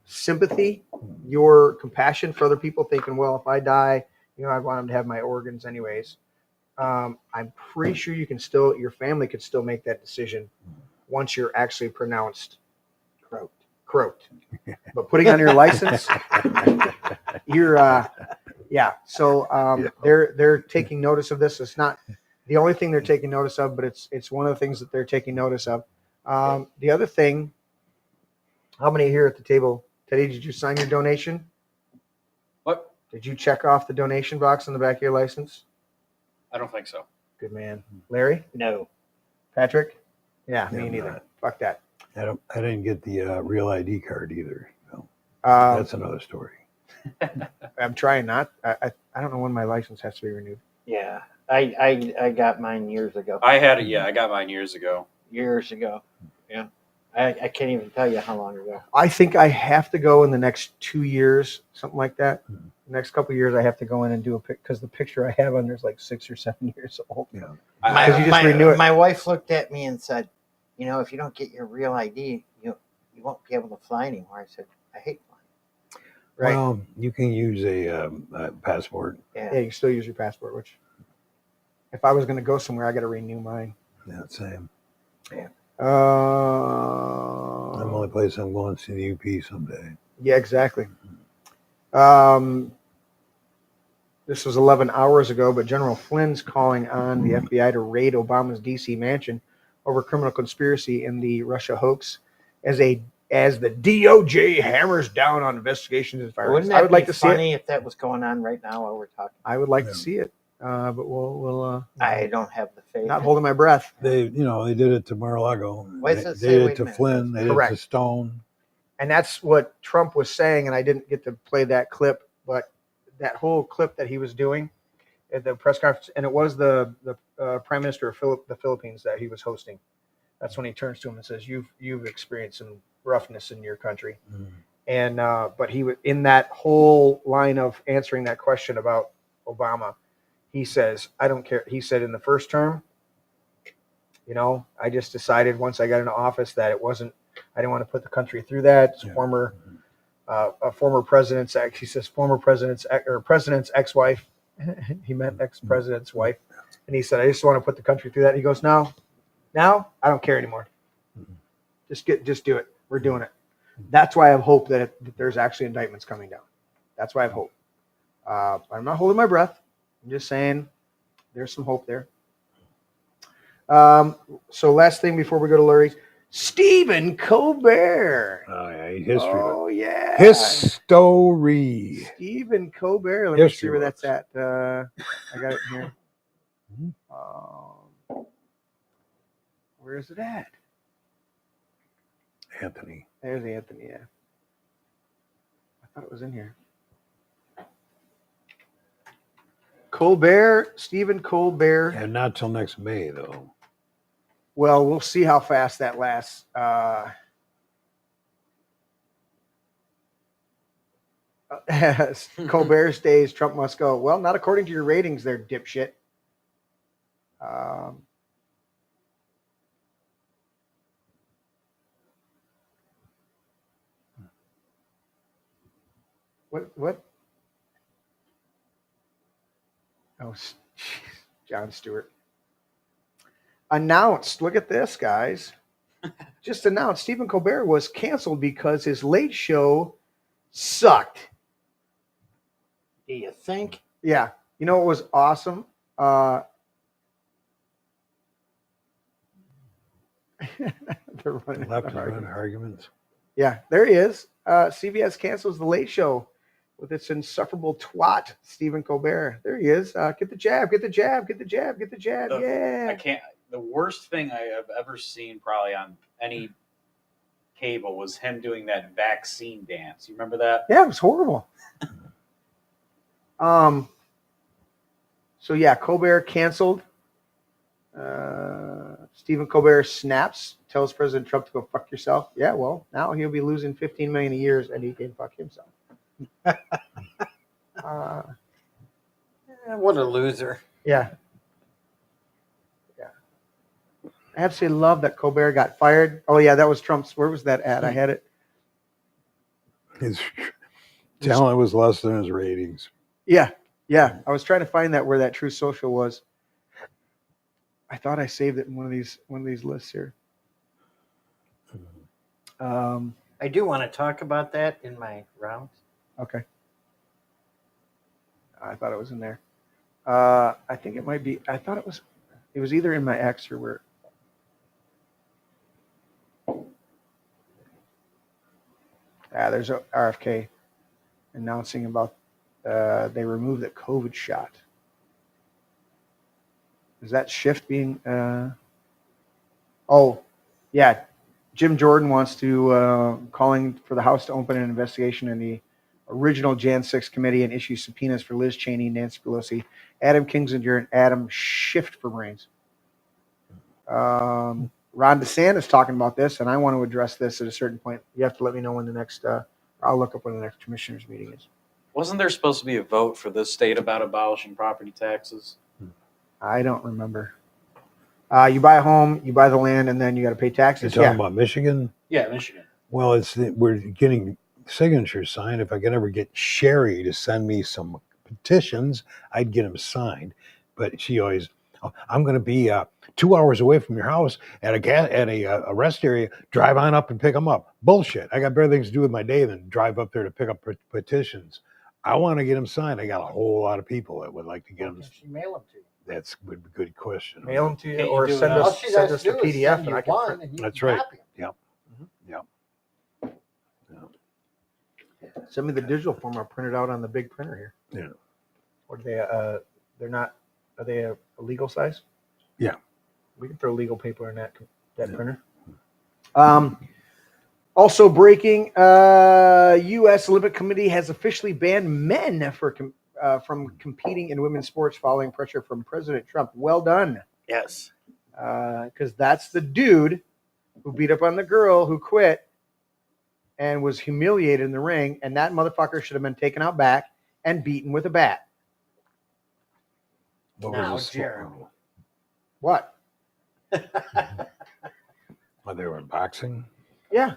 S2: sympathy, your compassion for other people, thinking, well, if I die, I want them to have my organs anyways. I'm pretty sure your family could still make that decision once you're actually pronounced croaked. But putting on your license, you're, So they're taking notice of this. It's not the only thing they're taking notice of, but it's one of the things that they're taking notice of. The other thing, how many here at the table? Teddy, did you sign your donation?
S4: What?
S2: Did you check off the donation box on the back of your license?
S4: I don't think so.
S2: Good man. Larry?
S5: No.
S2: Patrick? Yeah,
S3: No,
S2: me neither.
S3: not.
S2: Fuck that.
S3: I didn't get the real ID card either. So that's another story.
S2: I'm trying not. I don't know when my license has to be renewed.
S5: Yeah. I got mine years ago.
S4: I had it, yeah. I got mine years ago.
S5: Years ago. Yeah. I can't even tell you how long ago.
S2: I think I have to go in the next 2 years, something like that. The next couple of years, I have to go in and do a pic because the picture I have on there is like 6 or 7 years old.
S3: Yeah.
S2: Because you just renew it.
S5: My wife looked at me and said, if you don't get your real ID, you won't be able to fly anymore. I said, I hate flying.
S2: Right.
S3: Well, you can use a passport.
S2: Yeah, you can still use your passport, which if I was going to go somewhere, I got to renew mine.
S3: Yeah, same.
S5: Yeah.
S3: The only place I'm going to see the UP someday.
S2: Yeah, exactly. This was 11 hours ago, but General Flynn's calling on the FBI to raid Obama's D.C. mansion over criminal conspiracy in the Russia hoax as the DOJ hammers down on investigations and fires.
S5: Wouldn't that be funny if that was going on right now while we're talking?
S2: I would like to see it, but we'll.
S5: I don't have the faith.
S2: Not holding my breath.
S3: They did it to Mar-a-Lago.
S5: Why does it
S3: They
S5: say,
S3: did
S5: wait
S3: it
S5: a
S3: to
S5: minute?
S3: Flynn. They
S2: Correct.
S3: did it to Stone.
S2: And that's what Trump was saying, and I didn't get to play that clip, but that whole clip that he was doing at the press conference, and it was the Prime Minister of the Philippines that he was hosting. That's when he turns to him and says, "You've experienced some roughness in your country," and but he was in that whole line of answering that question about Obama. He says, "I don't care." He said, "In the first term, I just decided once I got into office that it wasn't. I didn't want to put the country through that." It's a former president's ex. He says former president's ex-wife. He meant ex-president's wife, and he said, "I just want to put the country through that." And he goes, "Now, I don't care anymore. Just do it. We're doing it." That's why I have hope that there's actually indictments coming down. That's why I have hope. I'm not holding my breath. I'm just saying there's some hope there. So last thing before we go to Larry's. Stephen Colbert.
S3: Oh yeah, history.
S2: Oh yeah.
S3: History.
S2: Stephen Colbert. Let me
S3: History
S2: see where
S3: books.
S2: that's at. I got it here. Where is it at?
S3: Anthony.
S2: There's Anthony. Yeah. I thought it was in here. Colbert, Stephen Colbert.
S3: And not till next May, though.
S2: Well, we'll see how fast that lasts. Colbert stays, Trump must go. Well, not according to your ratings there, dipshit. What? Oh, Jon Stewart. Announced, look at this, guys. Just announced Stephen Colbert was canceled because his late show sucked.
S5: Do you think?
S2: Yeah. You know what was awesome? They're running
S3: Left and right arguments.
S2: Yeah, there he is. CBS cancels the Late Show with its insufferable twat, Stephen Colbert. There he is. Get the jab, get the jab, get the jab, get the jab. Yeah.
S4: I can't. The worst thing I have ever seen, probably on any cable, was him doing that vaccine dance. You remember that?
S2: Yeah, it was horrible. So yeah, Colbert canceled. Stephen Colbert snaps, tells President Trump to go fuck yourself. Yeah, well, now he'll be losing $15 million a year and he can fuck himself.
S5: What a loser.
S2: Yeah. I absolutely love that Colbert got fired. Oh yeah, that was Trump's. Where was that at? I had it.
S3: His talent was less than his ratings.
S2: Yeah. I was trying to find that where that True Social was. I thought I saved it in one of these lists here.
S5: I do want to talk about that in my rounds.
S2: Okay. I thought it was in there. I think it might be. I thought it was either in my X or where. There's a RFK announcing about they removed the COVID shot. Is that shift being? Oh, yeah. Jim Jordan wants to calling for the House to open an investigation in the original Jan 6 committee and issue subpoenas for Liz Cheney, Nancy Pelosi, Adam Kinzinger, and Adam Schiff for brains. Ron DeSantis talking about this, and I want to address this at a certain point. You have to let me know when the next. I'll look up when the next commissioners meeting is.
S4: Wasn't there supposed to be a vote for this state about abolishing property taxes?
S2: I don't remember. You buy a home, you buy the land, and then you got to pay taxes.
S3: You're talking about Michigan?
S4: Yeah, Michigan.
S3: Well, we're getting signatures signed. If I could ever get Sherry to send me some petitions, I'd get them signed. But she always, I'm going to be 2 hours away from your house at a rest area. Drive on up and pick them up. Bullshit. I got better things to do with my day than drive up there to pick up petitions. I want to get them signed. I got a whole lot of people that would like to get them.
S5: Can she mail them to you?
S3: That's a good question.
S2: Mail them to you or send us the PDF and I can print.
S3: That's right. Yep.
S2: Send me the digital form. I'll print it out on the big printer here.
S3: Yeah.
S2: Or they're not. Are they a legal size?
S3: Yeah.
S2: We can throw legal paper in that printer. Also breaking, U.S. Olympic Committee has officially banned men from competing in women's sports following pressure from President Trump. Well done.
S5: Yes.
S2: Because that's the dude who beat up on the girl who quit and was humiliated in the ring, and that motherfucker should have been taken out back and beaten with a bat.
S5: Now, Jeremy.
S2: What?
S3: Well, they were in boxing?
S2: Yeah.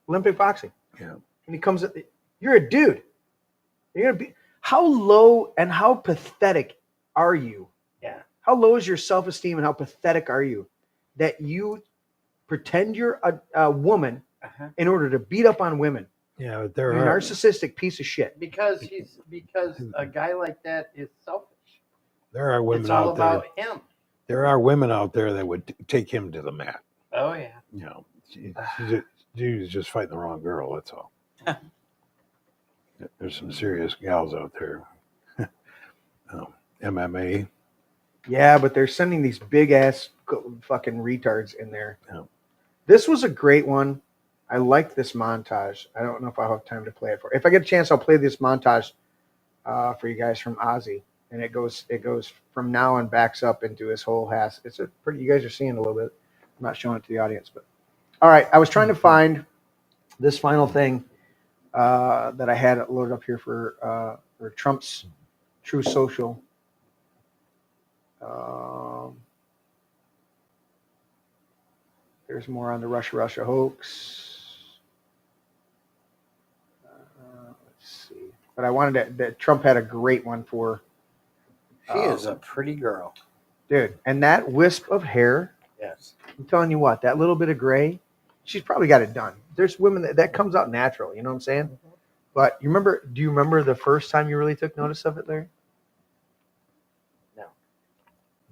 S2: Olympic boxing.
S3: Yeah.
S2: And he comes at you're a dude. You're gonna be how low and how pathetic are you?
S5: Yeah.
S2: How low is your self-esteem and how pathetic are you that you pretend you're a woman in order to beat up on women?
S3: Yeah, but
S2: You're a narcissistic piece of shit.
S5: Because a guy like that is selfish.
S3: There are women
S5: It's all
S3: out there.
S5: about him.
S3: There are women out there that would take him to the mat.
S5: Oh yeah.
S3: You know, She's just fighting the wrong girl. That's all. There's some serious gals out there. MMA.
S2: Yeah, but they're sending these big ass fucking retards in there.
S3: Yeah.
S2: This was a great one. I liked this montage. I don't know if I'll have time to play it for. If I get a chance, I'll play this montage for you guys from Ozzy, and it goes from now and backs up into his whole house. It's a pretty. You guys are seeing a little bit. I'm not showing it to the audience, but all right. I was trying to find this final thing that I had loaded up here for Trump's True Social. There's more on the Russia hoax. Let's see. But I wanted that Trump had a great one for.
S5: She is a pretty girl.
S2: Dude. And that wisp of hair.
S5: Yes.
S2: I'm telling you what, that little bit of gray, she's probably got it done. There's women that comes out natural, you know what I'm saying? Mm-hmm. But do you remember the first time you really took notice of it, Larry?
S5: No.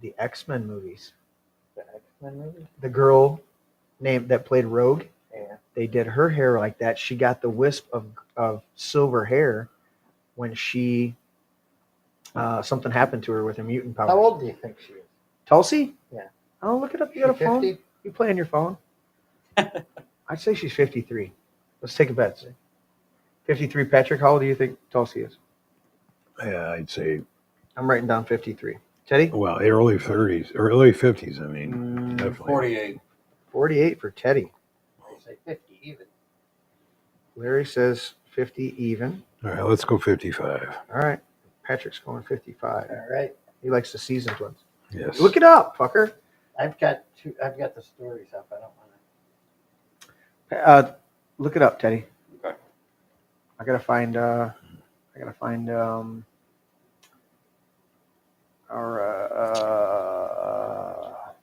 S2: The X-Men movies.
S5: The X-Men movies?
S2: The girl that played Rogue.
S5: Yeah.
S2: They did her hair like that. She got the wisp of silver hair when she something happened to her with her mutant powers.
S5: How old do you think she is?
S2: Tulsi?
S5: Yeah.
S2: Oh, look it up. You got a phone?
S5: 50?
S2: You play on your phone? I'd say she's 53. Let's take a bet. 53. Patrick, how old do you think Tulsi is?
S3: Yeah, I'd say.
S2: I'm writing down 53. Teddy?
S3: Well, early 30s, early 50s. I mean, definitely.
S4: 48.
S2: 48 for Teddy.
S5: I say 50 even.
S2: Larry says 50 even.
S3: All right, let's go 55.
S2: All right. Patrick's going 55.
S5: All right.
S2: He likes the seasoned ones.
S3: Yes.
S2: Look it up, fucker.
S5: I've got the stories up. I don't want
S2: to. Look it up, Teddy.
S4: Okay.
S2: I gotta find. Our.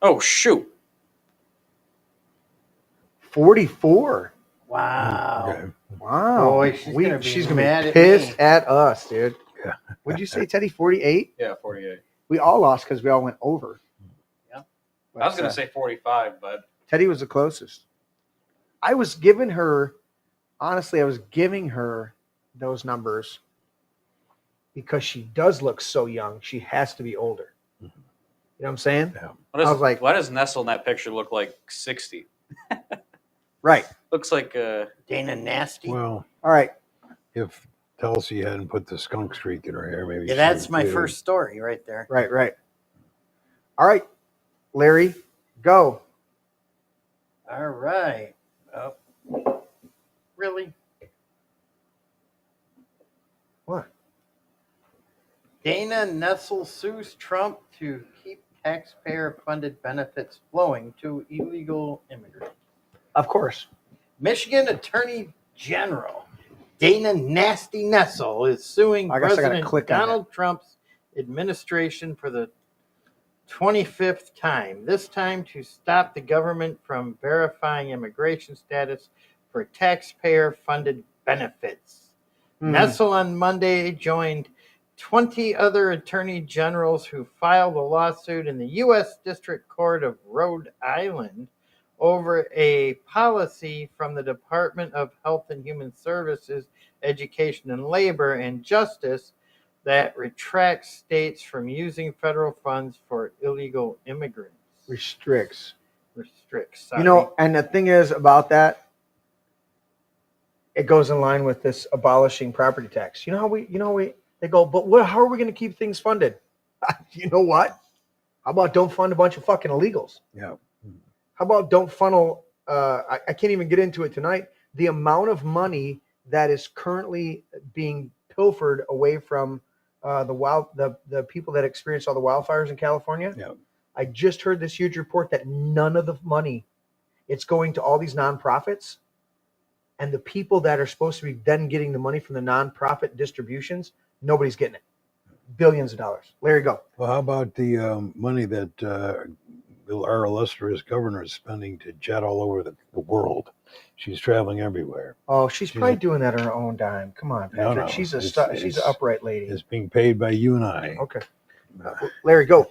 S4: Oh shoot.
S5: to.
S2: 44.
S5: Wow.
S3: Okay.
S2: Wow.
S5: Boy, she's gonna
S2: be
S5: be
S2: pissed at us, dude.
S3: Yeah.
S2: What'd you say, Teddy? 48?
S4: Yeah, 48.
S2: We all lost because we all went over.
S4: Yeah.
S2: But,
S4: I was going to say 45, but
S2: Teddy was the closest. I was giving her those numbers because she does look so young. She has to be older. You know what I'm saying?
S3: Yeah.
S2: I was like,
S4: why does Nessel in that picture look like 60?
S2: Right.
S4: Looks like
S5: Dana Nasty.
S3: Well,
S2: all right.
S3: If Tulsi hadn't put the skunk streak in her hair, maybe.
S5: Yeah, that's my first story right there.
S2: Right. All right, Larry, go.
S5: All right. Oh. Really?
S2: What?
S5: Dana Nessel sues Trump to keep taxpayer-funded benefits flowing to illegal immigrants.
S2: Of course.
S5: Michigan Attorney General Dana Nasty Nessel is suing President Donald Trump's administration for the 25th time, this time to stop the government from verifying immigration status for taxpayer-funded benefits. Nessel on Monday joined 20 other attorney generals who filed a lawsuit in the U.S. District Court of Rhode Island over a policy from the Department of Health and Human Services, Education and Labor and Justice that retracts states from using federal funds for illegal immigrants.
S2: Restricts.
S5: Sorry.
S2: You know, and the thing is about that, it goes in line with this abolishing property tax. You know how they go, but how are we going to keep things funded? You know what? How about don't fund a bunch of fucking illegals?
S3: Yeah.
S2: How about don't funnel, I can't even get into it tonight, the amount of money that is currently being pilfered away from the people that experienced all the wildfires in California.
S3: Yeah.
S2: I just heard this huge report that none of the money, it's going to all these nonprofits, and the people that are supposed to be then getting the money from the nonprofit distributions, nobody's getting it. Billions of dollars. Larry, go.
S3: Well, how about the money that our illustrious governor is spending to jet all over the world? She's traveling everywhere.
S2: Oh, she's probably doing that on her own dime. Come on, Patrick.
S3: No.
S2: She's an upright lady.
S3: It's being paid by you and I.
S2: Okay. Larry, go.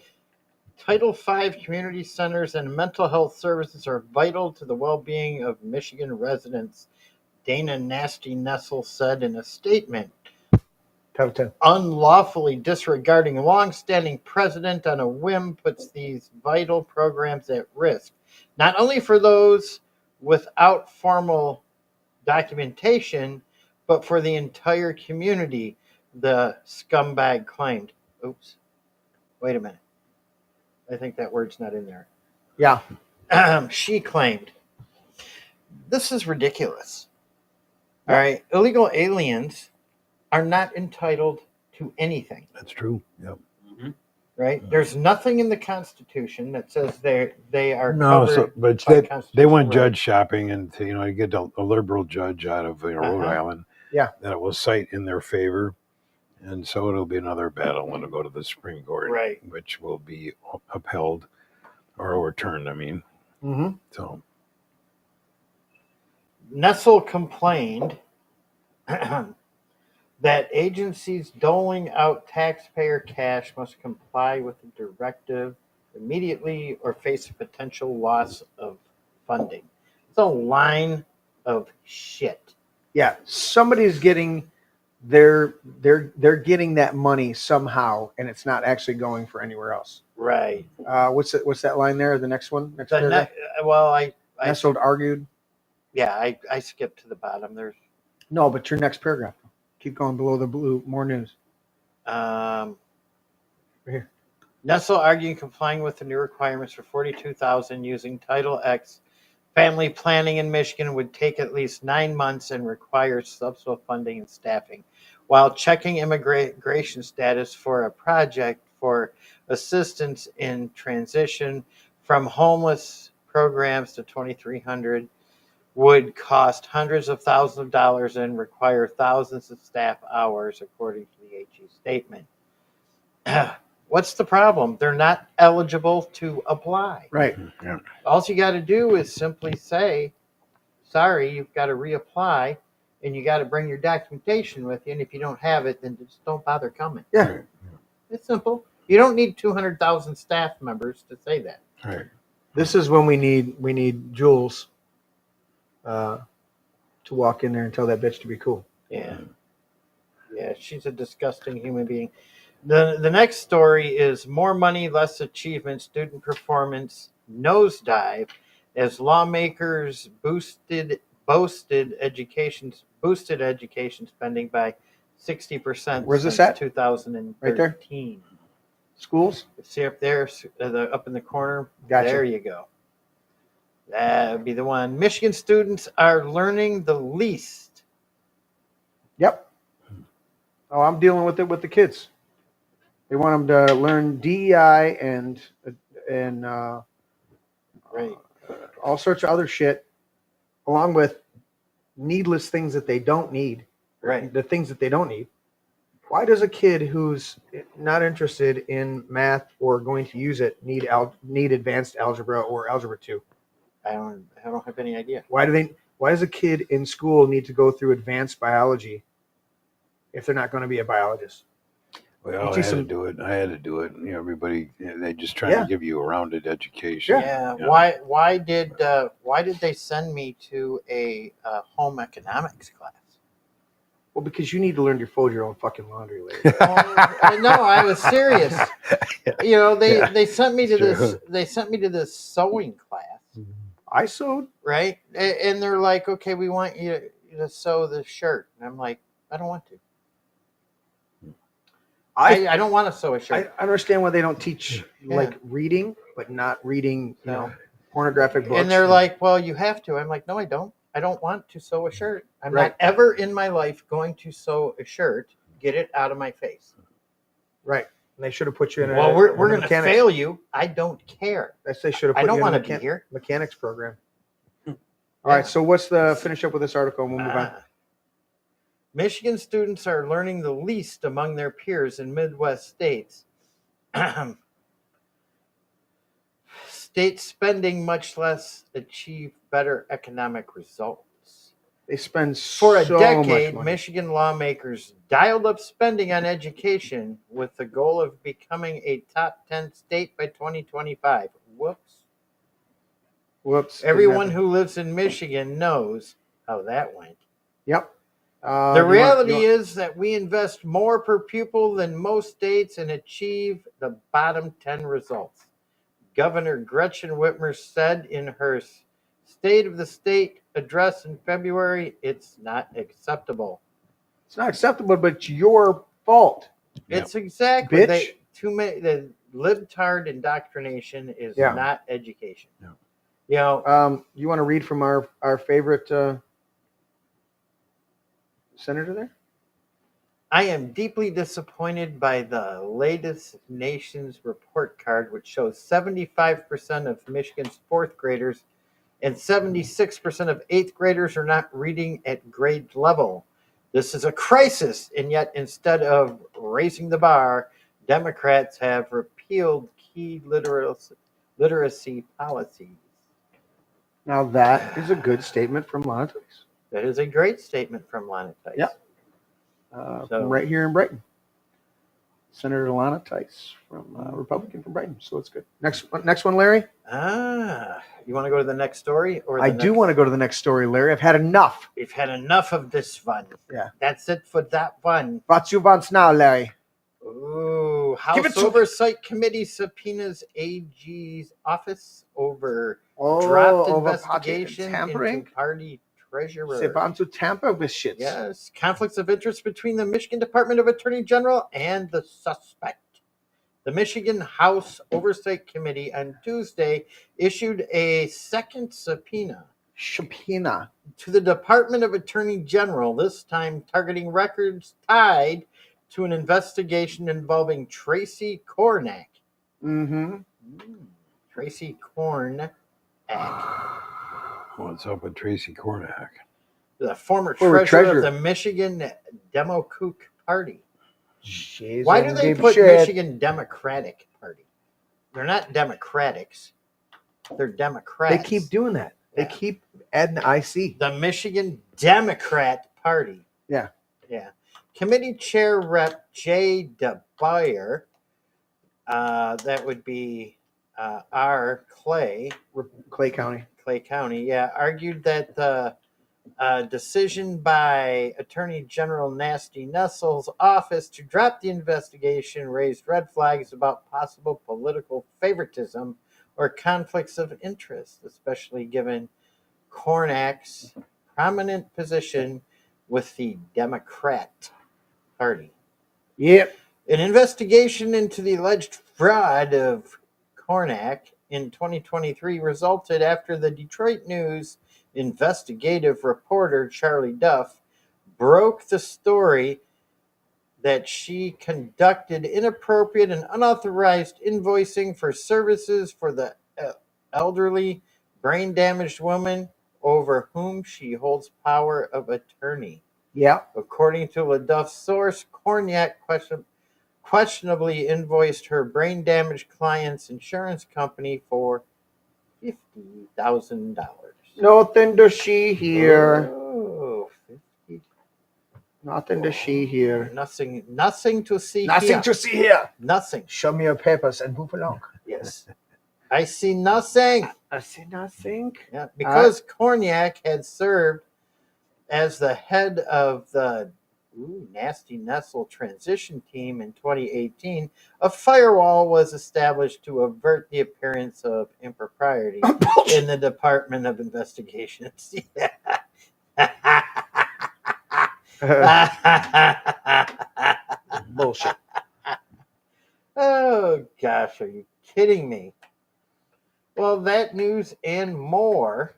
S5: Title V community centers and mental health services are vital to the well-being of Michigan residents, Dana Nasty Nessel said in a statement.
S2: Title 10.
S5: Unlawfully disregarding long-standing precedent on a whim puts these vital programs at risk, not only for those without formal documentation, but for the entire community, the scumbag claimed. Oops. Wait a minute. I think that word's not in there.
S2: Yeah.
S5: She claimed. This is ridiculous. All right. Illegal aliens are not entitled to anything.
S3: That's true. Yep.
S5: Right? There's nothing in the Constitution that says they are
S3: No,
S5: covered
S3: but
S5: by
S3: they
S5: constitutional
S3: went
S5: rights.
S3: judge shopping, and you get a liberal judge out of Rhode Island.
S2: Yeah.
S3: That will cite in their favor, and so it'll be another battle when it go to the Supreme Court,
S5: Right.
S3: which will be upheld or overturned. I mean, so
S5: Nessel complained that agencies doling out taxpayer cash must comply with the directive immediately or face a potential loss of funding. It's a line of shit.
S2: Yeah, somebody's getting they're getting that money somehow, and it's not actually going for anywhere else.
S5: Right.
S2: What's that line there? The next one. Next
S5: The
S2: paragraph?
S5: I
S2: Nestled argued.
S5: Yeah, I skipped to the bottom. There's
S2: No, but your next paragraph. Keep going below the blue. More news.
S5: right
S2: here.
S5: Nessel arguing complying with the new requirements for $42,000 using Title X family planning in Michigan would take at least 9 months and require substantial funding and staffing, while checking immigration status for a project for assistance in transition from homeless programs to 2,300 would cost hundreds of thousands of dollars and require thousands of staff hours, according to the AG statement. What's the problem? They're not eligible to apply.
S2: Right.
S3: Yeah.
S5: All you got to do is simply say, sorry, you've got to reapply, and you got to bring your documentation with you, and if you don't have it, then just don't bother coming.
S2: Yeah.
S5: It's simple. You don't need 200,000 staff members to say that.
S3: Right.
S2: This is when we need Jules to walk in there and tell that bitch to be cool.
S5: Yeah. Yeah, she's a disgusting human being. The next story is more money, less achievement, student performance nosedive as lawmakers boosted education spending by 60%
S2: Where's this
S5: since
S2: at?
S5: 2013.
S2: Right there? Schools?
S5: See up there, up in the corner?
S2: Gotcha.
S5: There you go. That would be the one. Michigan students are learning the least.
S2: Yep. Oh, I'm dealing with it with the kids. They want them to learn DEI and
S5: Right.
S2: all sorts of other shit, along with needless things that they don't need.
S5: Right.
S2: The things that they don't need. Why does a kid who's not interested in math or going to use it need advanced algebra or algebra 2?
S5: I don't have any idea.
S2: Why does a kid in school need to go through advanced biology if they're not going to be a biologist?
S3: Well, I had to do it. Everybody, they just trying to give you a rounded education.
S5: Yeah. Why did they send me to a home economics class?
S2: Well, because you need to learn to fold your own fucking laundry later.
S5: No, I was serious. They sent me to this. They sent me to this sewing class.
S2: I sewed.
S5: Right, and they're like, okay, we want you to sew the shirt, and I'm like, I don't want to. I don't want to sew a shirt.
S2: I understand why they don't teach like reading, but not reading, pornographic books.
S5: And they're like, well, you have to. I'm like, no, I don't. I don't want to sew a shirt. I'm
S2: Right.
S5: not ever in my life going to sew a shirt. Get it out of my face.
S2: Right. And they should have put you in
S5: Well, we're going to fail you. I don't care.
S2: They should have
S5: I
S2: put
S5: don't
S2: you in
S5: want
S2: a
S5: to be here.
S2: mechanics program. All right. So what's the finish up with this article and we'll move on.
S5: Michigan students are learning the least among their peers in Midwest states. States spending much less achieve better economic results.
S2: They spend
S5: For a
S2: so
S5: decade,
S2: much money.
S5: Michigan lawmakers dialed up spending on education with the goal of becoming a top 10 state by 2025. Whoops.
S2: Whoops.
S5: Everyone who lives in Michigan knows how that went.
S2: Yep.
S5: The reality is that we invest more per pupil than most states and achieve the bottom 10 results. Governor Gretchen Whitmer said in her State of the State address in February, it's not acceptable.
S2: It's not acceptable, but it's your fault.
S5: It's exactly
S2: Bitch.
S5: the libtard indoctrination is
S2: Yeah.
S5: not education.
S3: No.
S5: You know,
S2: you want to read from our favorite senator there?
S5: I am deeply disappointed by the latest nation's report card, which shows 75% of Michigan's fourth graders and 76% of eighth graders are not reading at grade level. This is a crisis, and yet instead of raising the bar, Democrats have repealed key literacy policies.
S2: Now that is a good statement from Lana Tice.
S5: That is a great statement from Lana Tice.
S2: Yeah. From right here in Brighton. Senator Lana Tice, from Republican from Brighton. So it's good. Next one, Larry.
S5: You want to go to the next story?
S2: I do want to go to the next story, Larry. I've had enough.
S5: We've had enough of this fun.
S2: Yeah.
S5: That's it for that one.
S2: What you want now, Larry?
S5: Ooh,
S2: Give it
S5: House
S2: to-
S5: Oversight Committee subpoenas AG's office over
S2: Oh,
S5: dropped
S2: over
S5: investigation
S2: tampering?
S5: into party treasurer.
S2: They want to tamper with shit.
S5: Yes, conflicts of interest between the Michigan Department of Attorney General and the suspect. The Michigan House Oversight Committee on Tuesday issued a second subpoena to the Department of Attorney General, this time targeting records tied to an investigation involving Tracy Kornak.
S2: Mm-hmm.
S5: Tracy Kornak,
S3: What's up with Tracy Kornak?
S5: the former
S2: Former
S5: treasurer of
S2: treasurer.
S5: the Michigan Democratic Party.
S2: She's
S5: Why
S2: in
S5: do they
S2: deep
S5: put
S2: shit.
S5: Michigan Democratic Party? They're not Democrats. They're Democrats.
S2: They keep doing that. They keep adding IC.
S5: The Michigan Democrat Party.
S2: Yeah.
S5: Yeah. Committee Chair Rep. Jay DeBeyer, that would be R. Clay
S2: County.
S5: Clay County, argued that the decision by Attorney General Nasty Nestle's office to drop the investigation raised red flags about possible political favoritism or conflicts of interest, especially given Kornak's prominent position with the Democrat Party.
S2: Yep.
S5: An investigation into the alleged fraud of Kornak in 2023 resulted after the Detroit News investigative reporter Charlie Duff broke the story that she conducted inappropriate and unauthorized invoicing for services for the elderly, brain-damaged woman over whom she holds power of attorney.
S2: Yeah.
S5: According to LaDuff's source, Kornak questionably invoiced her brain-damaged client's insurance company for $50,000.
S2: Nothing to see here.
S5: Oh,
S2: Nothing to see here.
S5: nothing to see
S2: Nothing
S5: here.
S2: to see here.
S5: Nothing.
S2: Show me your papers and move along.
S5: Yes. I see nothing.
S2: I see nothing.
S5: Yeah, because Kornak had served as the head of the Nasty Nestle transition team in 2018, a firewall was established to avert the appearance of impropriety in the Department of Investigations.
S2: Bullshit.
S5: Oh, gosh, are you kidding me? Well, that news and more.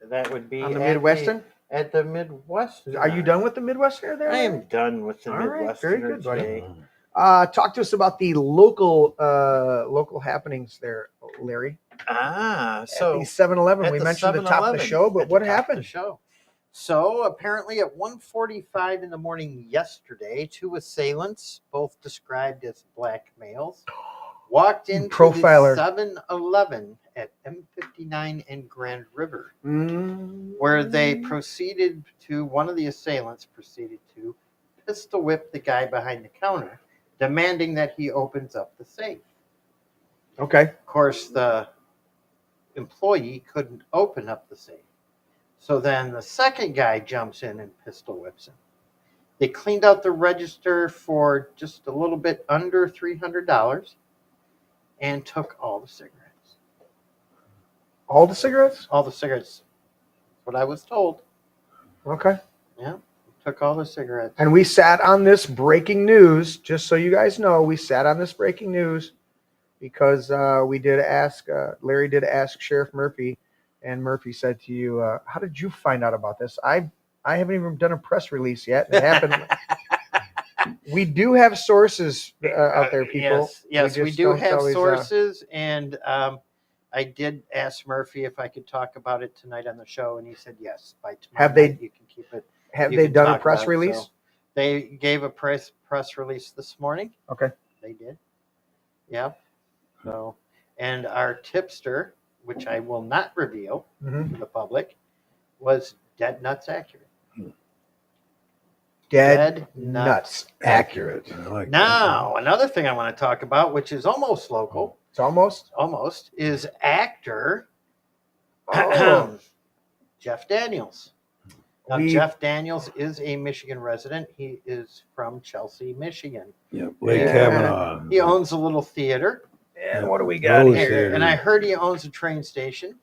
S5: That would be
S2: On the Midwestern?
S5: At the Midwestern.
S2: Are you done with the Midwestern there?
S5: I am done with the
S2: All right,
S5: Midwestern.
S2: very good, buddy.
S5: today.
S2: Talk to us about the local happenings there, Larry.
S5: So
S2: at the 7-Eleven. We mentioned the top of the show, but what happened?
S5: So apparently at 1:45 in the morning yesterday, two assailants, both described as black males, walked into
S2: Profiler.
S5: the 7-Eleven at M59 and Grand River, where they proceeded to, one of the assailants proceeded to pistol whip the guy behind the counter, demanding that he opens up the safe.
S2: Okay.
S5: Of course, the employee couldn't open up the safe. So then the second guy jumps in and pistol whips him. They cleaned out the register for just a little bit under $300 and took all the cigarettes.
S2: All the cigarettes?
S5: All the cigarettes. That's what I was told.
S2: Okay.
S5: Yeah. Took all the cigarettes.
S2: And we sat on this breaking news, just so you guys know, we sat on this breaking news because we did ask, Larry did ask Sheriff Murphy, and Murphy said to you, how did you find out about this? I haven't even done a press release yet. It happened. We do have sources out there, people.
S5: Yes, we do have sources, and I did ask Murphy if I could talk about it tonight on the show, and he said yes. By tomorrow night, you can keep it.
S2: Have they done a press release?
S5: So they gave a press release this morning.
S2: Okay.
S5: They did. Yeah. So, and our tipster, which I will not reveal to the public, was dead nuts accurate.
S2: Dead nuts accurate.
S5: Now, another thing I want to talk about, which is almost local.
S2: It's almost?
S5: Almost, is actor Jeff Daniels. Now, Jeff Daniels is a Michigan resident. He is from Chelsea, Michigan.
S3: Yeah, Lake Kavanaugh.
S5: He owns a little theater.
S2: And what do we got here?
S5: And I heard he owns a train station.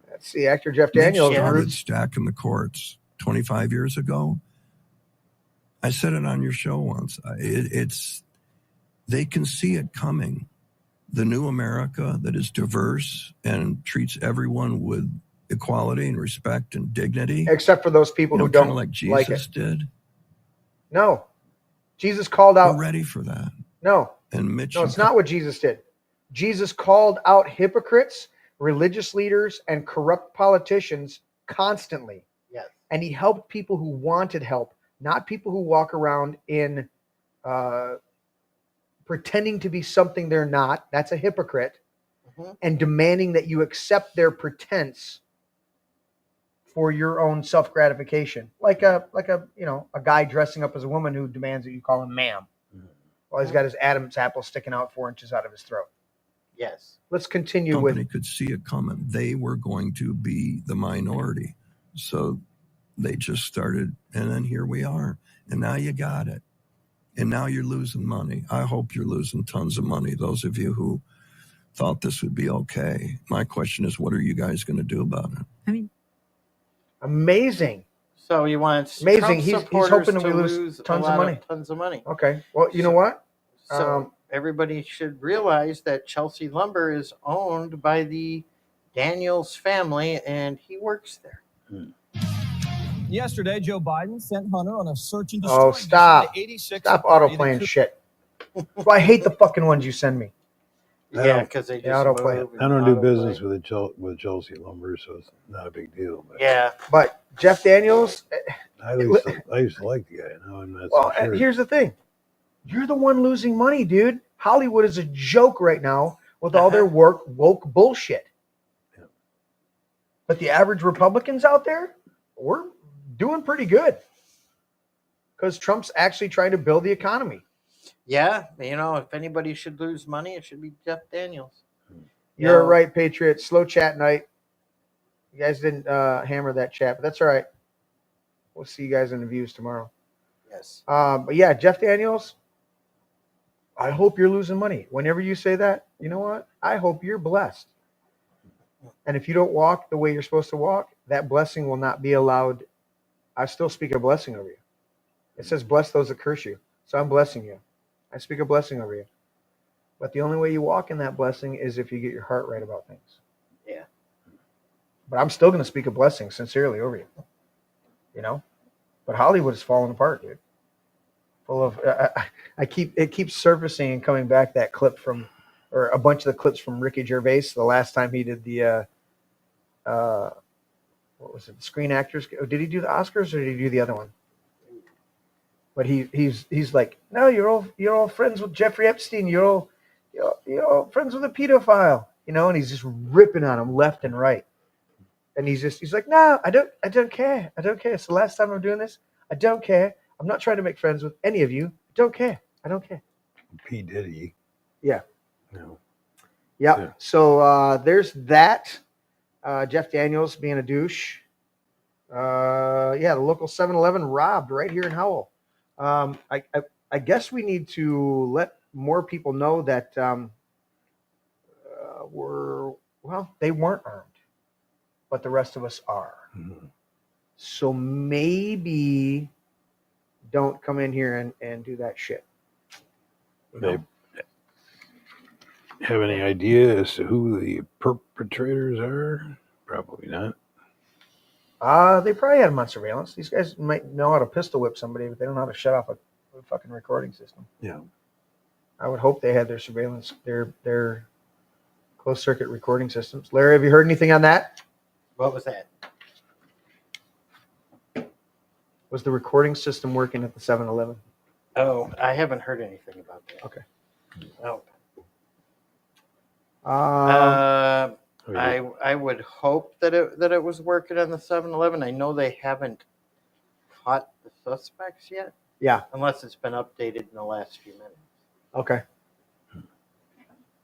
S2: That's the actor Jeff Daniels.
S19: Started stacking the courts 25 years ago. I said it on your show once. They can see it coming. The new America that is diverse and treats everyone with equality and respect and dignity.
S2: Except for those people who don't
S19: like Jesus did.
S2: No. Jesus called out.
S19: We're ready for that.
S2: No.
S19: And Mitch.
S2: No, it's not what Jesus did. Jesus called out hypocrites, religious leaders, and corrupt politicians constantly.
S5: Yes.
S2: And he helped people who wanted help, not people who walk around in pretending to be something they're not. That's a hypocrite. And demanding that you accept their pretense for your own self-gratification. Like a guy dressing up as a woman who demands that you call him ma'am. While he's got his Adam's apple sticking out 4 inches out of his throat.
S5: Yes.
S2: Let's continue
S19: company could see it coming. They were going to be the minority. So they just started, and then here we are. And now you got it. And now you're losing money. I hope you're losing tons of money, those of you who thought this would be okay. My question is, what are you guys going to do about it?
S2: Amazing.
S5: So he wants
S2: amazing.
S5: Trump
S2: He's hoping
S5: supporters
S2: we lose tons of money.
S5: Tons of money.
S2: Okay. Well, you know what?
S5: So everybody should realize that Chelsea Lumber is owned by the Daniels family, and he works there.
S20: Yesterday, Joe Biden sent Hunter on a search and destroy.
S2: Oh, stop.
S20: mission to 86
S2: Stop auto-playing shit. Well, I hate the fucking ones you send me.
S5: Yeah, because they just
S2: autoplay it.
S3: I don't do business with Chelsea Lumber, so it's not a big deal. But
S5: yeah.
S2: But Jeff Daniels...
S3: I used to like the guy. Now I'm not
S2: well,
S3: so sure.
S2: Here's the thing. You're the one losing money, dude. Hollywood is a joke right now with all their woke bullshit. Yeah. But the average Republicans out there, we're doing pretty good. Because Trump's actually trying to build the economy.
S5: Yeah, if anybody should lose money, it should be Jeff Daniels.
S2: You're right, Patriot. Slow chat night. You guys didn't hammer that chat, but that's all right. We'll see you guys in the views tomorrow.
S5: Yes.
S2: But yeah, Jeff Daniels, I hope you're losing money. Whenever you say that, you know what? I hope you're blessed. And if you don't walk the way you're supposed to walk, that blessing will not be allowed. I still speak a blessing over you. It says, bless those that curse you. So I'm blessing you. I speak a blessing over you. But the only way you walk in that blessing is if you get your heart right about things.
S5: Yeah.
S2: But I'm still going to speak a blessing sincerely over you. But Hollywood is falling apart, dude. Full of, it keeps surfacing and coming back that clip or a bunch of the clips from Ricky Gervais the last time he did the, what was it, the Screen Actors? Did he do the Oscars or did he do the other one? But he's like, no, you're all friends with Jeffrey Epstein. You're all friends with a pedophile, and he's just ripping on him left and right. And he's like, no, I don't care. I don't care. It's the last time I'm doing this. I don't care. I'm not trying to make friends with any of you. I don't care. I don't care.
S3: P. Diddy.
S2: Yeah.
S3: No.
S2: Yep.
S3: Yeah.
S2: So there's that. Jeff Daniels being a douche. The local 7-Eleven robbed right here in Howell. I guess we need to let more people know that they weren't armed, but the rest of us are.
S3: Mm-hmm.
S2: So maybe don't come in here and do that shit.
S3: They have any idea as to who the perpetrators are? Probably not.
S2: They probably had them on surveillance. These guys might know how to pistol whip somebody, but they don't know how to shut off a fucking recording system.
S3: Yeah.
S2: I would hope they had their surveillance, their closed circuit recording systems. Larry, have you heard anything on that?
S5: What was that?
S2: Was the recording system working at the 7-Eleven?
S5: Oh, I haven't heard anything about that.
S2: Okay.
S5: No.
S2: Um,
S5: I would hope that it was working on the 7-Eleven. I know they haven't caught the suspects yet.
S2: Yeah.
S5: Unless it's been updated in the last few minutes.
S2: Okay.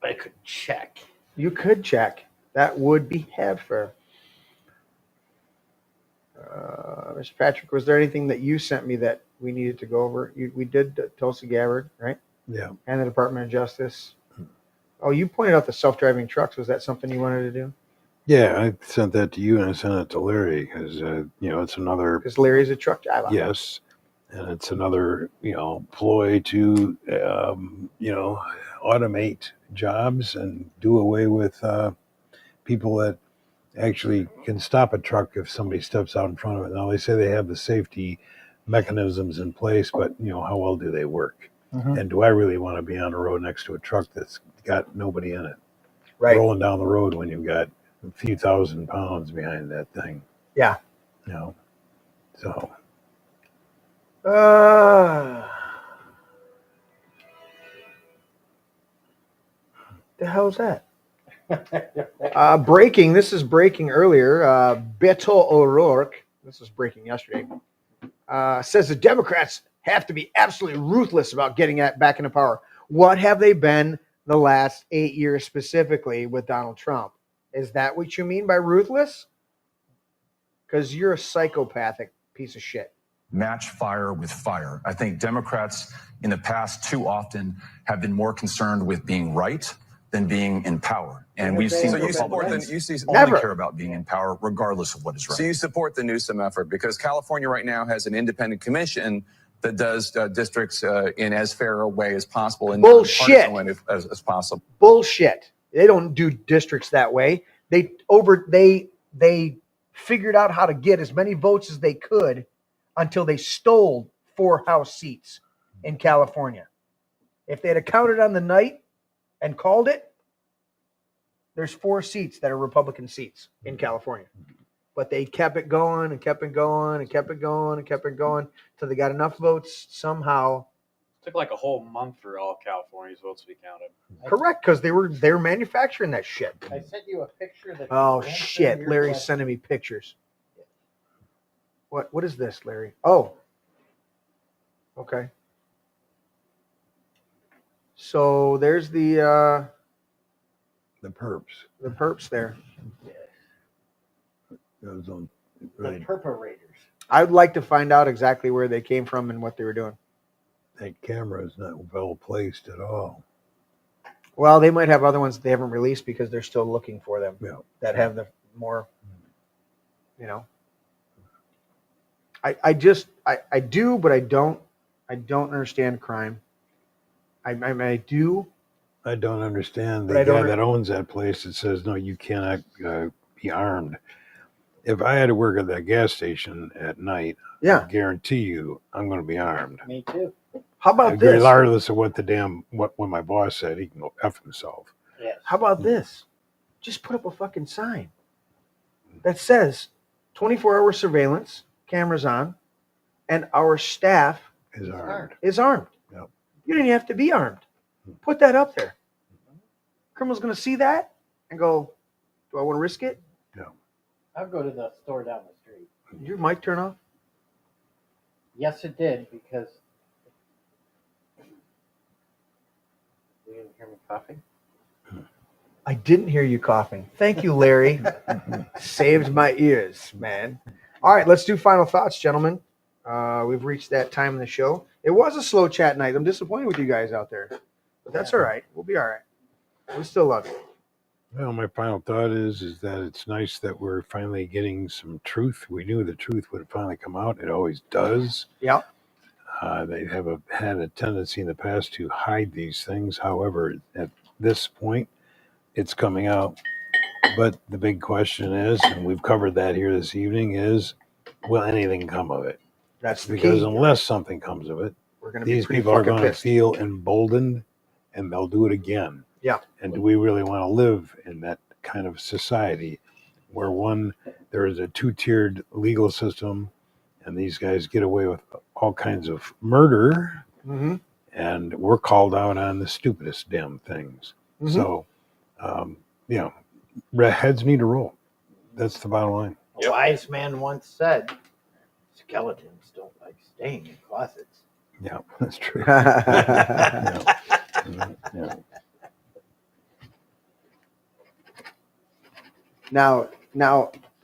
S5: But I could check.
S2: You could check. That would be helpful. Mr. Patrick, was there anything that you sent me that we needed to go over? We did Tulsi Gabbard, right?
S3: Yeah.
S2: And the Department of Justice. Oh, you pointed out the self-driving trucks. Was that something you wanted to do?
S3: Yeah, I sent that to you and I sent it to Larry because, it's another.
S2: Because Larry's a truck driver.
S3: Yes. And it's another, ploy to, automate jobs and do away with people that actually can stop a truck if somebody steps out in front of it. Now, they say they have the safety mechanisms in place, but, how well do they work?
S2: Mhm.
S3: And do I really want to be on the road next to a truck that's got nobody in it?
S2: Right.
S3: Rolling down the road when you've got a few thousand pounds behind that thing.
S2: Yeah.
S3: So.
S2: The hell's that? Breaking. This is breaking earlier. Beto O'Rourke, this was breaking yesterday, says the Democrats have to be absolutely ruthless about getting back into power. What have they been the last 8 years specifically with Donald Trump? Is that what you mean by ruthless? Because you're a psychopathic piece of shit.
S21: Match fire with fire. I think Democrats in the past too often have been more concerned with being right than being in power. And we've seen Republicans only care about being in power regardless of what is right.
S22: So you support the Newsom effort because California right now has an independent commission that does districts in as fair a way as possible and
S2: Bullshit.
S21: as possible.
S2: Bullshit. They don't do districts that way. They figured out how to get as many votes as they could until they stole 4 House seats in California. If they had counted on the night and called it, there's 4 seats that are Republican seats in California. But they kept it going and kept it going and kept it going and kept it going until they got enough votes somehow.
S4: It took like a whole month for all California's votes to be counted.
S2: Correct, because they were manufacturing that shit.
S5: I sent you a picture that.
S2: Oh shit, Larry's sending me pictures. What is this, Larry? Oh. Okay. So there's the
S3: perps.
S2: The perps there.
S3: Those on,
S5: The perpetrators.
S2: I'd like to find out exactly where they came from and what they were doing.
S3: That camera is not well placed at all.
S2: Well, they might have other ones that they haven't released because they're still looking for them.
S3: Yeah.
S2: That have the more, I do, but I don't understand crime. I do.
S3: I don't understand the
S2: But I don't
S3: guy that owns that place that says, no, you cannot be armed. If I had to work at that gas station at night,
S2: Yeah.
S3: I guarantee you I'm going to be armed.
S5: Me too.
S2: How about this?
S3: Regardless of what my boss said, he can go F himself.
S5: Yes.
S2: How about this? Just put up a fucking sign that says 24-hour surveillance, cameras on, and our staff
S3: Is armed.
S2: is armed.
S3: Yep.
S2: You don't even have to be armed. Put that up there. criminal's going to see that and go, do I want to risk it?
S3: No.
S5: I'll go to the store down the street.
S2: Did your mic turn off?
S5: Yes, it did, because you didn't hear me coughing.
S2: I didn't hear you coughing. Thank you, Larry. Saved my ears, man. All right, let's do final thoughts, gentlemen. We've reached that time in the show. It was a slow chat night. I'm disappointed with you guys out there, but that's all right. We'll be all right. We still love you.
S3: Well, my final thought is that it's nice that we're finally getting some truth. We knew the truth would finally come out. It always does.
S2: Yeah.
S3: They have had a tendency in the past to hide these things. However, at this point, it's coming out. But the big question is, and we've covered that here this evening, is will anything come of it?
S2: That's the
S3: Because
S2: key.
S3: unless something comes of it,
S2: We're gonna be
S3: these
S2: pretty
S3: people are
S2: fucking
S3: going to
S2: pissed.
S3: feel emboldened, and they'll do it again.
S2: Yeah.
S3: And do we really want to live in that kind of society where there is a two-tiered legal system and these guys get away with all kinds of murder
S2: Mm-hmm.
S3: and we're called out on the stupidest damn things.
S2: Mhm.
S3: So, heads need to roll. That's the bottom line.
S5: A wise man once said, skeletons don't like staying in closets.
S3: Yeah, that's true. Yeah.
S2: Now,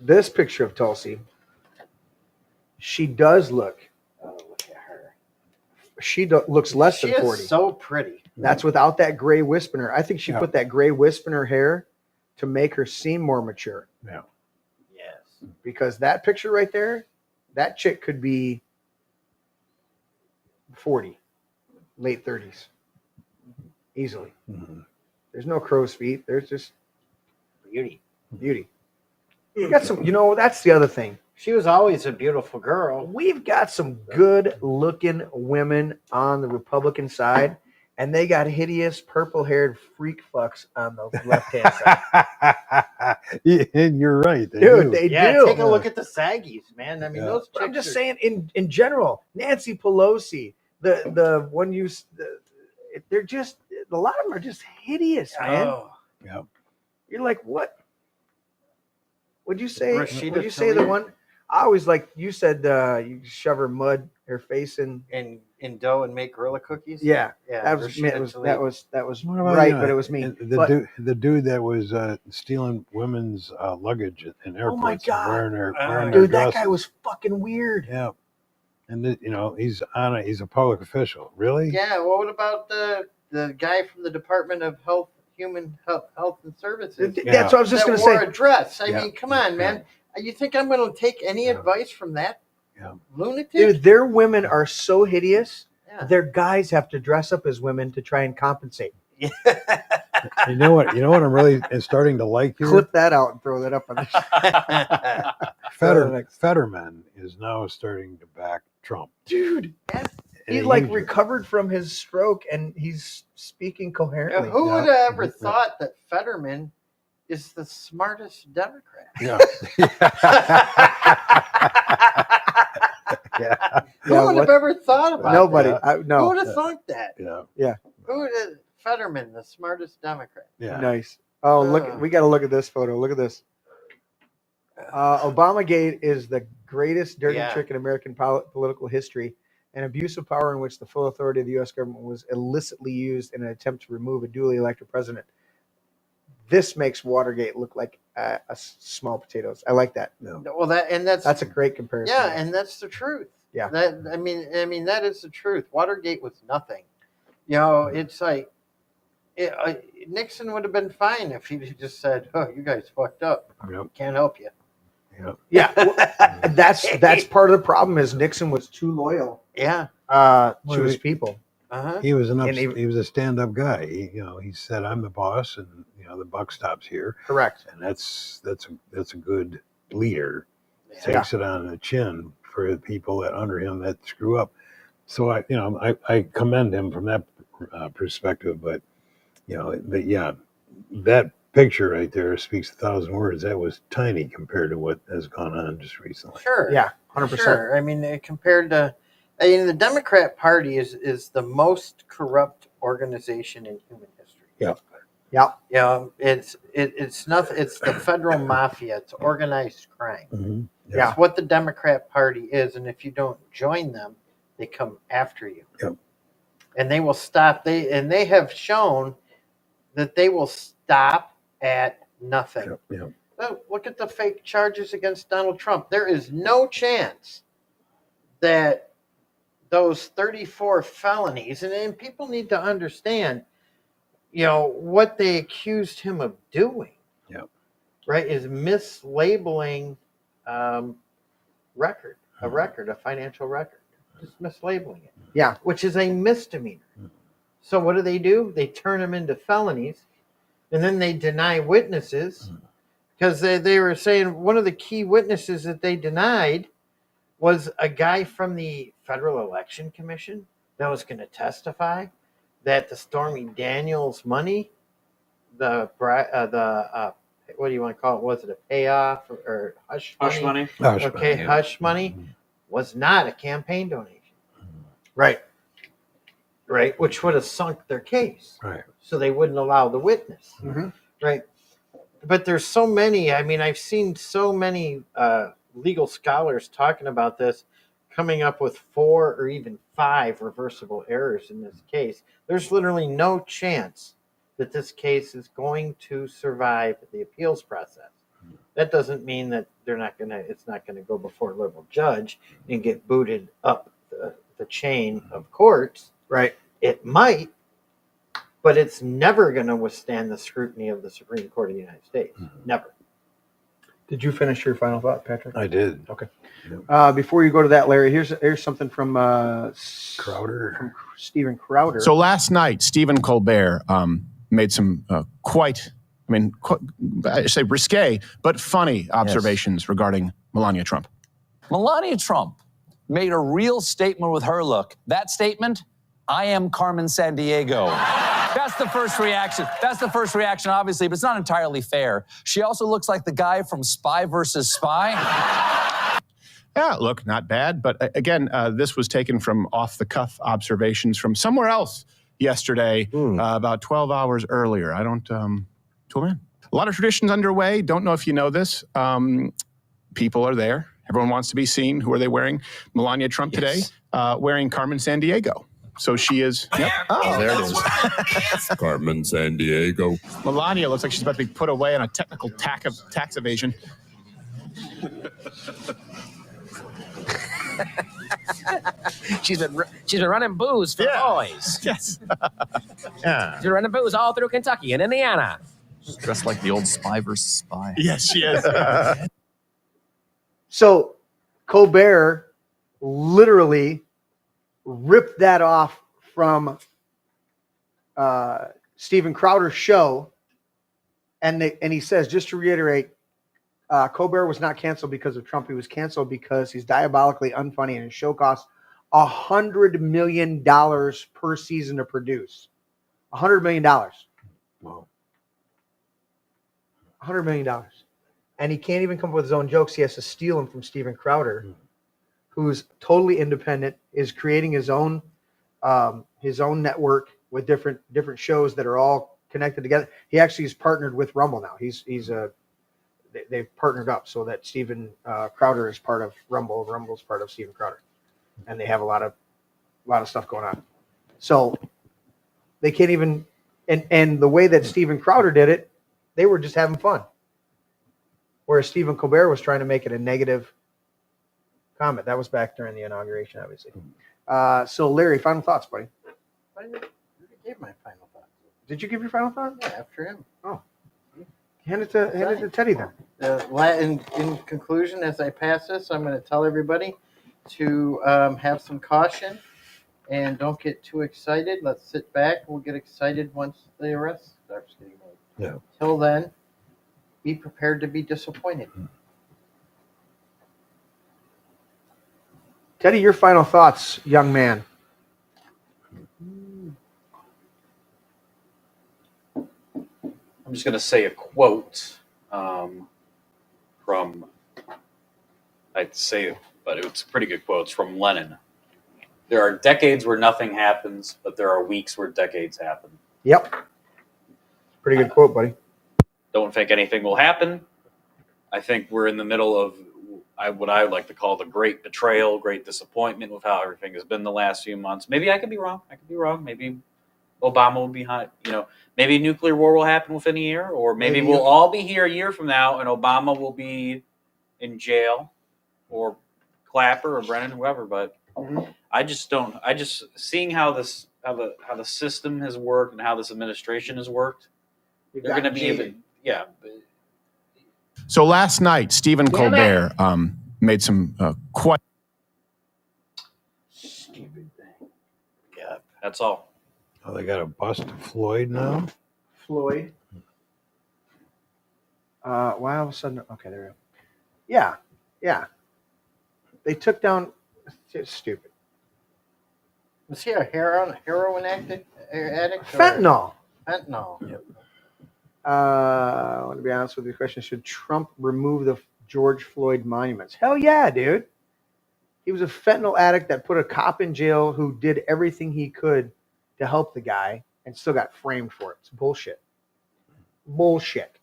S2: this picture of Tulsi, she does look.
S5: Oh, look at her.
S2: She looks less
S5: She
S2: than
S5: is
S2: 40.
S5: so pretty.
S2: That's without that gray wisp in her. I think she
S3: Yeah.
S2: put that gray wisp in her hair to make her seem more mature.
S3: Yeah.
S5: Yes.
S2: Because that picture right there, that chick could be 40, late 30s, easily.
S3: Mhm.
S2: There's no crow's feet. There's just
S5: Beauty.
S2: beauty. We got some. That's the other thing.
S5: She was always a beautiful girl.
S2: We've got some good-looking women on the Republican side, and they got hideous purple-haired freak fucks on the left-hand side.
S3: And you're right. They
S2: Dude,
S3: do.
S2: they
S5: Yeah,
S2: do.
S5: take a look at the saggies, man. I mean,
S3: Yeah.
S5: those
S2: But I'm
S5: chicks
S2: just
S5: are-
S2: saying, in general, Nancy Pelosi, the one they're just, a lot of them are just hideous, man.
S5: Oh.
S3: Yeah.
S2: You're like, what? Would you say?
S5: Rashida
S2: Would you say the
S5: Tlaib?
S2: one? I always like you said. You shove her face in.
S5: in dough and make gorilla cookies.
S2: Yeah,
S5: Yeah,
S2: that was
S5: Rashida
S2: that was
S3: What about,
S2: right, but it was me.
S3: The dude that was stealing women's luggage in airports.
S2: Oh my
S3: and
S2: God.
S3: wearing their
S2: Dude, that
S3: dresses.
S2: guy was fucking weird.
S3: Yeah. And he's a public official. Really?
S5: Yeah. Well, what about the guy from the Department of Human Health and Services?
S2: That's what I was just
S5: that
S2: going to
S5: wore
S2: say.
S5: a dress. I
S3: Yeah.
S5: mean, come on, man. You think I'm going to take any advice from that lunatic?
S2: Dude, their women are so hideous.
S5: Yeah.
S2: Their guys have to dress up as women to try and compensate.
S3: You know what? I'm really starting to like here.
S2: Clip that out and throw that up on the
S3: Fetterman is now starting to back Trump.
S2: dude. He
S3: And
S2: like
S3: he-
S2: recovered from his stroke and he's speaking coherently.
S5: Who would have ever
S3: Yeah.
S5: thought that Fetterman is the smartest Democrat?
S3: Yeah.
S2: Yeah.
S5: Who would have ever thought about
S2: Nobody.
S5: that?
S2: No.
S5: Who would have thought that?
S3: Yeah.
S2: Yeah.
S5: Who would have Fetterman, the smartest Democrat?
S3: Yeah.
S2: Nice. Oh, look! We got to look at this photo. Look at this. Obamagate is the greatest dirty
S5: Yeah.
S2: trick in American political history, an abuse of power in which the full authority of the U.S. government was illicitly used in an attempt to remove a duly elected president. This makes Watergate look like small potatoes. I like that.
S3: No.
S5: Well, that's
S2: a great comparison.
S5: yeah, and that's the truth.
S2: Yeah.
S5: That I mean that is the truth. Watergate was nothing. It's like Nixon would have been fine if he just said, "Oh, you guys fucked up.
S3: Yep.
S5: Can't help you."
S3: Yep.
S2: Yeah, well, that's part of the problem. Is Nixon was too loyal.
S5: Yeah.
S2: To his people.
S5: Uh-huh.
S3: He was
S2: And
S3: he was a stand-up guy. He said, "I'm the boss, and the buck stops here."
S2: Correct.
S3: And that's a good leader.
S5: Yeah.
S3: Takes it on the chin for the people that under him that screw up. So I commend him from that perspective. But that picture right there speaks 1,000 words. That was tiny compared to what has gone on just recently.
S5: Sure.
S2: Yeah, 100%.
S5: Sure. I mean, compared to, the Democrat Party is the most corrupt organization in human history.
S3: Yeah.
S2: Yeah.
S5: It's nothing. It's the federal mafia. It's organized crime.
S3: Mm-hmm.
S5: It's what the Democrat Party is, and if you don't join them, they come after you.
S3: Yep.
S5: And they will stop. They have shown that they will stop at nothing.
S3: Yep.
S5: So look at the fake charges against Donald Trump. There is no chance that those 34 felonies, and people need to understand, what they accused him of doing, right, is mislabeling a financial record, just mislabeling it.
S2: Yeah.
S5: Which is a misdemeanor. So what do? They turn them into felonies, and then they deny witnesses, because they were saying one of the key witnesses that they denied was a guy from the Federal Election Commission that was going to testify that the Stormy Daniels money, what do you want to call it? Was it a payoff or hush money? Hush money was not a campaign donation. Right, which would have sunk their case.
S3: Right.
S5: So they wouldn't allow the witness. Right. But there's so many, I've seen so many legal scholars talking about this, coming up with 4 or even 5 reversible errors in this case. There's literally no chance that this case is going to survive the appeals process. That doesn't mean that it's not gonna go before a liberal judge and get booted up the chain of courts.
S2: Right.
S5: It might, but it's never going to withstand the scrutiny of the Supreme Court of the United States. Never.
S2: Did you finish your final thought, Patrick?
S3: I did.
S2: Okay. Before you go to that, Larry, here's something from
S3: Crowder.
S2: From Stephen Crowder.
S9: So last night, Stephen Colbert made some I say risque, but funny observations regarding Melania Trump.
S1: Melania Trump made a real statement with her look. That statement, I am Carmen Sandiego. That's the first reaction. Obviously, but it's not entirely fair. She also looks like the guy from Spy versus Spy.
S9: Yeah, look, not bad. But again, this was taken from off-the-cuff observations from somewhere else yesterday, about 12 hours earlier. I don't, tool man. A lot of traditions underway. Don't know if you know this. People are there. Everyone wants to be seen. Who are they wearing? Melania Trump today, wearing Carmen Sandiego. So she is. Yep. Oh, there it is.
S7: Carmen Sandiego.
S9: Melania looks like she's about to be put away on a technical tax evasion.
S23: She's been running booze for boys.
S9: Yes.
S23: She's been running booze all through Kentucky and Indiana.
S1: She's dressed like the old Spy versus Spy.
S9: Yes, she is.
S2: So Colbert literally ripped that off from Stephen Crowder's show, and he says, just to reiterate, Colbert was not canceled because of Trump. He was canceled because he's diabolically unfunny, and his show costs $100 million per season to produce. $100 million.
S3: Wow.
S2: $100 million. And he can't even come up with his own jokes. He has to steal them from Stephen Crowder, who's totally independent, is creating his own network with different shows that are all connected together. He actually is partnered with Rumble now. They've partnered up so that Stephen Crowder is part of Rumble. Rumble's part of Stephen Crowder, and they have a lot of stuff going on. So they can't even. And the way that Stephen Crowder did it, they were just having fun. Whereas Stephen Colbert was trying to make it a negative comment. That was back during the inauguration, obviously. So Larry, final thoughts, buddy.
S5: I gave my final thought.
S2: Did you give your final thought?
S5: Yeah, after him.
S2: Oh. Hand it to Teddy then.
S5: In conclusion, as I pass this, I'm going to tell everybody to have some caution and don't get too excited. Let's sit back. We'll get excited once the arrest starts getting made.
S3: Yeah.
S5: Till then, be prepared to be disappointed.
S2: Teddy, your final thoughts, young man.
S4: I'm just going to say a quote from, I'd say it, but it's a pretty good quote. It's from Lenin. There are decades where nothing happens, but there are weeks where decades happen.
S2: Yep. Pretty good quote, buddy.
S4: Don't think anything will happen. I think we're in the middle of what I would like to call the great betrayal, great disappointment with how everything has been the last few months. Maybe I could be wrong. Maybe Obama will be hot. Maybe nuclear war will happen within a year, or maybe we'll all be here a year from now and Obama will be in jail, or Clapper or Brennan, whoever. But I just seeing how the system has worked and how this administration has worked. They're going to be
S9: So last night, Stephen Colbert made some quite
S5: Stupid thing.
S4: Yeah, that's all.
S3: Oh, they got to bust Floyd now?
S2: Floyd. Why all of a sudden? Okay, there we go. Yeah. They took down. It's stupid.
S5: Was he a heroin addict?
S2: Fentanyl.
S5: Fentanyl.
S2: Yep. I want to be honest with you. The question: should Trump remove the George Floyd monuments? Hell yeah, dude. He was a fentanyl addict that put a cop in jail who did everything he could to help the guy and still got framed for it. It's bullshit. Bullshit.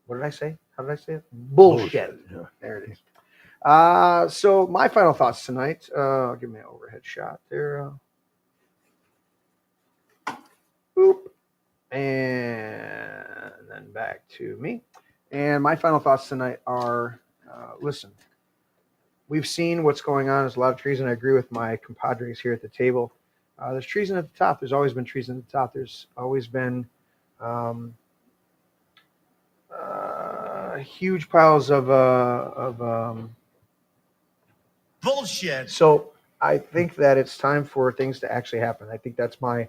S2: What did I say? How did I say it? Bullshit.
S3: Yeah.
S2: There it is. So my final thoughts tonight. I'll give me an overhead shot there. Boop. And then back to me. And my final thoughts tonight are, listen, we've seen what's going on. There's a lot of treason. I agree with my compadres here at the table. There's treason at the top. There's always been treason at the top. There's always been huge piles of
S10: bullshit.
S2: So I think that it's time for things to actually happen. I think that's my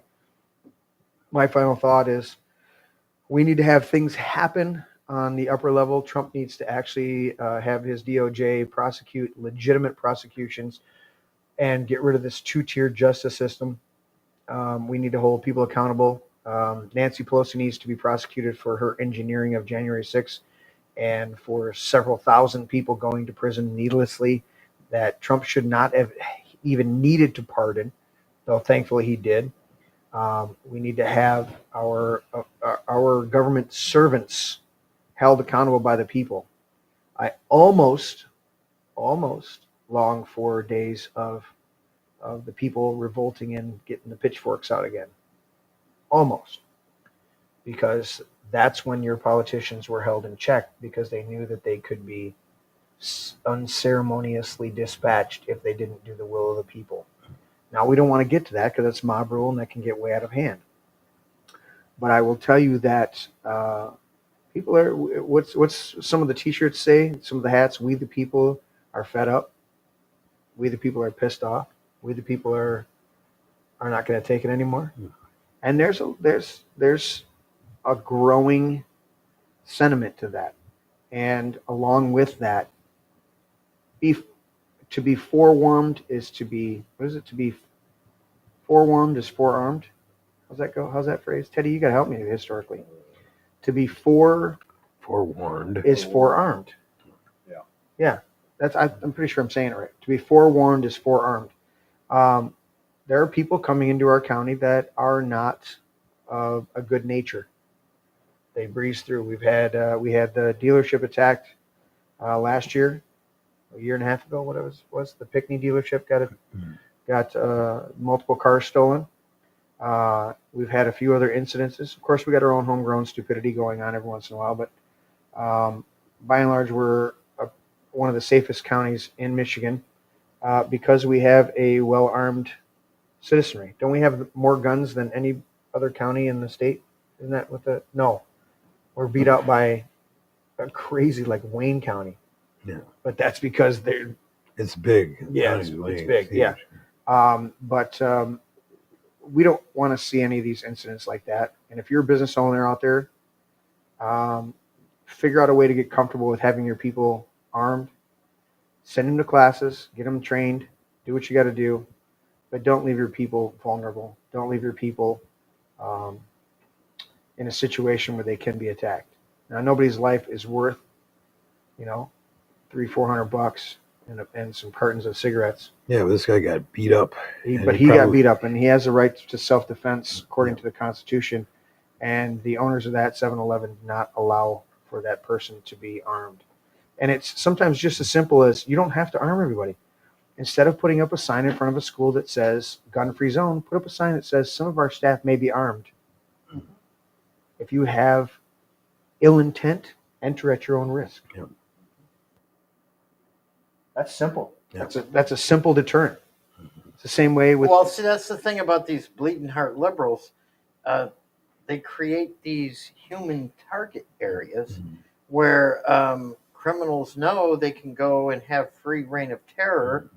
S2: final thought is we need to have things happen on the upper level. Trump needs to actually have his DOJ prosecute legitimate prosecutions and get rid of this two-tiered justice system. We need to hold people accountable. Nancy Pelosi needs to be prosecuted for her engineering of January 6th and for several thousand people going to prison needlessly that Trump should not have even needed to pardon, though thankfully he did. We need to have our government servants held accountable by the people. I almost long for days of the people revolting and getting the pitchforks out again. Almost. Because that's when your politicians were held in check because they knew that they could be unceremoniously dispatched if they didn't do the will of the people. Now, we don't want to get to that because it's mob rule and that can get way out of hand. But I will tell you that people are, what's some of the t-shirts say, some of the hats, we the people are fed up. We the people are pissed off. We the people are not going to take it anymore. And there's a growing sentiment to that. And along with that, to be forewarned is to be, what is it? To be forewarned is forearmed. How's that go? How's that phrase? Teddy, you got to help me historically. To be forewarned is forearmed. Yeah. I'm pretty sure I'm saying it right. To be forewarned is forearmed. There are people coming into our county that are not of a good nature. They breeze through. We had the dealership attacked last year, a year and a half ago. What it was the Pickney dealership got multiple cars stolen. We've had a few other incidences. Of course, we got our own homegrown stupidity going on every once in a while, but by and large, we're one of the safest counties in Michigan because we have a well-armed citizenry. Don't we have more guns than any other county in the state? Isn't that what the... No. We're beat out by a crazy, like Wayne County.
S3: Yeah.
S2: But that's because
S3: it's big.
S2: Yeah, it's big. Yeah. But we don't want to see any of these incidents like that. And if you're a business owner out there, figure out a way to get comfortable with having your people armed. Send them to classes, get them trained, do what you got to do, but don't leave your people vulnerable. Don't leave your people in a situation where they can be attacked. Now, nobody's life is worth, $300-400 and some cartons of cigarettes.
S3: Yeah, but this guy got beat up.
S2: He got beat up, and he has the right to self-defense according to the Constitution. And the owners of that 7-Eleven did not allow for that person to be armed. And it's sometimes just as simple as you don't have to arm everybody. Instead of putting up a sign in front of a school that says gun-free zone, put up a sign that says some of our staff may be armed. If you have ill intent, enter at your own risk.
S3: Yep.
S2: That's simple.
S3: Yep.
S2: That's a simple deterrent. It's the same way with.
S5: Well, see, that's the thing about these bleeding heart liberals. They create these human target areas where criminals know they can go and have free reign of terror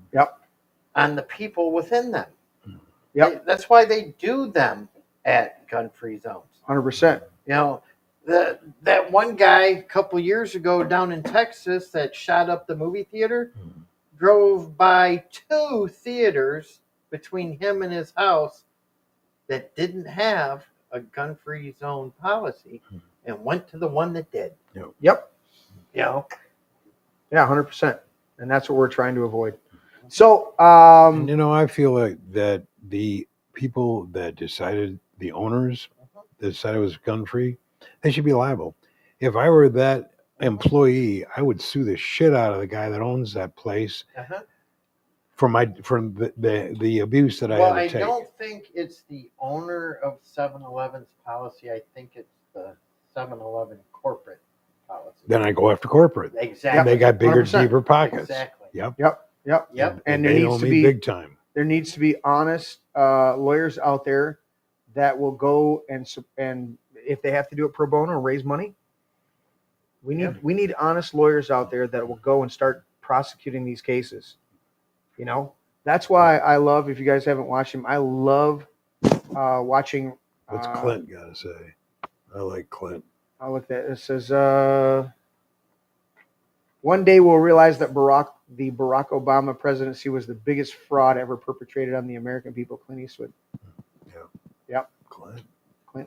S5: on the people within them. That's why they do them at gun-free zones.
S2: 100%.
S5: You know, that one guy a couple years ago down in Texas that shot up the movie theater drove by 2 theaters between him and his house that didn't have a gun-free zone policy and went to the one that did.
S2: Yep.
S5: You know?
S2: Yeah, 100%. And that's what we're trying to avoid. So,
S3: And, I feel like that the people that decided, the owners that decided it was gun-free, they should be liable. If I were that employee, I would sue the shit out of the guy that owns that place for the abuse that I had to take.
S5: I don't think it's the owner of 7-Eleven's policy. I think it's the 7-Eleven corporate policy.
S3: Then I go after corporate.
S5: Exactly.
S3: And they got bigger,
S2: 100%.
S3: deeper pockets.
S5: Exactly.
S3: Yep.
S2: And
S3: they
S2: there
S3: know
S2: needs to
S3: me
S2: be
S3: big time.
S2: There needs to be honest lawyers out there that will go and if they have to do it pro bono and raise money, we need honest lawyers out there that will go and start prosecuting these cases. That's why I love, if you guys haven't watched him, I love watching.
S3: What's Clint got to say? I like Clint.
S2: I'll look at it. It says, one day we'll realize that the Barack Obama presidency was the biggest fraud ever perpetrated on the American people. Clint Eastwood. Yep. Clint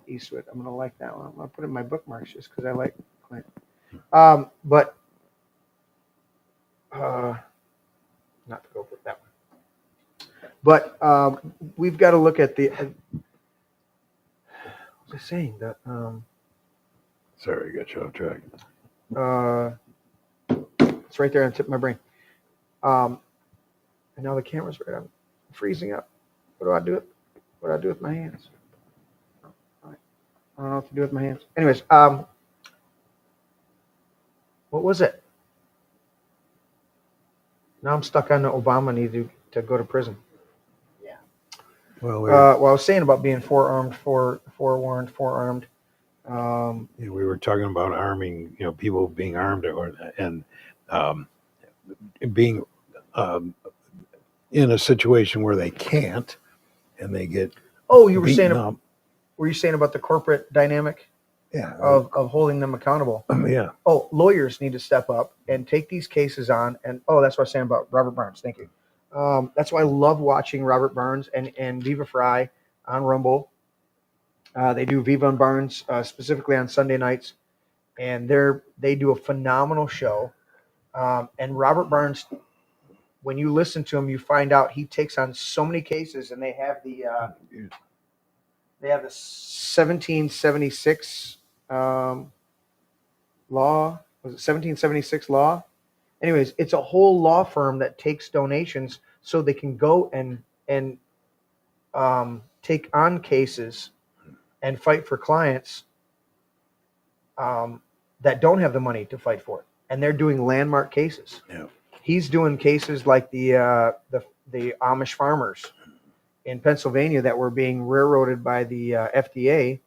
S2: Eastwood. I'm going to like that one. I'm going to put it in my bookmarks just because I like Clint. But not to go with that one. But we've got to look at the. What was I saying?
S3: Sorry, I got you off track.
S2: It's right there on the tip of my brain. And now the camera's right on. I'm freezing up. What do I do? What do I do with my hands? I don't know what to do with my hands. Anyways, what was it? Now I'm stuck on the Obama need to go to prison.
S5: Yeah.
S2: Well, I was saying about being forewarned.
S3: We were talking about arming, people being armed and being in a situation where they can't, and they get.
S2: Oh, you were saying.
S3: Up.
S2: Were you saying about the corporate dynamic?
S3: Yeah.
S2: Of holding them accountable.
S3: Yeah.
S2: Oh, lawyers need to step up and take these cases on. And that's what I was saying about Robert Barnes. Thank you. That's why I love watching Robert Barnes and Viva Fry on Rumble. They do Viva and Barnes specifically on Sunday nights, and they do a phenomenal show. And Robert Barnes, when you listen to him, you find out he takes on so many cases, and they have the 1776 law. Was it 1776 law? Anyways, it's a whole law firm that takes donations so they can go and take on cases and fight for clients that don't have the money to fight for it. And they're doing landmark cases.
S3: Yeah.
S2: He's doing cases like the Amish farmers in Pennsylvania that were being railroaded by the FDA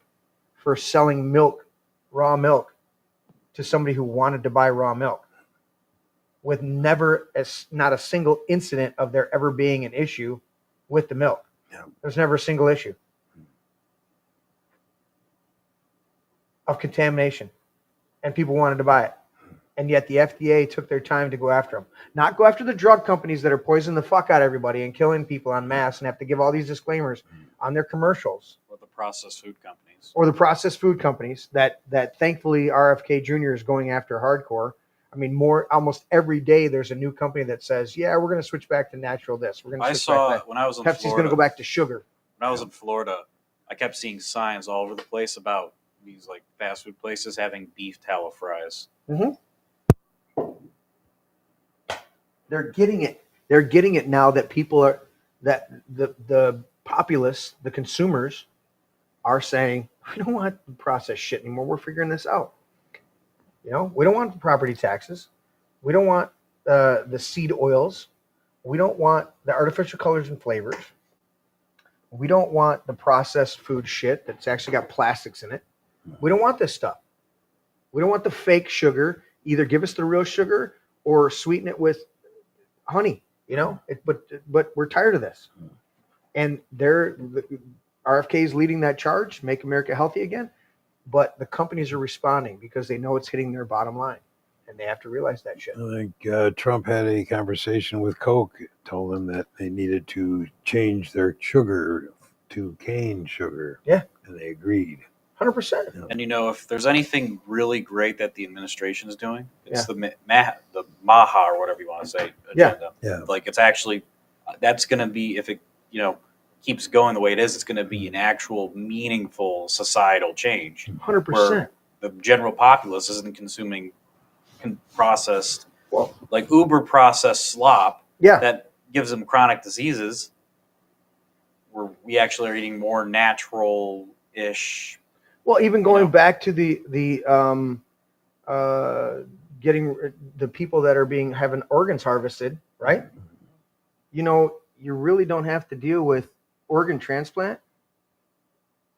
S2: for selling milk, raw milk, to somebody who wanted to buy raw milk, with not a single incident of there ever being an issue with the milk.
S3: Yeah.
S2: There's never a single issue of contamination, and people wanted to buy it. And yet the FDA took their time to go after them. Not go after the drug companies that are poisoning the fuck out of everybody and killing people en masse and have to give all these disclaimers on their commercials.
S4: Or the processed food companies.
S2: Or the processed food companies that thankfully RFK Jr. is going after hardcore. I mean, almost every day there's a new company that says, yeah, we're going to switch back to natural this. We're going to switch back to that.
S4: When I was in
S2: Pepsi's
S4: Florida,
S2: going to go back to sugar.
S4: When I was in Florida, I kept seeing signs all over the place about these like fast food places having beef tallow fries.
S2: Mm-hmm. They're getting it. They're getting it now that people are, that the populace, the consumers, are saying, we don't want the processed shit anymore. We're figuring this out. You know, we don't want the property taxes. We don't want the seed oils. We don't want the artificial colors and flavors. We don't want the processed food shit that's actually got plastics in it. We don't want this stuff. We don't want the fake sugar. Either give us the real sugar or sweeten it with honey. You know, but we're tired of this. And RFK is leading that charge, make America healthy again. But the companies are responding because they know it's hitting their bottom line, and they have to realize that shit.
S3: I think Trump had a conversation with Coke, told them that they needed to change their sugar to cane sugar.
S2: Yeah.
S3: And they agreed.
S2: 100%.
S4: And you know, if there's anything really great that the administration is doing, it's the MAHA or whatever you want to say agenda.
S3: Yeah.
S4: Like it's actually, that's going to be, if it, you know, keeps going the way it is, it's going to be an actual meaningful societal change.
S2: 100%.
S4: Where the general populace isn't consuming processed, like uber processed slop that gives them chronic diseases, where we actually are eating more natural-ish.
S2: Well, even going back to the getting the people that are having organs harvested, right? You know, you really don't have to deal with organ transplant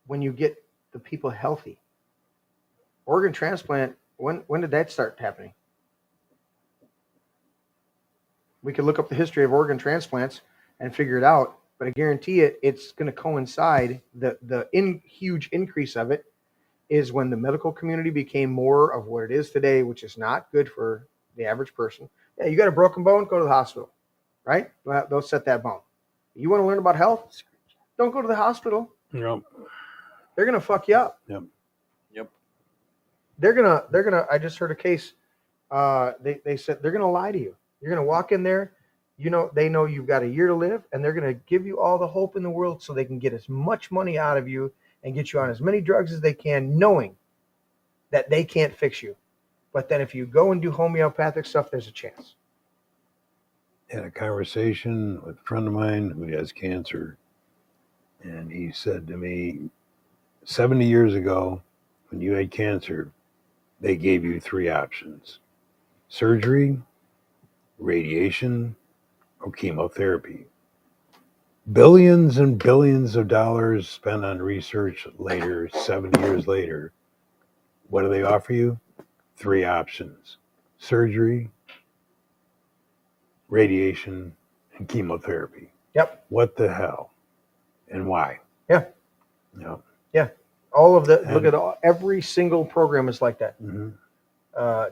S2: when you get the people healthy. Organ transplant, when did that start happening? We could look up the history of organ transplants and figure it out, but I guarantee it's going to coincide. The huge increase of it is when the medical community became more of what it is today, which is not good for the average person. Yeah, you got a broken bone, go to the hospital, right? They'll set that bone. You want to learn about health? Don't go to the hospital.
S3: Yep.
S2: They're gonna fuck you up.
S3: Yep.
S2: They're gonna. I just heard a case. They said they're gonna lie to you. You're gonna walk in there. You know, they know you've got a year to live, and they're gonna give you all the hope in the world so they can get as much money out of you and get you on as many drugs as they can, knowing that they can't fix you. But then if you go and do homeopathic stuff, there's a chance.
S3: Had a conversation with a friend of mine who has cancer, and he said to me, 70 years ago, when you had cancer, they gave you 3 options: surgery, radiation, or chemotherapy. Billions and billions of dollars spent on research later, 70 years later. What do they offer you? 3 options: surgery, radiation, and chemotherapy.
S2: Yep.
S3: What the hell? And why?
S2: Yeah.
S3: No.
S2: Yeah. All of the, look at every single program is like that.
S3: Mm-hmm.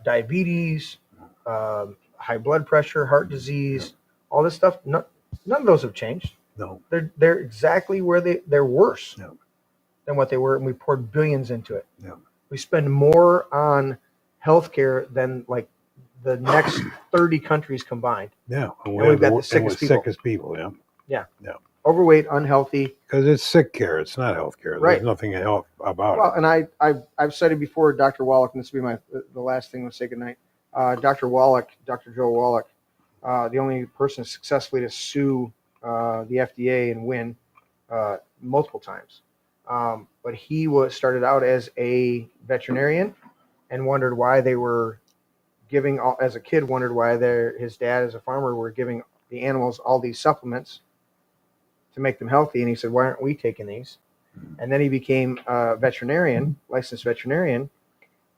S2: Diabetes, high blood pressure, heart disease, all this stuff. None of those have changed.
S3: No.
S2: They're exactly where they're worse
S3: No.
S2: than what they were, and we poured billions into it.
S3: No.
S2: We spend more on healthcare than like the next 30 countries combined.
S3: Yeah.
S2: And we've got the sickest people.
S3: Sickest people, yeah.
S2: Yeah.
S3: Yeah.
S2: Overweight, unhealthy.
S3: Because it's sick care. It's not health care.
S2: Right.
S3: There's nothing about
S2: Well,
S3: it.
S2: and I've said it before, Dr. Wallach, and this will be the last thing. We'll say goodnight. Dr. Wallach, Dr. Joe Wallach, the only person successfully to sue the FDA and win multiple times. But he started out as a veterinarian and wondered why they were giving, as a kid, wondered why his dad as a farmer were giving the animals all these supplements to make them healthy. And he said, why aren't we taking these? And then he became a veterinarian, licensed veterinarian,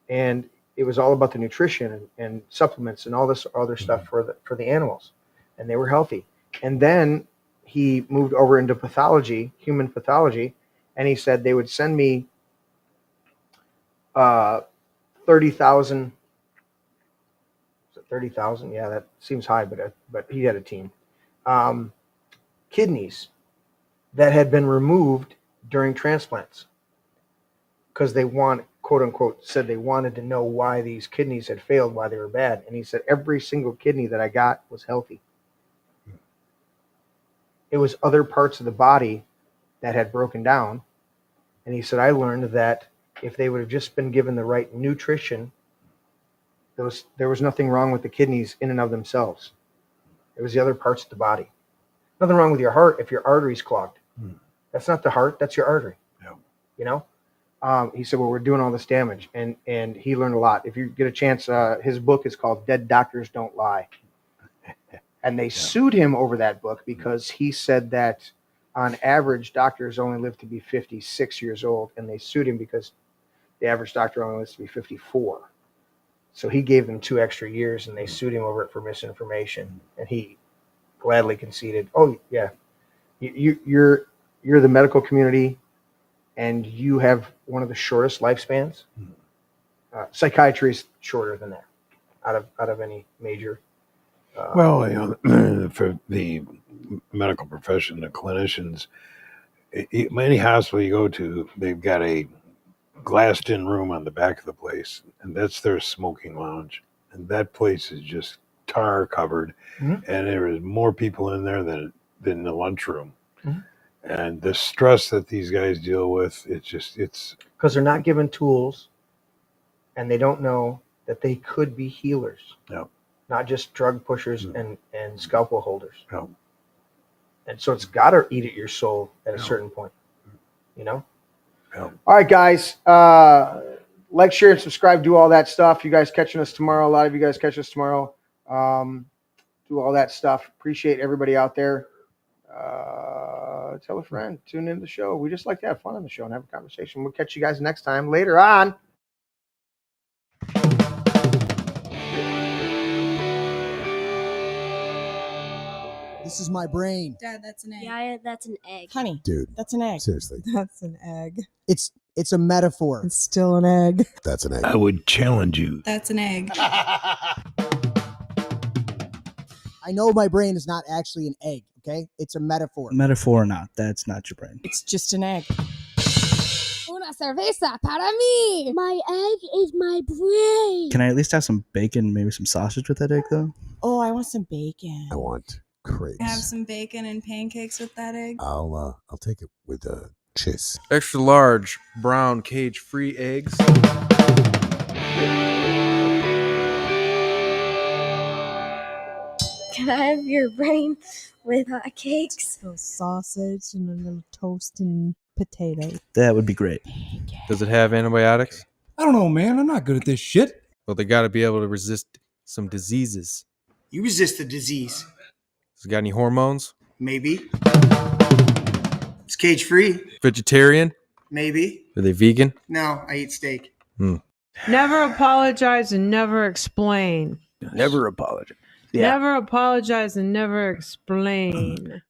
S2: and it was all about the nutrition and supplements and all this other stuff for the animals, and they were healthy. And then he moved over into pathology, human pathology, and he said they would send me 30,000. 30,000? Yeah, that seems high, but he had a team. Kidneys that had been removed during transplants because they quote unquote, said they wanted to know why these kidneys had failed, why they were bad. And he said, every single kidney that I got was healthy. It was other parts of the body that had broken down. And he said, I learned that if they would have just been given the right nutrition, there was nothing wrong with the kidneys in and of themselves. It was the other parts of the body. Nothing wrong with your heart if your artery's clogged. That's not the heart, that's your artery.
S3: Yeah.
S2: You know? He said, well, we're doing all this damage. And he learned a lot. If you get a chance, his book is called Dead Doctors Don't Lie. And they sued him over that book because he said that on average, doctors only live to be 56 years old. And they sued him because the average doctor only lives to be 54. So he gave them 2 extra years, and they sued him over it for misinformation. And he gladly conceded, oh, yeah, you're the medical community, and you have one of the shortest lifespans. Psychiatry is shorter than that out of any major.
S3: Well, you know, for the medical profession, the clinicians, any hospital you go to, they've got a glassed-in room on the back of the place, and that's their smoking lounge. And that place is just tar covered, and there is more people in there than the lunchroom. And the stress that these guys deal with, it's
S2: because they're not given tools, and they don't know that they could be healers.
S3: Yeah.
S2: Not just drug pushers and scalpel holders.
S3: No.
S2: And so it's got to eat at your soul at a certain point, you know?
S3: Yeah.
S2: All right, guys. Like, share, and subscribe. Do all that stuff. You guys catching us tomorrow. A lot of you guys catch us tomorrow. Do all that stuff. Appreciate everybody out there. Tell a friend. Tune into the show. We just like to have fun on the show and have a conversation. We'll catch you guys next time. Later on.
S20: This is my brain.
S6: Dad, that's an egg. Yeah, that's an egg.
S20: Honey,
S8: dude,
S20: that's an egg.
S8: Seriously.
S6: That's an egg.
S20: It's a metaphor.
S6: It's still an egg.
S8: That's an egg.
S3: I would challenge you.
S6: That's an egg.
S20: I know my brain is not actually an egg, okay? It's a metaphor.
S12: Metaphor or not, that's not your brain.
S6: It's just an egg.
S24: Una cerveza para mí. My egg is my brain.
S12: Can I at least have some bacon, maybe some sausage with that egg, though?
S6: Oh, I want some bacon.
S8: I want crepes.
S6: Have some bacon and pancakes with that egg.
S8: I'll take it with cheese.
S25: Extra large brown cage-free eggs.
S24: Can I have your brain with hot cakes?
S6: So sausage and a little toast and potato.
S12: That would be great.
S25: Does it have antibiotics?
S26: I don't know, man. I'm not good at this shit.
S25: Well, they got to be able to resist some diseases.
S27: You resist the disease.
S25: Has it got any hormones?
S27: Maybe. It's cage free.
S25: Vegetarian?
S27: Maybe.
S25: Are they vegan?
S27: No, I eat steak.
S28: Never apologize and never explain.
S3: Never apologize.
S28: Yeah. Never apologize and never explain.